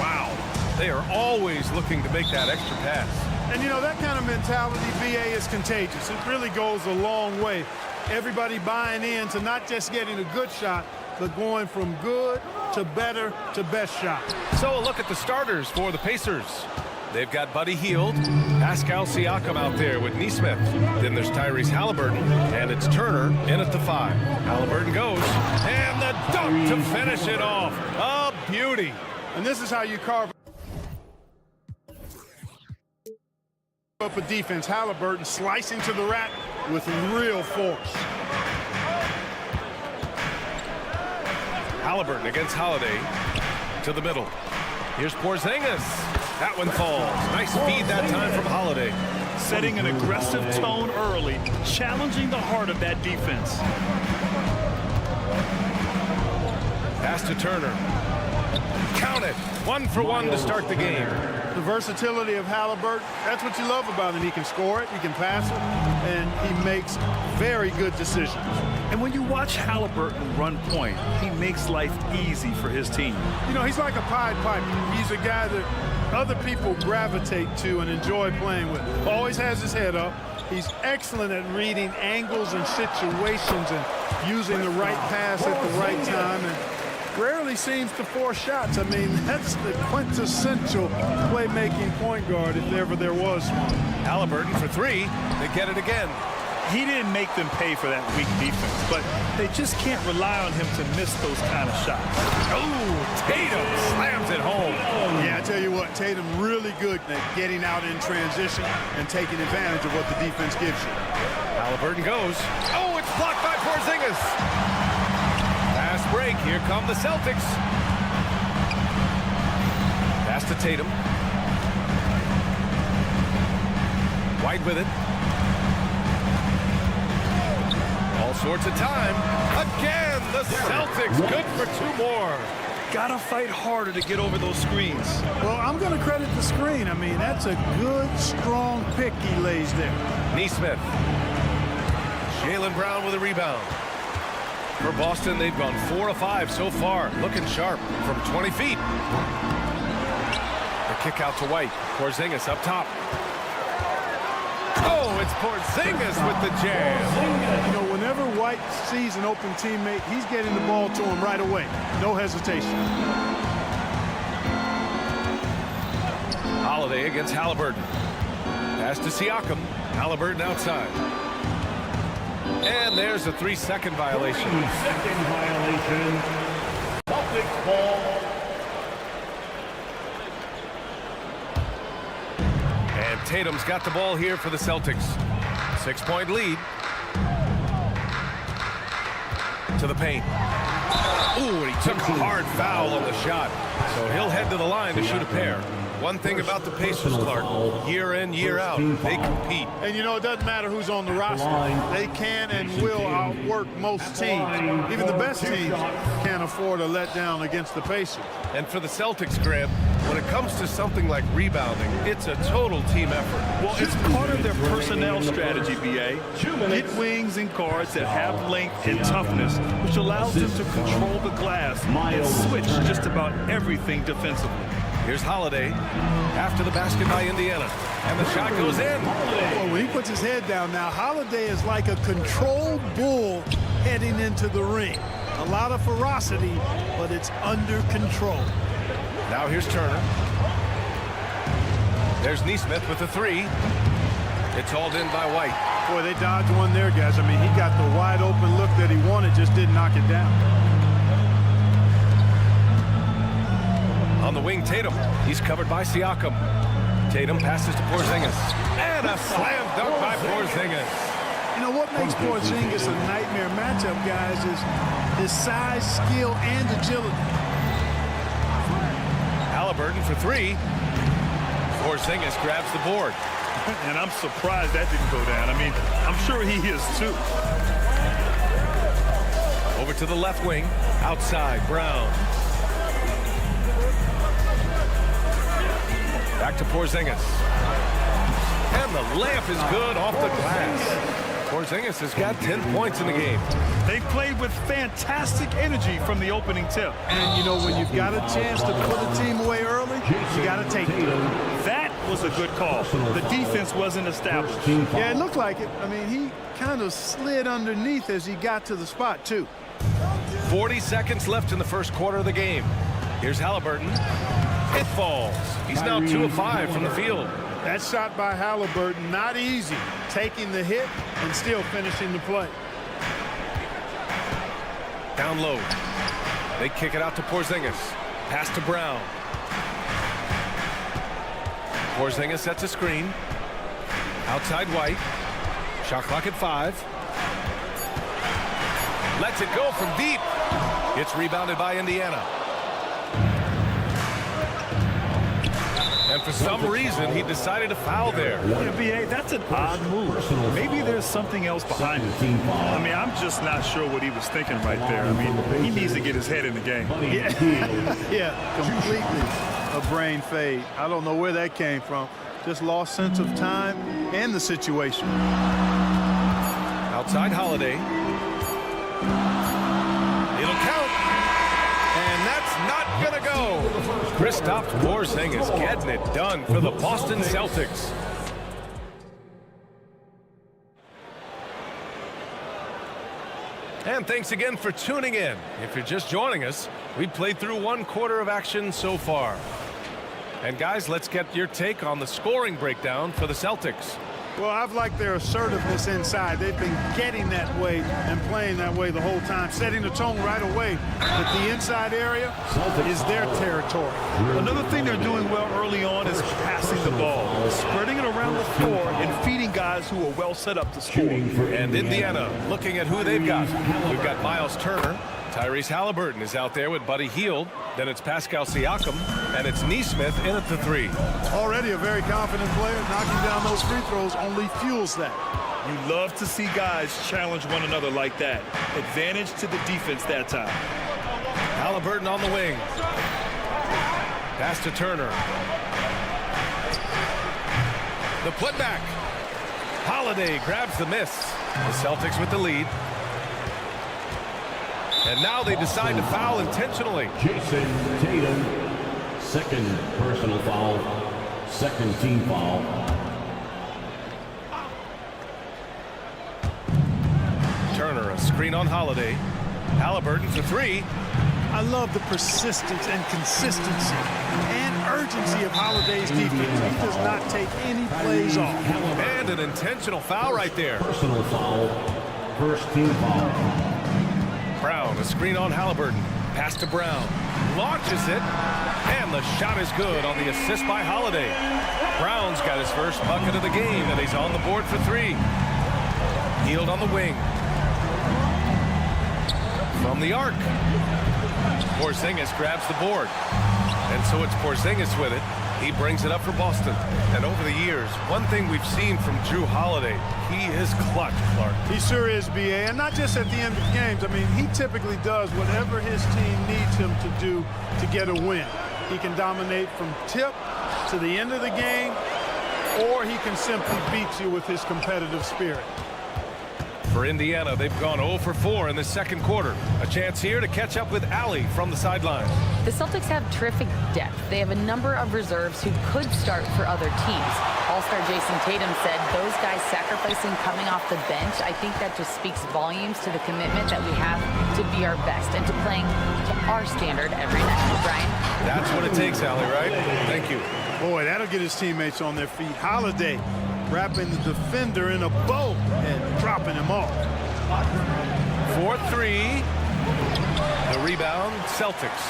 Wow. They are always looking to make that extra pass. And, you know, that kind of mentality, BA, is contagious. It really goes a long way. Everybody buying in to not just getting a good shot, but going from good to better to best shot. So a look at the starters for the Pacers. They've got Buddy Hield, Pascal Siakam out there with Nesmith. Then there's Tyrese Halliburton, and it's Turner in at the 5. Halliburton goes, and the dunk to finish it off. A beauty. And this is how you carve up a defense. Halliburton slicing to the rack with real force. Halliburton against Holiday to the middle. Here's Porzingis. That one falls. Nice feed that time from Holiday. Setting an aggressive tone early, challenging the heart of that defense. Pass to Turner. Count it. 1 for 1 to start the game. The versatility of Halliburton, that's what you love about him. He can score it, he can pass it, and he makes very good decisions. And when you watch Halliburton run point, he makes life easy for his team. You know, he's like a Pied Piper. He's a guy that other people gravitate to and enjoy playing with. Always has his head up. He's excellent at reading angles and situations and using the right pass at the right time, and rarely seems to force shots. I mean, that's the quintessential playmaking point guard if ever there was one. Halliburton for 3. They get it again. He didn't make them pay for that weak defense, but they just can't rely on him to miss those kind of shots. Oh, Tatum slams it home. Yeah, I tell you what, Tatum really good at getting out in transition and taking advantage of what the defense gives you. Halliburton goes. Oh, it's blocked by Porzingis. Fast break. Here come the Celtics. Pass to Tatum. White with it. All sorts of time. Again, the Celtics good for 2 more. Gotta fight harder to get over those screens. Well, I'm going to credit the screen. I mean, that's a good, strong pick he lays there. Nesmith. Jaylen Brown with a rebound. For Boston, they've gone 4 of 5 so far. Looking sharp from 20 feet. The kick out to White. Porzingis up top. Oh, it's Porzingis with the jam. You know, whenever White sees an open teammate, he's getting the ball to him right away. No hesitation. Holiday against Halliburton. Pass to Siakam. Halliburton outside. And there's a 3-second violation. 3-second violation. Celtics ball. And Tatum's got the ball here for the Celtics. 6-point lead. To the paint. Ooh, and he took a hard foul on the shot. So he'll head to the line to shoot a pair. One thing about the Pacers, Clark, year in, year out, they compete. And, you know, it doesn't matter who's on the roster. They can and will outwork most teams. Even the best teams can't afford a letdown against the Pacers. And for the Celtics, Graham, when it comes to something like rebounding, it's a total team effort. Well, it's part of their personnel strategy, BA. Get wings and guards that have length and toughness, which allows them to control the glass and switch just about everything defensively. Here's Holiday after the basket by Indiana. And the shot goes in. Well, when he puts his head down now, Holiday is like a controlled bull heading into the ring. A lot of ferocity, but it's under control. Now here's Turner. There's Nesmith with the 3. It's hauled in by White. Boy, they dodged one there, guys. I mean, he got the wide open look that he wanted, just didn't knock it down. On the wing, Tatum. He's covered by Siakam. Tatum passes to Porzingis. And a slam dunk by Porzingis. You know, what makes Porzingis a nightmare matchup, guys, is his size, skill, and agility. Halliburton for 3. Porzingis grabs the board. And I'm surprised that didn't go down. I mean, I'm sure he is too. Over to the left wing. Outside, Brown. Back to Porzingis. And the layup is good off the glass. Porzingis has got 10 points in the game. They played with fantastic energy from the opening tip. And, you know, when you've got a chance to put a team away early, You got to take it. That was a good call. The defense wasn't established. Yeah, it looked like it. I mean, he kind of slid underneath as he got to the spot, too. 40 seconds left in the first quarter of the game. Here's Halliburton. It falls. He's now 2 of 5 from the field. That shot by Halliburton, not easy. Taking the hit and still finishing the play. Down low. They kick it out to Porzingis. Pass to Brown. Porzingis sets a screen. Outside White. Shot clock at 5. Lets it go from deep. It's rebounded by Indiana. And for some reason, he decided to foul there. Yeah, B.A., that's an odd move. Maybe there's something else behind it. I mean, I'm just not sure what he was thinking right there. I mean, he needs to get his head in the game. Yeah, completely a brain fade. I don't know where that came from. Just lost sense of time and the situation. Outside Holiday. It'll count. And that's not going to go. Kristaps Porzingis getting it done for the Boston Celtics. And thanks again for tuning in. If you're just joining us, we played through 1 quarter of action so far. And guys, let's get your take on the scoring breakdown for the Celtics. Well, I've liked their assertiveness inside. They've been getting that way and playing that way the whole time, setting the tone right away. But the inside area is their territory. Another thing they're doing well early on is passing the ball, spreading it around the floor and feeding guys who are well set up to score. And Indiana looking at who they've got. We've got Miles Turner. Tyrese Halliburton is out there with Buddy Hield. Then it's Pascal Siakam, and it's Nesmith in at the 3. Already a very confident player. Knocking down those free throws only fuels that. You love to see guys challenge one another like that. Advantage to the defense that time. Halliburton on the wing. Pass to Turner. The putback. Holiday grabs the miss. The Celtics with the lead. And now they decide to foul intentionally. Jason Tatum, second personal foul, second team foul. Turner, a screen on Holiday. Halliburton for 3. I love the persistence and consistency and urgency of Holiday's defense. He does not take any plays off. And an intentional foul right there. Personal foul, first team foul. Brown, a screen on Halliburton. Pass to Brown. Launches it. And the shot is good on the assist by Holiday. Brown's got his first bucket of the game, and he's on the board for 3. Hield on the wing. From the arc. Porzingis grabs the board. And so it's Porzingis with it. He brings it up for Boston. And over the years, one thing we've seen from Jrue Holiday, he is clutch, Clark. He sure is, B.A., and not just at the end of games. I mean, he typically does whatever his team needs him to do to get a win. He can dominate from tip to the end of the game, or he can simply beat you with his competitive spirit. For Indiana, they've gone 0 for 4 in the second quarter. A chance here to catch up with Allie from the sideline. The Celtics have terrific depth. They have a number of reserves who could start for other teams. All-star Jason Tatum said those guys sacrificing coming off the bench, I think that just speaks volumes to the commitment that we have to be our best and to playing to our standard every night. Brian? That's what it takes, Allie, right? Thank you. Boy, that'll get his teammates on their feet. Holiday wrapping the defender in a bow and dropping him off. 4-3. The rebound, Celtics.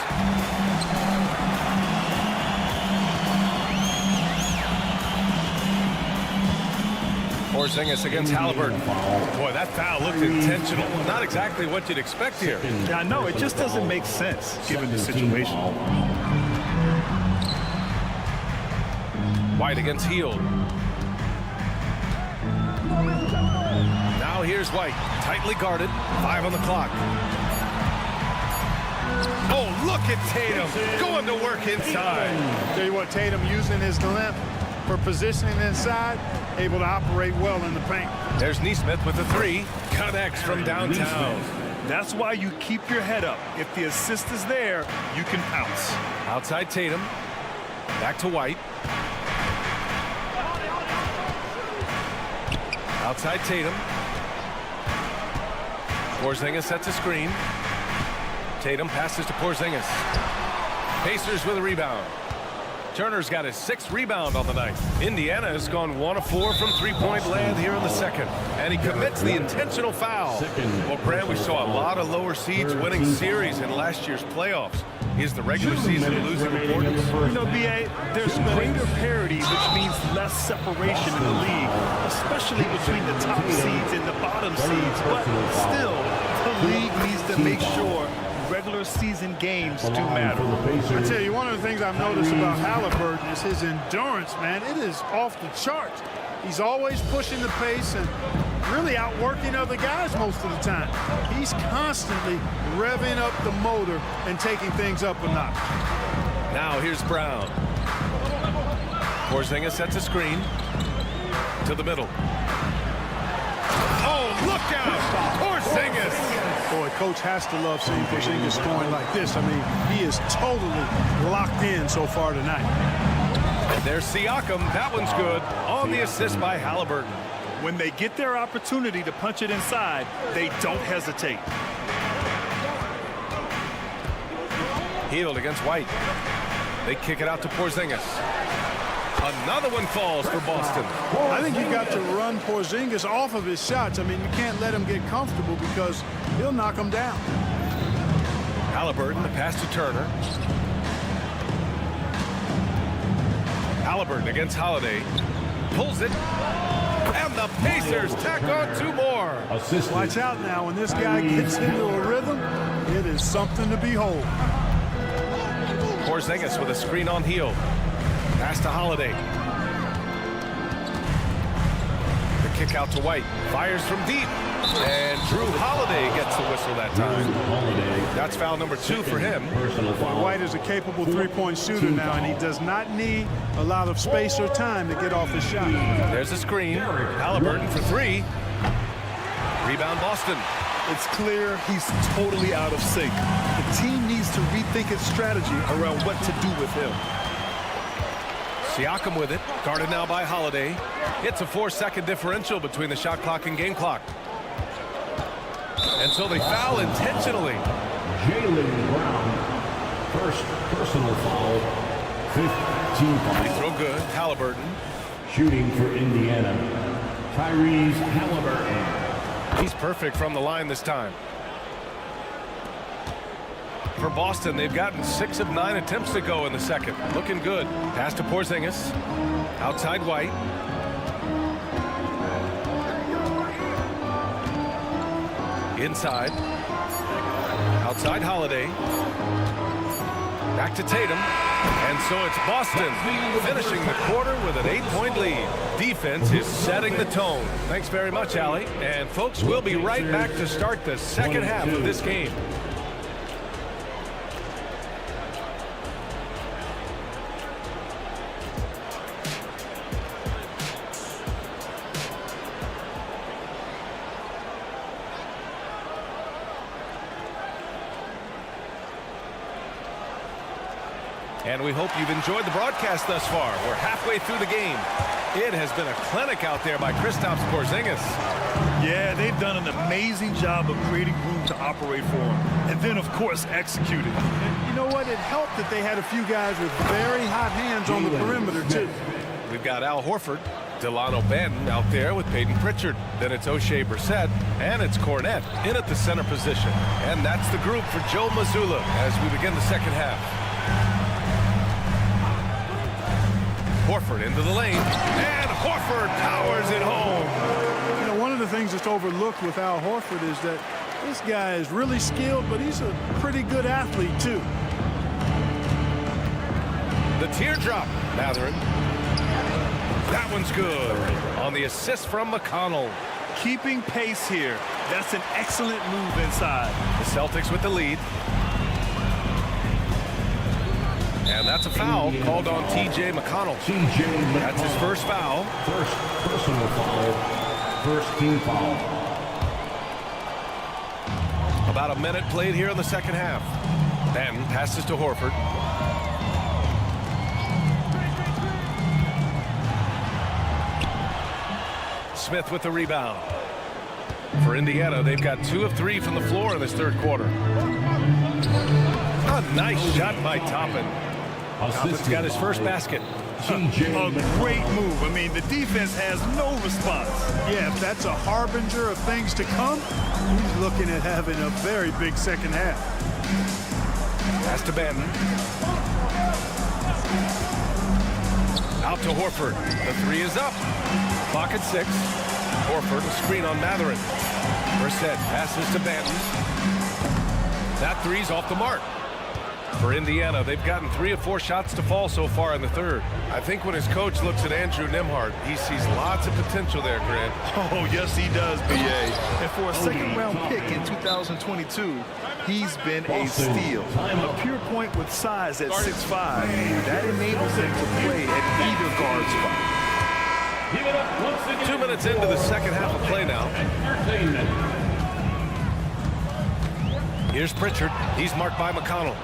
Porzingis against Halliburton. Boy, that foul looked intentional. Not exactly what you'd expect here. Yeah, I know. It just doesn't make sense given the situation. White against Hield. Now here's White, tightly guarded, 5 on the clock. Oh, look at Tatum going to work inside. Tell you what, Tatum using his length for positioning inside, able to operate well in the paint. There's Nesmith with the 3, connects from downtown. That's why you keep your head up. If the assist is there, you can pounce. Outside Tatum. Back to White. Outside Tatum. Porzingis sets a screen. Tatum passes to Porzingis. Pacers with a rebound. Turner's got his 6th rebound on the night. Indiana has gone 1 of 4 from three-point land here in the second. And he commits the intentional foul. Well, Brand, we saw a lot of lower seeds winning series in last year's playoffs. Is the regular season losing importance? You know, B.A., there's greater parity, which means less separation in the league, especially between the top seeds and the bottom seeds. But still, the league needs to make sure regular season games do matter. I tell you, one of the things I've noticed about Halliburton is his endurance, man. It is off the charts. He's always pushing the pace and really outworking other guys most of the time. He's constantly revving up the motor and taking things up a notch. Now here's Brown. Porzingis sets a screen to the middle. Oh, look out! Porzingis! Boy, coach has to love seeing Porzingis scoring like this. I mean, he is totally locked in so far tonight. And there's Siakam. That one's good on the assist by Halliburton. When they get their opportunity to punch it inside, they don't hesitate. Healed against White. They kick it out to Porzingis. Another one falls for Boston. I think you've got to run Porzingis off of his shots. I mean, you can't let him get comfortable because he'll knock him down. Halliburton, the pass to Turner. Halliburton against Holiday. Pulls it. And the Pacers tack on 2 more. Watch out now. When this guy gets into a rhythm, it is something to behold. Porzingis with a screen on heel. Pass to Holiday. The kick out to White. Fires from deep. And Drew Holiday gets the whistle that time. That's foul number 2 for him. White is a capable three-point shooter now, and he does not need a lot of space or time to get off his shot. There's a screen. Halliburton for 3. Rebound Boston. It's clear he's totally out of sync. The team needs to rethink its strategy around what to do with him. Siakam with it, guarded now by Holiday. It's a 4-second differential between the shot clock and game clock. And so they foul intentionally. Jaylen Brown, first personal foul, 15 Free foul. throw good, Halliburton. Shooting for Indiana, Tyrese Halliburton. He's perfect from the line this time. For Boston, they've gotten 6 of 9 attempts to go in the second. Looking good. Pass to Porzingis. Outside White. Inside. Outside Holiday. Back to Tatum. And so it's Boston finishing the quarter with an 8-point lead. Defense is setting the tone. Thanks very much, Allie. And folks, we'll be right back to start the second half of this game. And we hope you've enjoyed the broadcast thus far. We're halfway through the game. It has been a clinic out there by Kristaps Porzingis. Yeah, they've done an amazing job of creating room to operate for him. And then, of course, executing. And you know what? It helped that they had a few guys with very hot hands on the perimeter, too. We've got Al Horford, Delano Banton out there with Peyton Pritchard. Then it's O'Shea Brissett, and it's Cornette in at the center position. And that's the group for Joe Mazzulla as we begin the second half. Horford into the lane, and Horford powers it home. You know, one of the things that's overlooked with Al Horford is that this guy is really skilled, but he's a pretty good athlete, too. The teardrop, Matherin. That one's good on the assist from McConnell. Keeping pace here. That's an excellent move inside. The Celtics with the lead. And that's a foul called on T.J. McConnell. That's his first foul. First personal foul, first team foul. About a minute played here in the second half. Then passes to Horford. Smith with the rebound. For Indiana, they've got 2 of 3 from the floor in this third quarter. A nice shot by Toppin. Toppin's got his first basket. A great move. I mean, the defense has no response. Yeah, if that's a harbinger of things to come, he's looking at having a very big second half. Pass to Banton. Out to Horford. The 3 is up. Clock at 6. Horford, a screen on Matherin. Brissett passes to Banton. That 3's off the mark. For Indiana, they've gotten 3 of 4 shots to fall so far in the third. I think when his coach looks at Andrew Nembhard, he sees lots of potential there, Grant. Oh, yes, he does, B.A. And for a second-round pick in 2022, he's been a steal. A pure point with size at 6'5". That enables him to play at either guard spot. 2 minutes into the second half of play now. Here's Pritchard. He's marked by McConnell.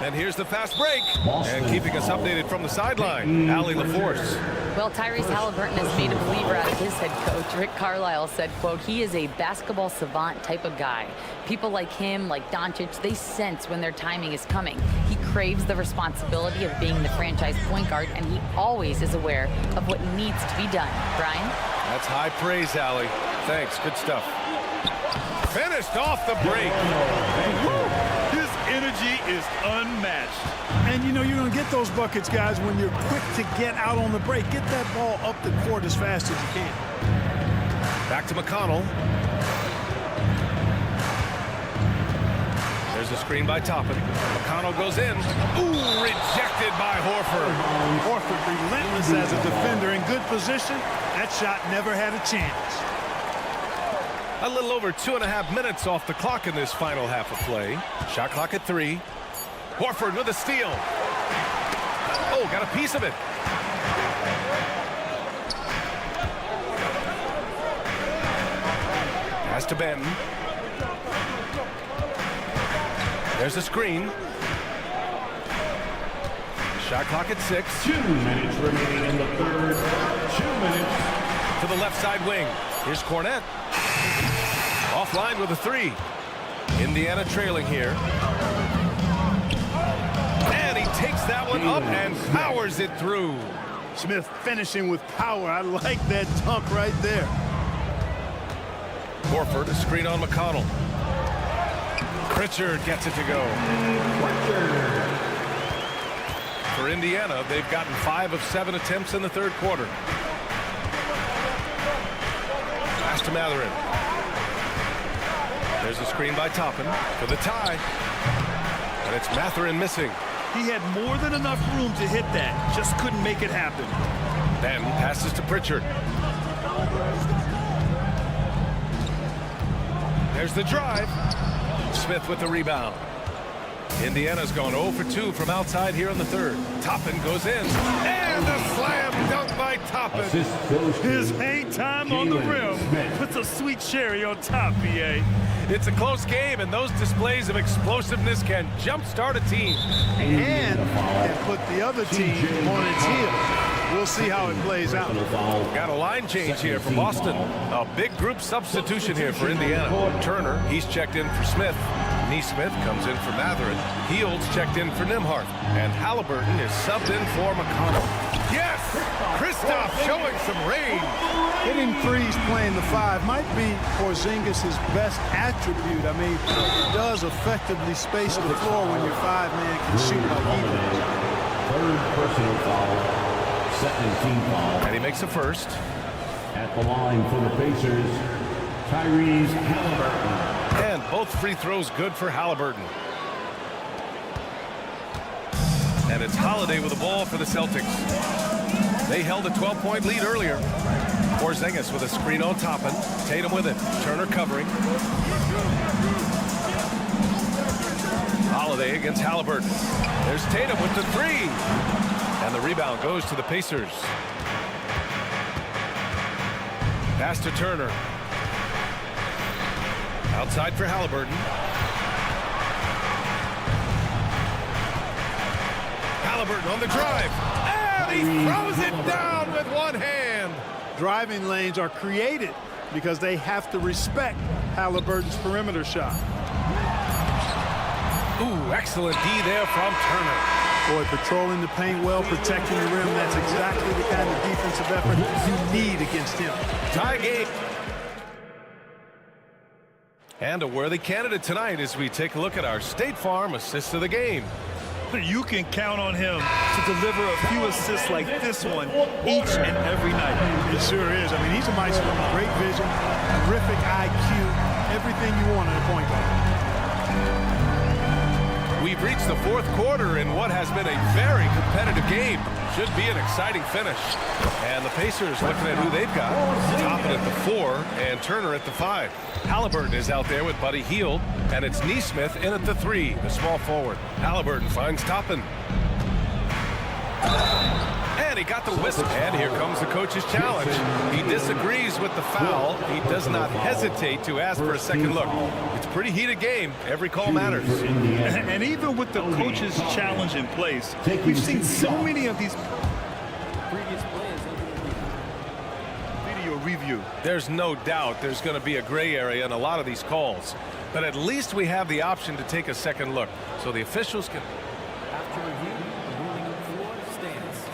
And here's the fast break. And keeping us updated from the sideline, Allie LaForce. Well, Tyrese Halliburton has made a believer out of his head coach. Rick Carlisle said, quote, he is a basketball savant type of guy. People like him, like Doncic, they sense when their timing is coming. He craves the responsibility of being the franchise point guard, and he always is aware of what needs to be done. Brian? That's high praise, Allie. Thanks. Good stuff. Finished off the break. His energy is unmatched. And you know you're going to get those buckets, guys, when you're quick to get out on the break. Get that ball up the court as fast as you can. Back to McConnell. There's a screen by Toppin. McConnell goes in. Ooh, rejected by Horford. Horford relentless as a defender in good position. That shot never had a chance. A little over 2.5 minutes off the clock in this final half of play. Shot clock at 3. Horford with a steal. Oh, got a piece of it. Pass to Banton. There's a screen. Shot clock at 6. 2 minutes remaining in the third. 2 minutes. To the left side wing. Here's Cornette. Offline with a 3. Indiana trailing here. And he takes that one up and powers it through. Smith finishing with power. I like that dunk right there. Horford, a screen on McConnell. Pritchard gets it to go. For Indiana, they've gotten 5 of 7 attempts in the third quarter. Pass to Matherin. There's a screen by Toppin for the tie. And it's Matherin missing. He had more than enough room to hit that. Just couldn't make it happen. Then passes to Pritchard. There's the drive. Smith with the rebound. Indiana's gone 0 for 2 from outside here in the third. Toppin goes in. And a slam dunk by Toppin. His hang time on the rim puts a sweet cherry on top, B.A. It's a close game, and those displays of explosiveness can jumpstart a team. And put the other team on its heels. We'll see how it plays out. Got a line change here for Boston. A big group substitution here for Indiana. Turner, he's checked in for Smith. Neesmith comes in for Matherin. Heald's checked in for Nembhard. And Halliburton is subbed in for McConnell. Yes! Kristoff showing some range. Hitting threes playing the 5 might be Porzingis' best attribute. I mean, he does effectively space the floor when your 5-man can shoot like he does. Third personal foul. Second team foul. And he makes the first. At the line for the Pacers, Tyrese Halliburton. And both free throws good for Halliburton. And it's Holiday with the ball for the Celtics. They held a 12-point lead earlier. Porzingis with a screen on Toppin. Tatum with it. Turner covering. Holiday against Halliburton. There's Tatum with the 3. And the rebound goes to the Pacers. Pass to Turner. Outside for Halliburton. Halliburton on the drive. And he throws it down with one hand. Driving lanes are created because they have to respect Halliburton's perimeter shot. Ooh, excellent D there from Turner. Boy, patrolling the paint well, protecting the rim. That's exactly the kind of defensive effort you need against him. Tie game. And a worthy candidate tonight as we take a look at our State Farm assist of the game. You can count on him to deliver a few assists like this one each and every night. It sure is. I mean, he's a maestro. Great vision, terrific IQ, everything you want in a point guard. We've reached the fourth quarter in what has been a very competitive game. Should be an exciting finish. And the Pacers looking at who they've got. Toppin at the 4 and Turner at the 5. Halliburton is out there with Buddy Hield, and it's Nesmith in at the 3, the small forward. Halliburton finds Toppin. And he got the whistle. And here comes the coach's challenge. He disagrees with the foul. He does not hesitate to ask for a second look. It's a pretty heated game. Every call matters. And even with the coach's challenge in place, we've seen so many of these previous plays. Video review. There's no doubt there's going to be a gray area in a lot of these calls. But at least we have the option to take a second look. So the officials can... After review, the ruling on the floor stands.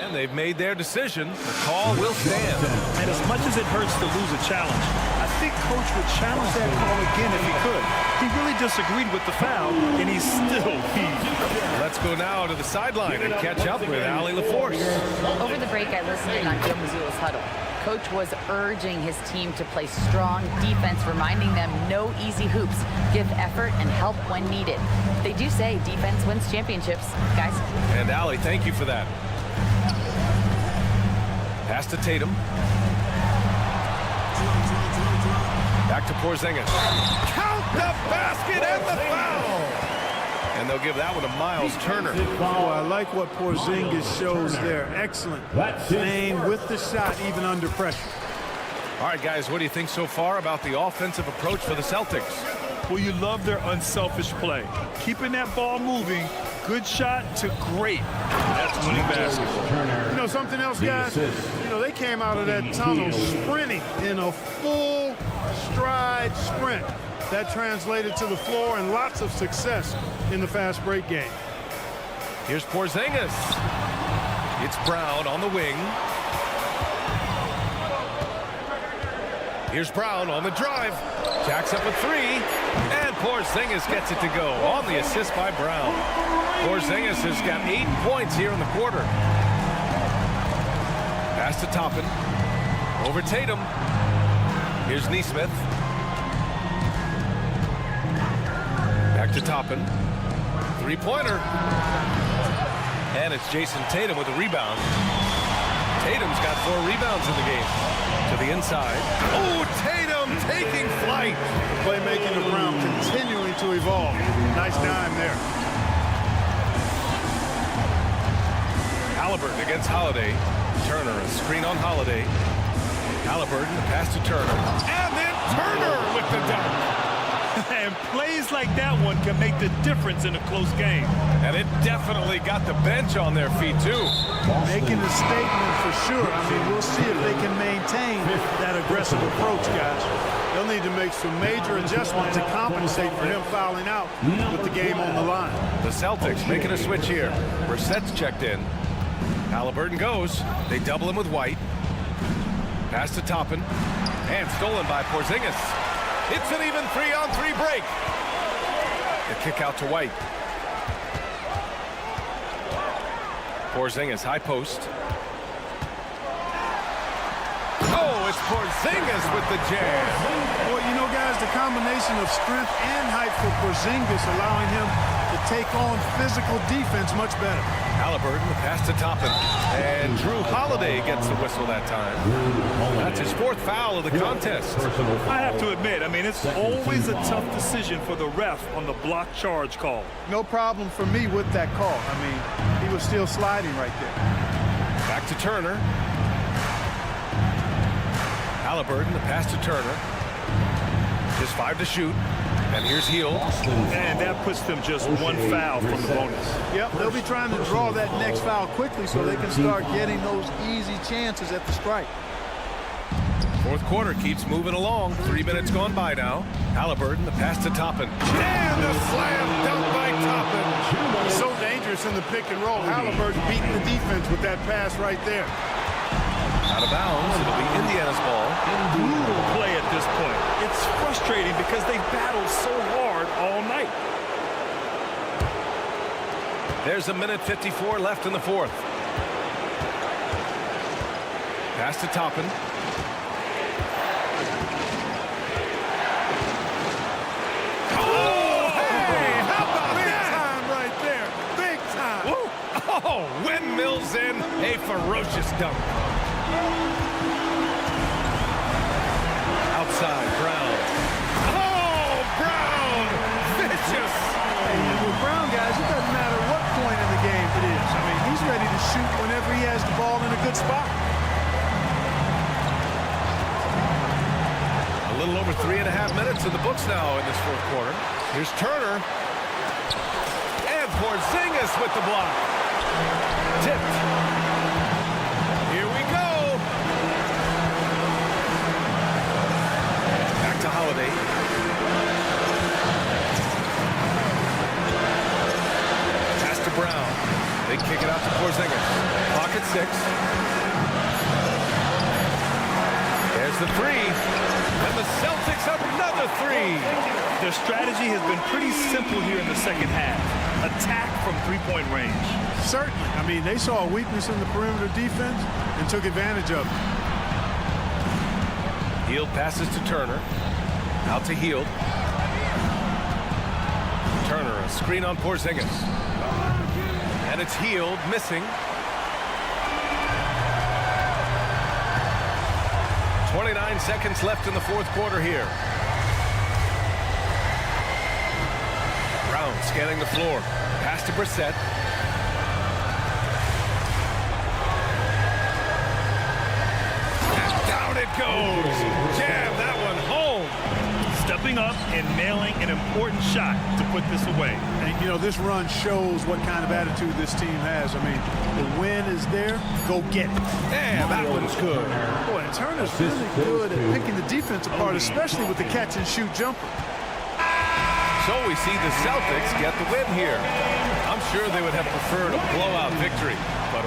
And they've made their decision. The call will stand. And as much as it hurts to lose a challenge, I think Coach would challenge that call again if he could. He really disagreed with the foul, and he's still heaved. Let's go now to the sideline and catch up with Allie LaForce. Over the break, I listened in on Joe Mazzulla's huddle. Coach was urging his team to play strong defense, reminding them no easy hoops, give effort and help when needed. They do say defense wins championships, guys. And Allie, thank you for that. Pass to Tatum. Back to Porzingis. Count the basket and the foul! And they'll give that one to Miles Turner. Oh, I like what Porzingis shows there. Excellent. Staying with the shot even under pressure. All right, guys, what do you think so far about the offensive approach for the Celtics? Well, you love their unselfish play. Keeping that ball moving, good shot to great. That's winning basketball. You know, something else, guys? You know, they came out of that tunnel sprinting in a full stride sprint. That translated to the floor and lots of success in the fast break game. Here's Porzingis. It's Brown on the wing. Here's Brown on the drive. Jacks up a 3. And Porzingis gets it to go on the assist by Brown. Porzingis has got 8 points here in the quarter. Pass to Toppin. Over Tatum. Here's Nesmith. Back to Toppin. Three-pointer. And it's Jason Tatum with a rebound. Tatum's got 4 rebounds in the game. To the inside. Oh, Tatum taking flight. The playmaking of Brown continuing to evolve. Nice dime there. Halliburton against Holiday. Turner, a screen on Holiday. Halliburton, the pass to Turner. And then Turner with the dunk. And plays like that one can make the difference in a close game. And it definitely got the bench on their feet, too. Making a statement for sure. I mean, we'll see if they can maintain that aggressive approach, guys. They'll need to make some major adjustments to compensate for him fouling out with the game on the line. The Celtics making a switch here. Brissett's checked in. Halliburton goes. They double him with White. Pass to Toppin. And stolen by Porzingis. It's an even 3-on-3 break. The kick out to White. Porzingis, high post. Oh, it's Porzingis with the jam. Well, you know, guys, the combination of strength and height for Porzingis allowing him to take on physical defense much better. Halliburton, the pass to Toppin. And Drew Holiday gets the whistle that time. That's his 4th foul of the contest. I have to admit, I mean, it's always a tough decision for the ref on the block charge call. No problem for me with that call. I mean, he was still sliding right there. Back to Turner. Halliburton, the pass to Turner. Just 5 to shoot. And here's Heel. And that puts them just one foul from the bonus. Yep, they'll be trying to draw that next foul quickly so they can start getting those easy chances at the strike. Fourth quarter keeps moving along. 3 minutes gone by now. Halliburton, the pass to Toppin. And the slam dunk by Toppin. He's so dangerous in the pick and roll. Halliburton beating the defense with that pass right there. Out of bounds. It'll be Indiana's ball. Brutal play at this point. It's frustrating because they battled so hard all night. There's a minute 54 left in the fourth. Pass to Toppin. Oh, hey, how about that? Time right there. Big time. Woo. Oh, windmills in a ferocious dunk. Outside, Brown. Oh, Brown! Vicious! Hey, with Brown, guys, it doesn't matter what point in the game it is. I mean, he's ready to shoot whenever he has the ball in a good spot. A little over 3.5 minutes in the books now in this fourth quarter. Here's Turner. And Porzingis with the block. Tipped. Here we go. Back to Holiday. Pass to Brown. They kick it out to Porzingis. Clock at 6. There's the three. And the Celtics have another three. Their strategy has been pretty simple here in the second half. Attack from three-point range. Certainly. I mean, they saw a weakness in the perimeter defense and took advantage of it. Hield passes to Turner. Out to Hield. Turner, a screen on Porzingis. And it's Hield missing. 29 seconds left in the fourth quarter here. Brown scanning the floor. Pass to Brissett. And down it goes. Jam that one home. Stepping up and nailing an important shot to put this away. And, you know, this run shows what kind of attitude this team has. I mean, the win is there. Go get it. And that one's good. Boy, and Turner's really good at picking the defense apart, especially with the catch-and-shoot jumper. So we see the Celtics get the win here. I'm sure they would have preferred a blowout victory, but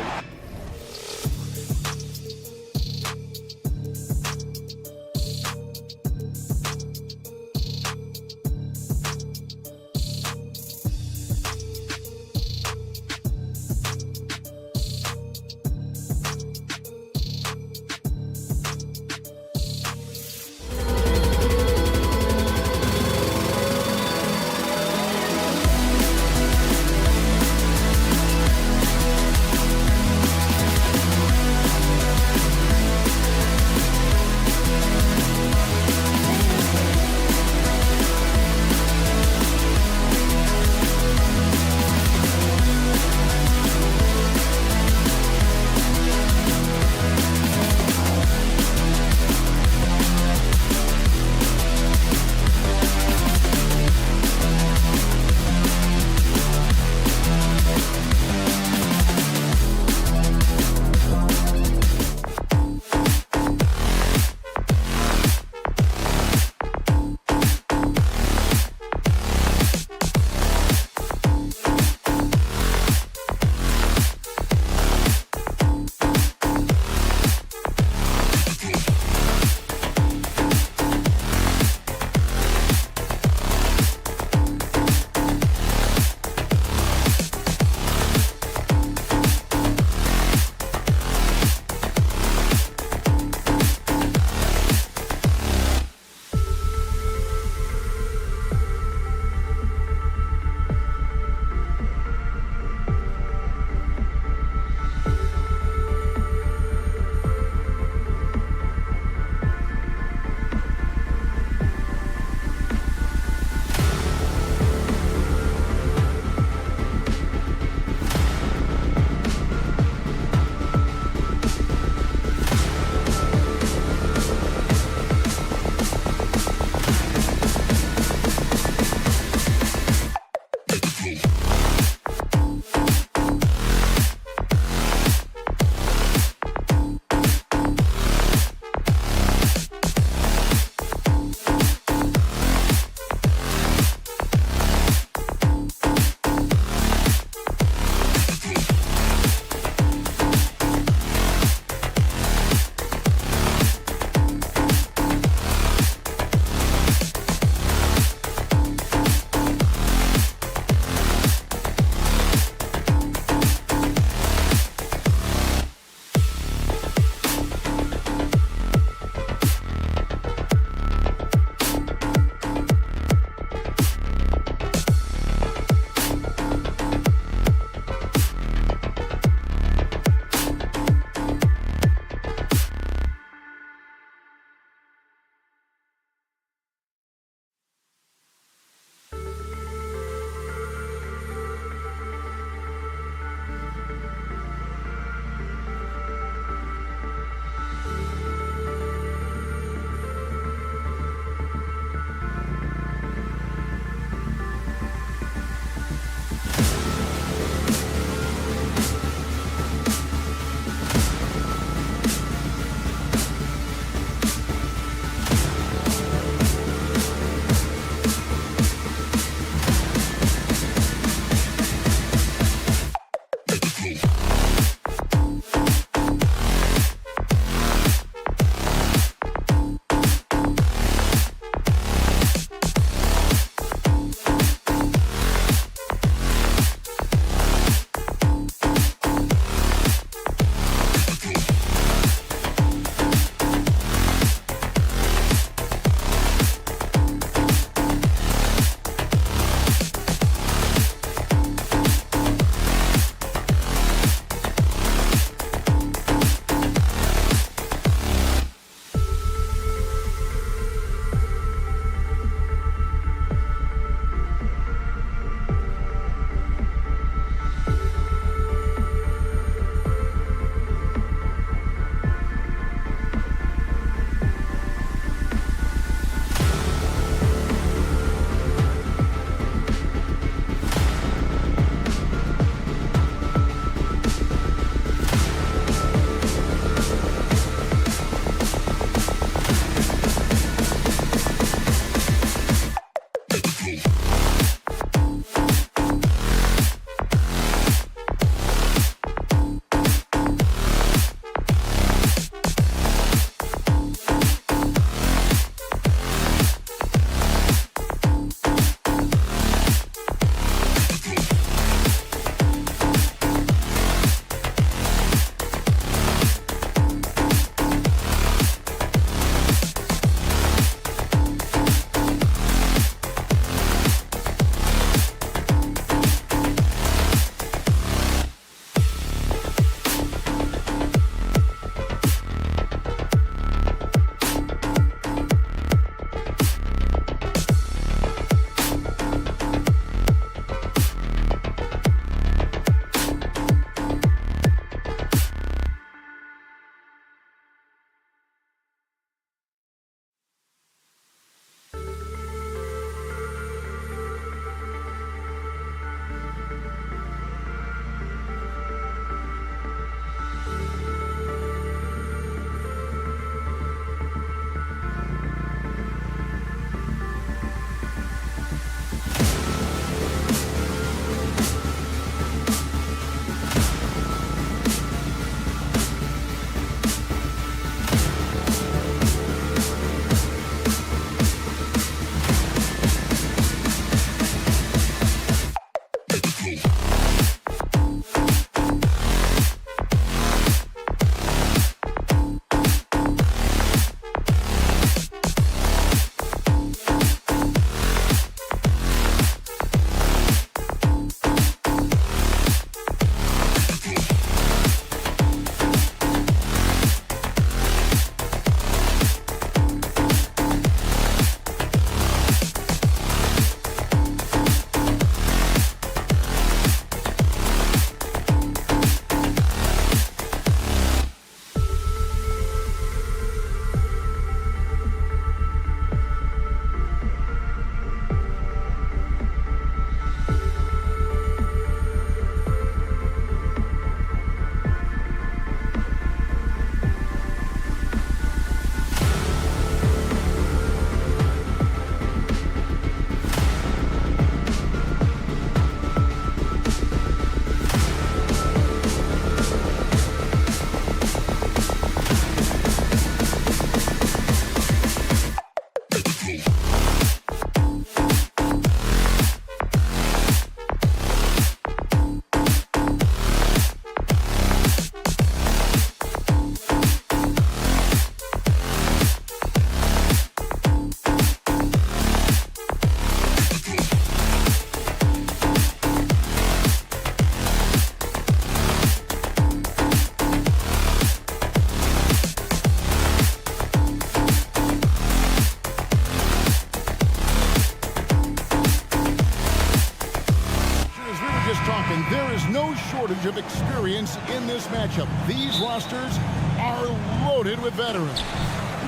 range of experience in this matchup. These rosters are loaded with veterans.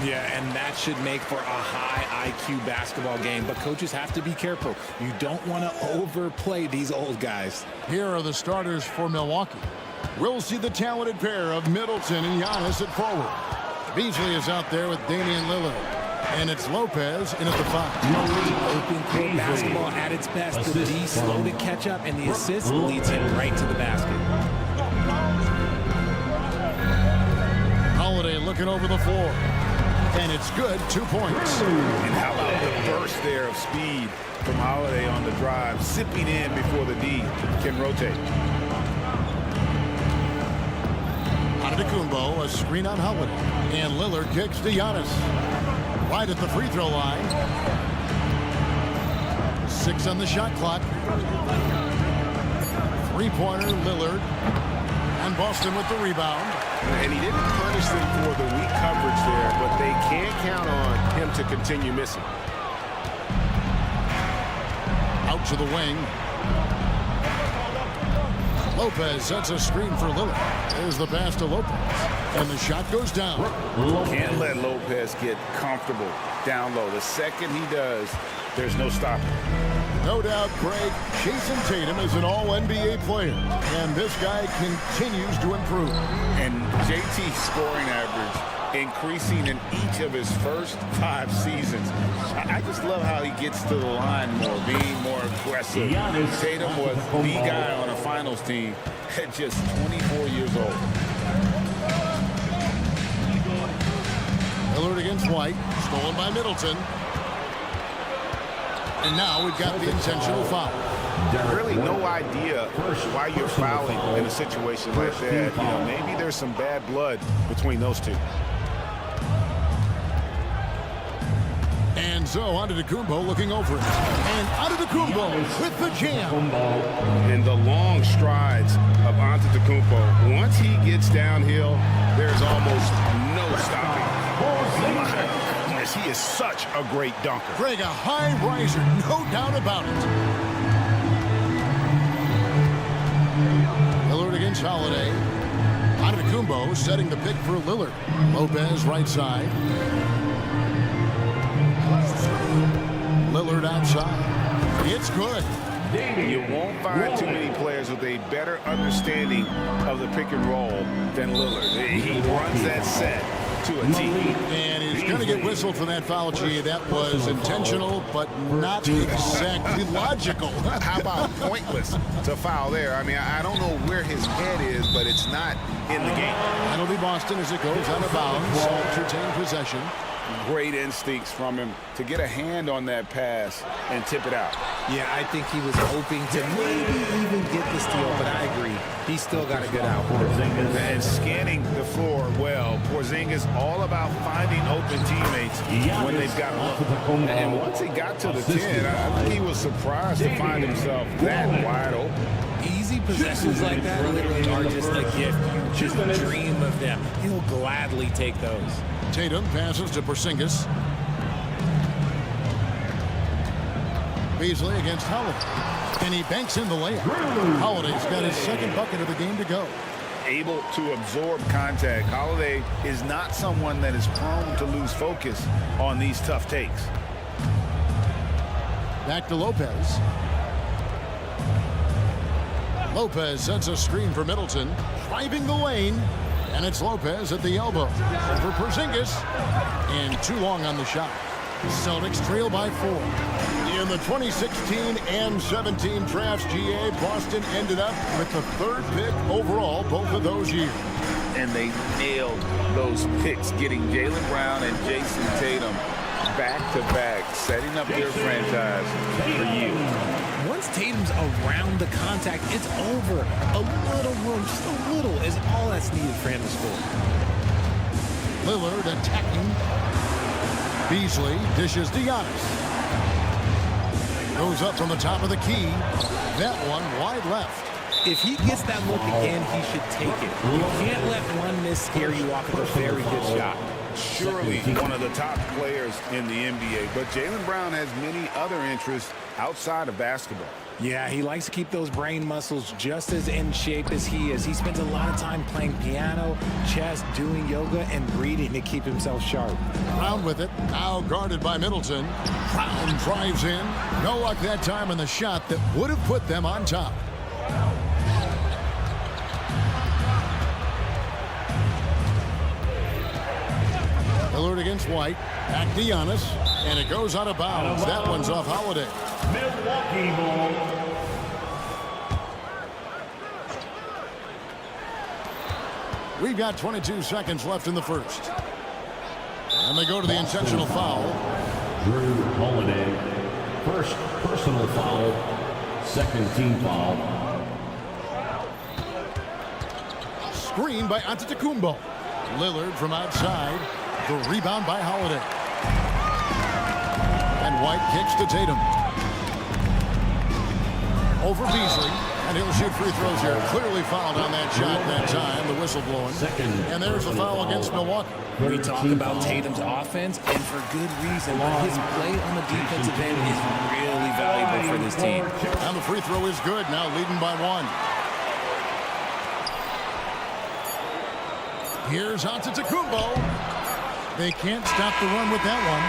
Yeah, and that should make for a high IQ basketball game. But coaches have to be careful. You don't want to overplay these old guys. Here are the starters for Milwaukee. We'll see the talented pair of Middleton and Giannis at forward. Beasley is out there with Damian Lillard. And it's Lopez in at the 5. Open court basketball at its best. The D slow to catch up, and the assist leads him right to the basket. Holiday looking over the floor. And it's good, 2 points. And how about the burst there of speed from Holiday on the drive, sipping in before the D can rotate. Antetokounmpo, a screen on Holiday. And Lillard kicks to Giannis. Right at the free throw line. 6 on the shot clock. Three-pointer, Lillard. And Boston with the rebound. And he didn't punish them for the weak coverage there, but they can't count on him to continue missing. Out to the wing. Lopez sets a screen for Lillard. There's the pass to Lopez. And the shot goes down. Can't let Lopez get comfortable down low. The second he does, there's no stopping. No doubt, Greg, Jason Tatum is an all-NBA player. And this guy continues to improve. And JT's scoring average increasing in each of his first 5 seasons. I just love how he gets to the line more, being more aggressive. Tatum was the guy on a finals team at just 24 years old. Lillard against White, stolen by Middleton. And now we've got the intentional foul. Really no idea why you're fouling in a situation like that. You know, maybe there's some bad blood between those two. And so Antetokounmpo looking over it. And Antetokounmpo with the jam. And the long strides of Antetokounmpo. Once he gets downhill, there's almost no stopping. My goodness, he is such a great dunker. Greg, a high riser, no doubt about it. Lillard against Holiday. Antetokounmpo setting the pick for Lillard. Lopez right side. Lillard outside. It's good. You won't find too many players with a better understanding of the pick and roll than Lillard. He runs that set to a T. And he's going to get whistled for that foul, G. That was intentional, but not exactly logical. How about pointless to foul there? I mean, I don't know where his head is, but it's not in the game. Penalty Boston as it goes out of bounds. Celtics retain possession. Great instincts from him to get a hand on that pass and tip it out. Yeah, I think he was hoping to maybe even get the steal, but I agree. He's still got a good output. And scanning the floor well. Porzingis all about finding open teammates when they've got a look. And once he got to the 10, I think he was surprised to find himself that wide open. Easy possessions like that literally are just a gift. You just dream of them. He'll gladly take those. Tatum passes to Porzingis. Beasley against Holiday. And he banks in the layup. Holiday's got his second bucket of the game to go. Able to absorb contact. Holiday is not someone that is prone to lose focus on these tough takes. Back to Lopez. Lopez sets a screen for Middleton. Driving the lane. And it's Lopez at the elbow. For Porzingis. And too long on the shot. Celtics trail by 4. In the 2016 and 17 drafts, GA, Boston ended up with the 3rd pick overall both of those years. And they nailed those picks, getting Jaylen Brown and Jason Tatum back-to-back, setting up their franchise for years. Once Tatum's around the contact, it's over. A little room, just a little, is all that's needed for him to score. Lillard attacking. Beasley dishes to Giannis. Goes up from the top of the key. That one wide left. If he gets that look again, he should take it. You can't let one miss scare you off of a very good shot. Surely one of the top players in the NBA, but Jaylen Brown has many other interests outside of basketball. Yeah, he likes to keep those brain muscles just as in shape as he is. He spends a lot of time playing piano, chess, doing yoga, and reading to keep himself sharp. Brown with it. Now guarded by Middleton. Brown drives in. No luck that time on the shot that would have put them on top. Lillard against White. Back to Giannis. And it goes out of bounds. That one's off Holiday. Milwaukee ball. We've got 22 seconds left in the first. And they go to the intentional foul. Drew Holiday. First personal foul. Second team foul. Screen by Antetokounmpo. Lillard from outside. The rebound by Holiday. And White kicks to Tatum. Over Beasley. And he'll shoot free throws here. Clearly fouled on that shot that time. The whistle blowing. And there's a foul against Milwaukee. We talk about Tatum's offense, and for good reason. But his play on the defensive end is really valuable for this team. And the free throw is good. Now leading by 1. Here's Antetokounmpo. They can't stop the run with that one.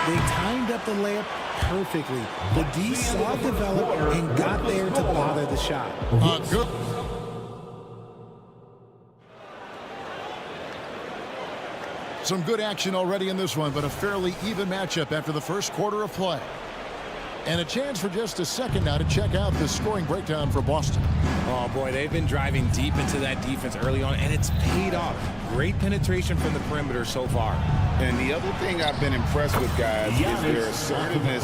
They timed up the layup perfectly. The D saw it develop and got there to bother the shot. Good. Some good action already in this one, but a fairly even matchup after the first quarter of play. And a chance for just a second now to check out the scoring breakdown for Boston. Oh, boy, they've been driving deep into that defense early on, and it's paid off. Great penetration from the perimeter so far. And the other thing I've been impressed with, guys, is their assertiveness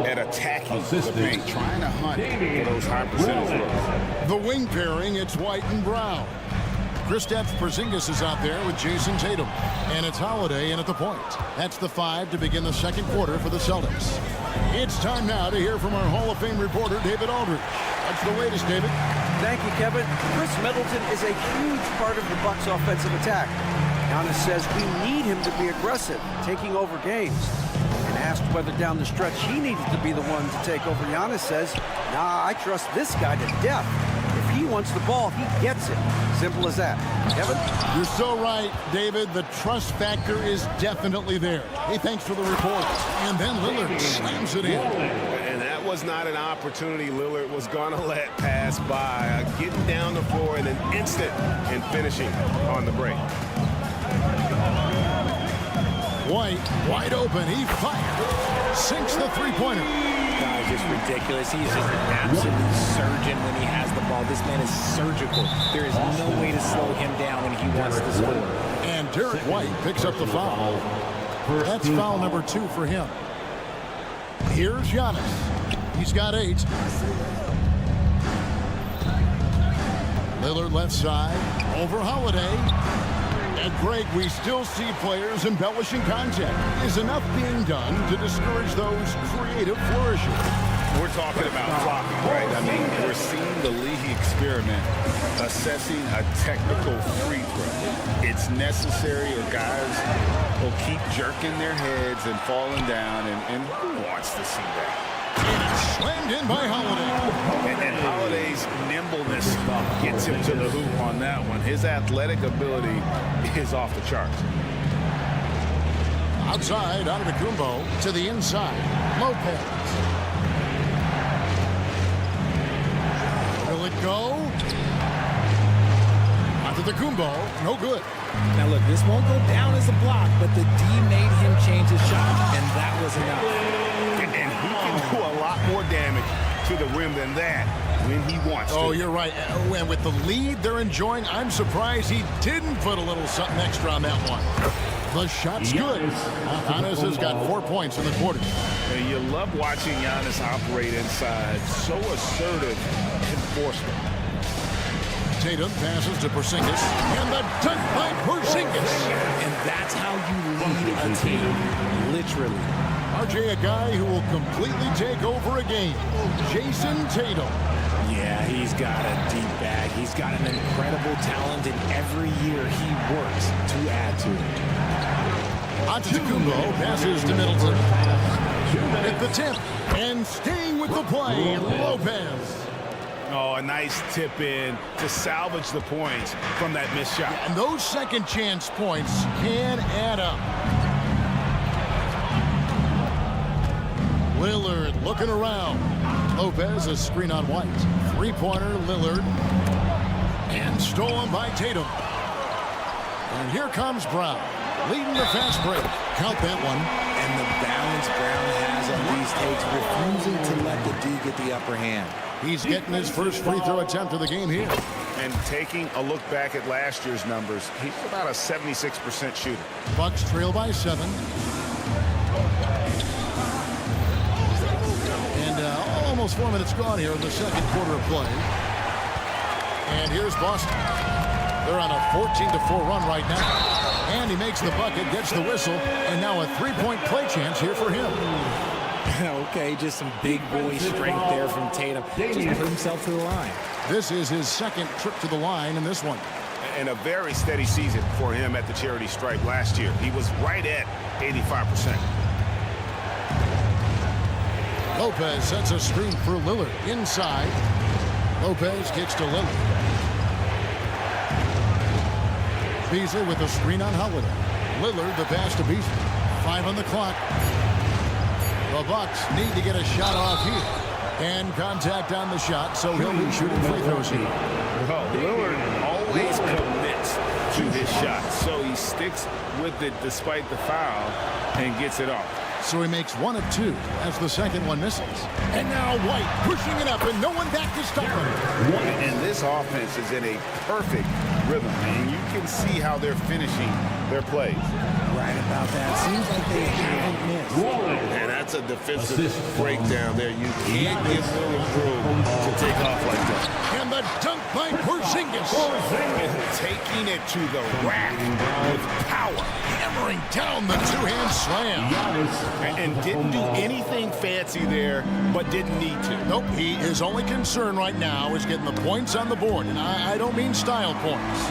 at attacking the paint, trying to hunt for those high percentage looks. The wing pairing, it's White and Brown. Kristaps Porzingis is out there with Jason Tatum. And it's Holiday in at the point. That's the 5 to begin the second quarter for the Celtics. It's time now to hear from our Hall of Fame reporter, David Aldridge. What's the latest, David? Thank you, Kevin. Chris Middleton is a huge part of the Bucks' offensive attack. Giannis says we need him to be aggressive, taking over games. And asked whether down the stretch he needed to be the one to take over, Giannis says, nah, I trust this guy to death. If he wants the ball, he gets it. Simple as that. Kevin? You're so right, David. The trust factor is definitely there. Hey, thanks for the report. And then Lillard slams it in. And that was not an opportunity Lillard was going to let pass by. Getting down the floor in an instant and finishing on the break. White, wide open. He fired. Sinks the three-pointer. God, just ridiculous. He's just an absolute surgeon when he has the ball. This man is surgical. There is no way to slow him down when he wants to score. And Derek White picks up the foul. That's foul number 2 for him. Here's Giannis. He's got 8. Lillard left side. Over Holiday. And Greg, we still see players embellishing contact. Is enough being done to discourage those creative flourishes? We're talking about flopping, right? I mean, we're seeing the league experiment assessing a technical free throw. It's necessary, or guys will keep jerking their heads and falling down, and who wants to see that? And it's slammed in by Holiday. And Holiday's nimbleness gets him to the hoop on that one. His athletic ability is off the charts. Outside, Antetokounmpo to the inside. Lopez. Will it go? Antetokounmpo, no good. Now, look, this won't go down as a block, but the D made him change his shot, and that was enough. And he can do a lot more damage to the rim than that when he wants to. Oh, you're right. And with the lead they're enjoying, I'm surprised he didn't put a little something extra on that one. The shot's good. Giannis has got 4 points in the quarter. And you love watching Giannis operate inside. So assertive enforcement. Tatum passes to Porzingis. And the dunk by Porzingis. And that's how you lead a team, literally. RJ, a guy who will completely take over a game. Jason Tatum. Yeah, he's got a deep bag. He's got an incredible talent, and every year he works to add to it. Antetokounmpo passes to Middleton. At the tip and staying with the play, Lopez. Oh, a nice tip in to salvage the points from that missed shot. And those second chance points can add up. Lillard looking around. Lopez, a screen on White. Three-pointer, Lillard. And stolen by Tatum. And here comes Brown, leading the fast break. Count that one. And the balance Brown has on these takes, refusing to let the D get the upper hand. He's getting his first free throw attempt of the game here. And taking a look back at last year's numbers, he's about a 76% shooter. Bucks trail by 7. And almost 4 minutes gone here in the second quarter of play. And here's Boston. They're on a 14-4 run right now. And he makes the bucket, gets the whistle, and now a three-point play chance here for him. Okay, just some big boy strength there from Tatum. Just put himself to the line. This is his second trip to the line in this one. And a very steady season for him at the charity stripe last year. He was right at 85%. Lopez sets a screen for Lillard inside. Lopez kicks to Lillard. Beasley with a screen on Holiday. Lillard the pass to Beasley. 5 on the clock. The Bucks need to get a shot off here. And contact on the shot, so he'll be shooting free throws here. Well, Lillard always commits to his shot, so he sticks with it despite the foul and gets it off. So he makes 1 of 2 as the second one misses. And now White pushing it up and no one back to stop him. And this offense is in a perfect rhythm, and you can see how they're finishing their plays. Right about that. Seems like they haven't missed. And that's a defensive breakdown there. You can't give Lillard room to take off like that. And the dunk by Porzingis. Taking it to the rack with power. Hammering down the two-hand slam. And didn't do anything fancy there, but didn't need to. Nope, his only concern right now is getting the points on the board. And I don't mean style points.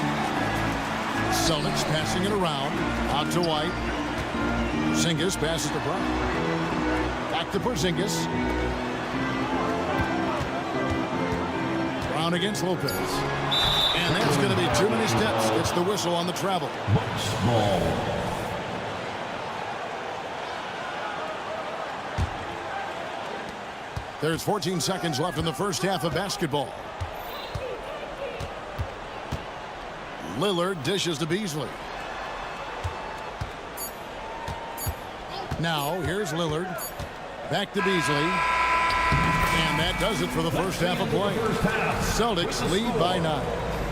Celtics passing it around. Out to White. Porzingis passes to Brown. Back to Porzingis. Brown against Lopez. And that's going to be too many steps. Gets the whistle on the travel. Ball. There's 14 seconds left in the first half of basketball. Lillard dishes to Beasley. Now, here's Lillard. Back to Beasley. And that does it for the first half of play. Celtics lead by 9.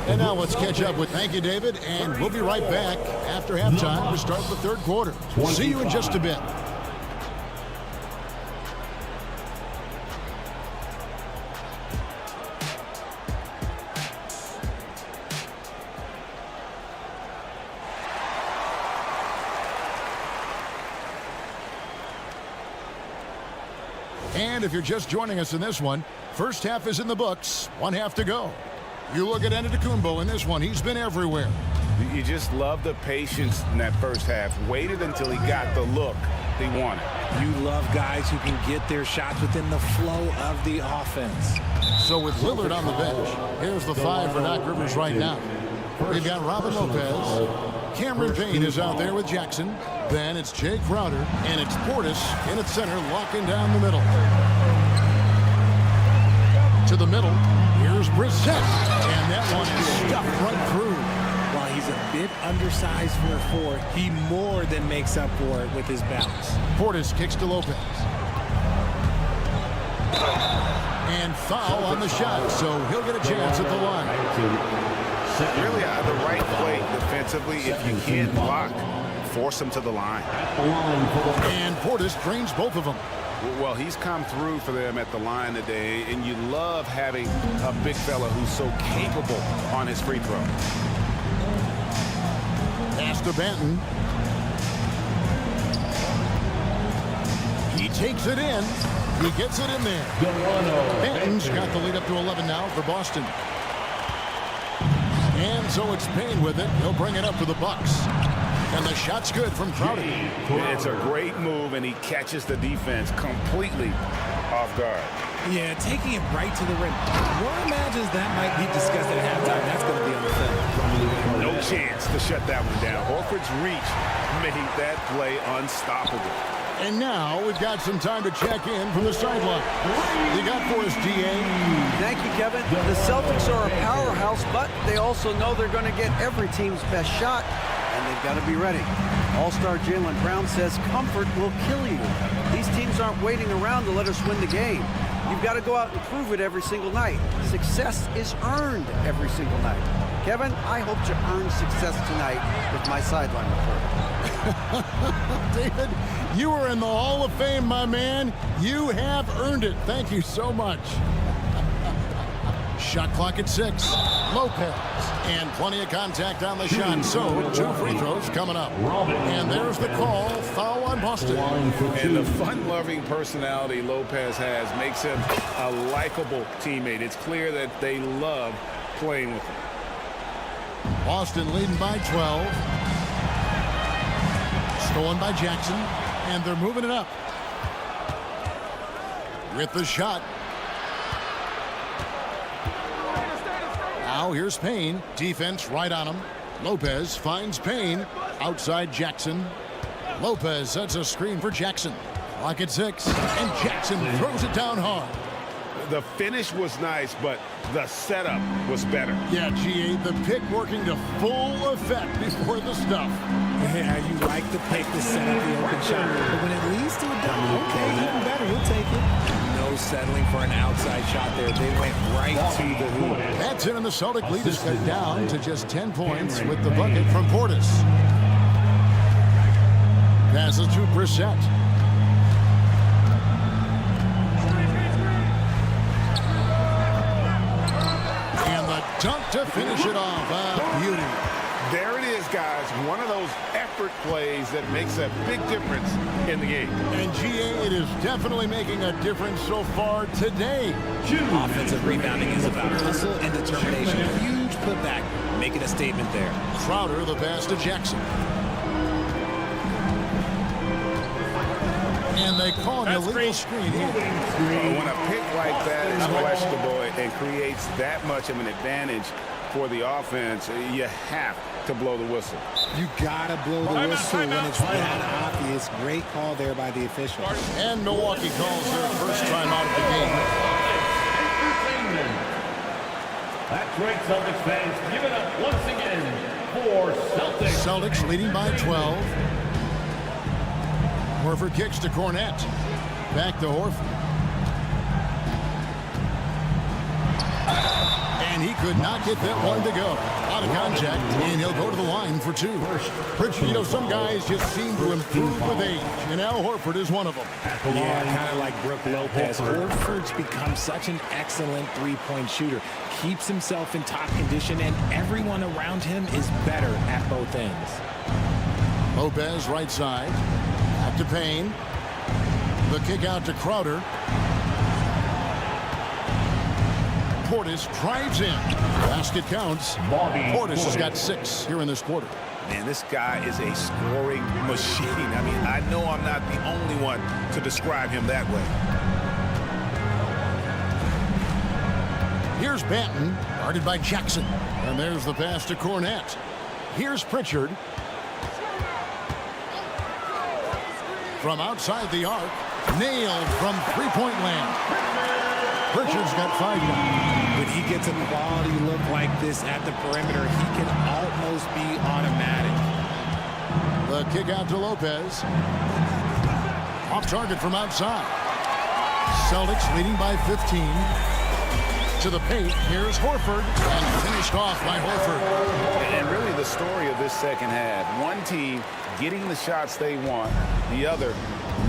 And now let's catch up with thank you, David. And we'll be right back after halftime to start the third quarter. See you in just a bit. And if you're just joining us in this one, first half is in the books. 1 half to go. You look at Antetokounmpo in this one. He's been everywhere. You just love the patience in that first half. Waited until he got the look he wanted. You love guys who can get their shots within the flow of the offense. So with Lillard on the bench, here's the 5 for Doc Rivers right now. We've got Robin Lopez. Cameron Payne is out there with Jackson. Then it's Jay Crowder, and it's Portis in its center, locking down the middle. To the middle, here's Brissett, and that one is stuffed right through. While he's a bit undersized for a 4, he more than makes up for it with his bounce. Portis kicks to Lopez. And foul on the shot, so he'll get a chance at the line. Really the right play defensively. If you can't block, force him to the line. And Portis drains both of them. Well, he's come through for them at the line today, and you love having a big fella who's so capable on his free throw. Pass to Banton. He takes it in. He gets it in there. Banton's got the lead up to 11 now for Boston. And so it's Payne with it. He'll bring it up for the Bucks. And the shot's good from Crowder. It's a great move, and he catches the defense completely off guard. Yeah, taking it right to the rim. One imagines that might be discussed at halftime. That's going to be on the film. No chance to shut that one down. Horford's reach made that play unstoppable. And now we've got some time to check in from the sideline. You got for us, GA? Thank you, Kevin. The Celtics are a powerhouse, but they also know they're going to get every team's best shot, and they've got to be ready. All-star Jaylen Brown says comfort will kill you. These teams aren't waiting around to let us win the game. You've got to go out and prove it every single night. Success is earned every single night. Kevin, I hope to earn success tonight with my sideline report. David, you are in the Hall of Fame, my man. You have earned it. Thank you so much. Shot clock at 6. Lopez. And plenty of contact on the shot. So 2 free throws coming up. And there's the call. Foul on Boston. And the fun-loving personality Lopez has makes him a likable teammate. It's clear that they love playing with him. Boston leading by 12. Stolen by Jackson. And they're moving it up. With the shot. Now here's Payne. Defense right on him. Lopez finds Payne. Outside Jackson. Lopez sets a screen for Jackson. Clock at 6. And Jackson throws it down hard. The finish was nice, but the setup was better. Yeah, GA, the pick working to full effect before the stuff. Yeah, you like the pick to set up the open shot. But when it leads to a dunk, okay, even better, you'll take it. No settling for an outside shot there. They went right to the hoop. That's it, and the Celtic lead is cut down to just 10 points with the bucket from Portis. Passes to Brissett. Dunk to finish it off. Beauty. There it is, guys. One of those effort plays that makes a big difference in the game. And GA, it is definitely making a difference so far today. Offensive rebounding is about hustle and determination. Huge putback, making a statement there. Crowder, the pass to Jackson. And they call an illegal screen here. When a pick like that is questionable and creates that much of an advantage for the offense, you have to blow the whistle. You gotta blow the whistle when it's that obvious. Great call there by the official. And Milwaukee calls their first time out of the game. That's right, Celtics fans. Give it up once again for Celtics. Celtics leading by 12. Horford kicks to Cornette. Back to Horford. And he could not get that one to go. Out of contact, and he'll go to the line for 2. You know, some guys just seem to improve with age, and Al Horford is one of them. Yeah, kind of like Brook Lopez. Horford's become such an excellent three-point shooter. Keeps himself in top condition, and everyone around him is better at both ends. Lopez, right side. Back to Payne. The kick out to Crowder. Portis drives in. Basket counts. Portis has got 6 here in this quarter. Man, this guy is a scoring machine. I mean, I know I'm not the only one to describe him that way. Here's Banton, guarded by Jackson. And there's the pass to Cornette. Here's Pritchard. From outside the arc, nailed from three-point land. Pritchard's got 5 now. When he gets a quality look like this at the perimeter, he can almost be automatic. The kick out to Lopez. Off target from outside. Celtics leading by 15. To the paint, here's Horford, and finished off by Horford. And really the story of this second half, one team getting the shots they want, the other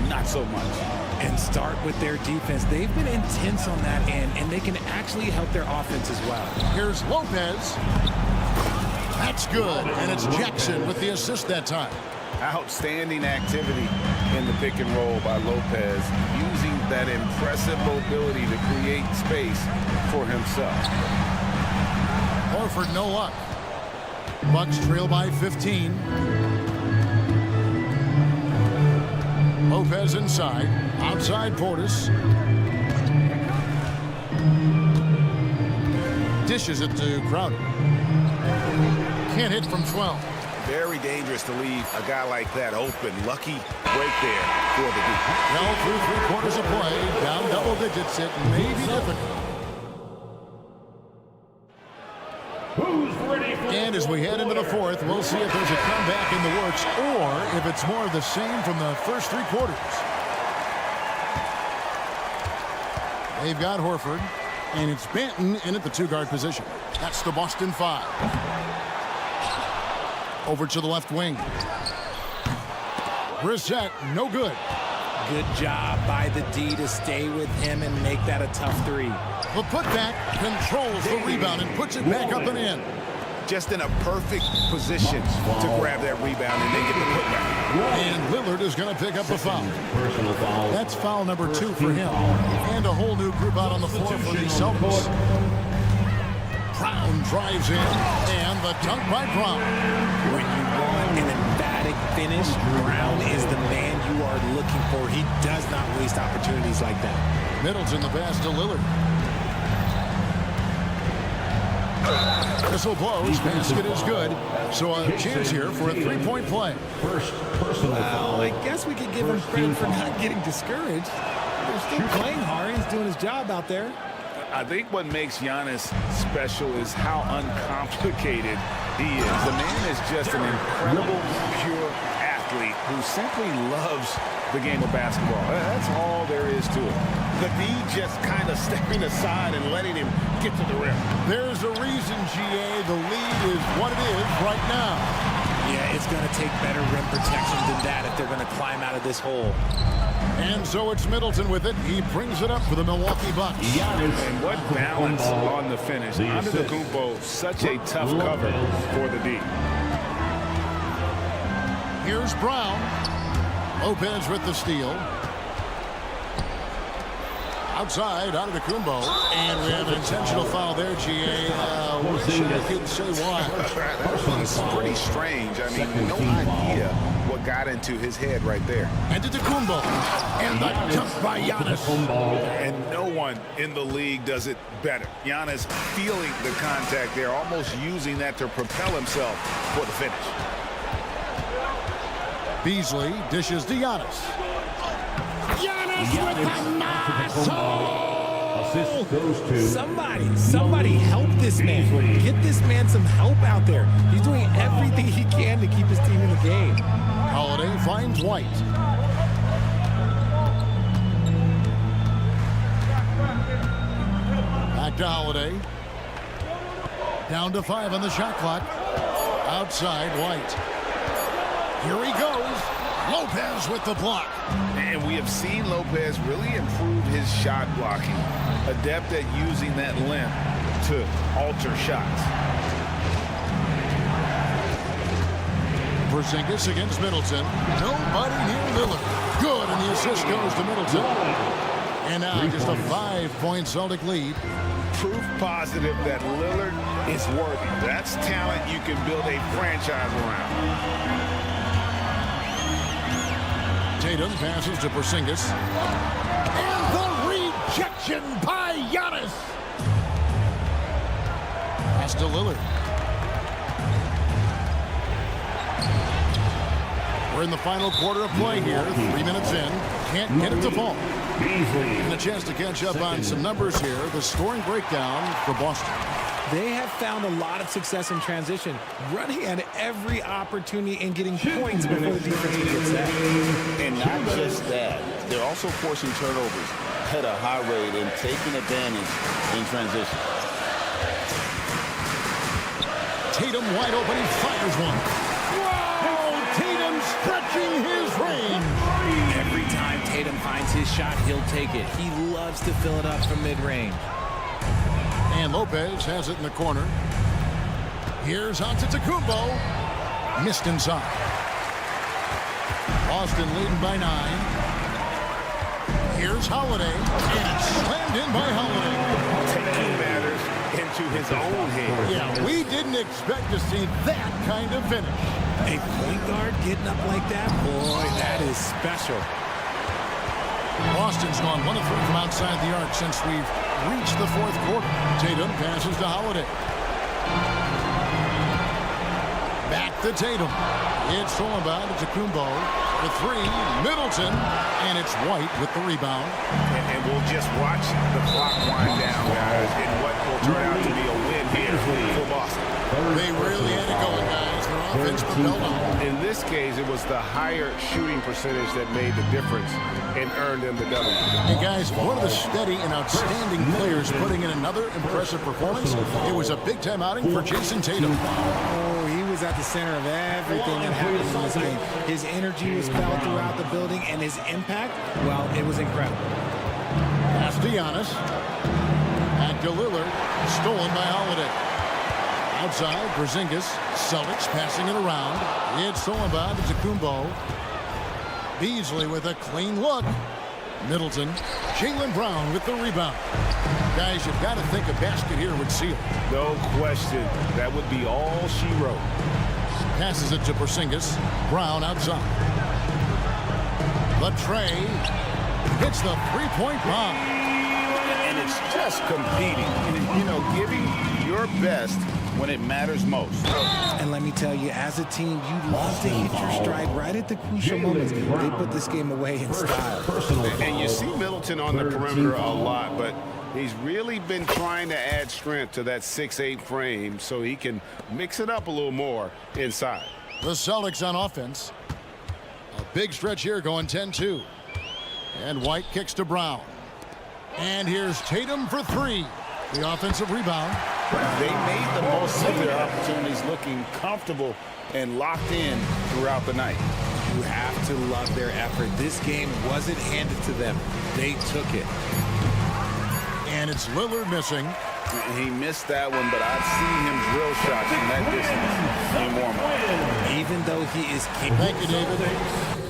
not so much. And start with their defense. They've been intense on that end, and they can actually help their offense as well. Here's Lopez. That's good, and it's Jackson with the assist that time. Outstanding activity in the pick and roll by Lopez, using that impressive mobility to create space for himself. Horford, no luck. Bucks trail by 15. Lopez inside. Outside Portis. Dishes it to Crowder. Can't hit from 12. Very dangerous to leave a guy like that open. Lucky break there for the D. Well, through 3 quarters of play, down double digits, it may be difficult. And as we head into the 4th, we'll see if there's a comeback in the works or if it's more of the same from the first 3 quarters. They've got Horford, and it's Banton in at the 2-guard position. That's the Boston 5. Over to the left wing. Brissett, no good. Good job by the D to stay with him and make that a tough 3. The putback controls the rebound and puts it back up and in. Just in a perfect position to grab that rebound and then get the putback. And Lillard is going to pick up the foul. That's foul number 2 for him. And a whole new group out on the floor for the Celtics. Brown drives in, and the dunk by Brown. When you want an emphatic finish, Brown is the man you are looking for. He does not waste opportunities like that. Middleton the pass to Lillard. Whistle blows, basket is good. So a chance here for a 3-point play. First personal foul. I guess we could give him credit for not getting discouraged. They're still playing hard. He's doing his job out there. I think what makes Giannis special is how uncomplicated he is. The man is just an incredible, pure athlete who simply loves the game of basketball. That's all there is to it. The D just kind of stepping aside and letting him get to the rim. There's a reason, GA, the lead is what it is right now. Yeah, it's going to take better rim protection than that if they're going to climb out of this hole. And so it's Middleton with it. He brings it up for the Milwaukee Bucks. And what balance on the finish. Antetokounmpo, such a tough cover for the D. Here's Brown. Lopez with the steal. Outside, Antetokounmpo. And we have an intentional foul there, GA. Wish I could say why. It's pretty strange. I mean, no idea what got into his head right there. Antetokounmpo. And the jump by Giannis. And no one in the league does it better. Giannis feeling the contact there, almost using that to propel himself for the finish. Beasley dishes to Giannis. Giannis with the Assist goes to Somebody help this man. Get this man some help out there. He's doing everything he can to keep his team in the game. Holiday finds White. Back to Holiday. Down to 5 on the shot clock. Outside White. Here he goes. Lopez with the block. And we have seen Lopez really improve his shot blocking. Adept at using that limb to alter shots. Porzingis against Middleton. Nobody near Lillard. Good, and the assist goes to Middleton. And now just a 5-point Celtic lead. Proof positive that Lillard is worthy. That's talent you can build a franchise around. Tatum passes to Porzingis. And the rejection by Giannis. Pass to Lillard. We're in the final quarter of play here. 3 minutes in. Can't get it to fall. And a chance to catch up on some numbers here. The scoring breakdown for Boston. They have found a lot of success in transition, running at every opportunity and getting points before the defense gets that. And not just that, they're also forcing turnovers at a high rate and taking advantage in transition. Tatum wide open, he fires one. Whoa! Tatum stretching his range. Every time Tatum finds his shot, he'll take it. He loves to fill it up from mid-range. And Lopez has it in the corner. Here's Antetokounmpo. Missed inside. Boston leading by 9. Here's Holiday. And it's slammed in by Holiday. Taking matters into his own hands. Yeah, we didn't expect to see that kind of finish. A point guard getting up like that? Boy, that is special. Boston's gone 1 of 3 from outside the arc since we've reached the fourth quarter. Tatum passes to Holiday. Back to Tatum. It's Romario to Kumbo. The 3, Middleton, and it's White with the rebound. And we'll just watch the clock wind down, guys, in what will turn out to be a win here for Boston. They really had it going, guys. Their offense propelled them. In this case, it was the higher shooting percentage that made the difference and earned them the W. And guys, one of the steady and outstanding players putting in another impressive performance. It was a big-time outing for Jason Tatum. Oh, he was at the center of everything that happened in this game. His energy was felt throughout the building, and his impact, well, it was incredible. Pass to Giannis. Back to Lillard. Stolen by Holiday. Outside, Porzingis. Celtics passing it around. It's stolen by Kumbo. Beasley with a clean look. Middleton. Jaylen Brown with the rebound. Guys, you've got to think a basket here would seal. No question. That would be all she wrote. Passes it to Porzingis. Brown outside. The tray hits the three-point bomb. And it's just competing. You know, giving your best when it matters most. And let me tell you, as a team, you love to hit your stride right at the crucial moments. They put this game away in style. And you see Middleton on the perimeter a lot, but he's really been trying to add strength to that 6'8" frame so he can mix it up a little more inside. The Celtics on offense. A big stretch here going 10-2. And White kicks to Brown. And here's Tatum for 3. The offensive rebound. They made the most of their opportunities, looking comfortable and locked in throughout the night. You have to love their effort. This game wasn't handed to them. They took it. And it's Lillard missing. He missed that one, but I've seen him drill shots from that distance in warm-up. Even though he is capable. Thank you, David.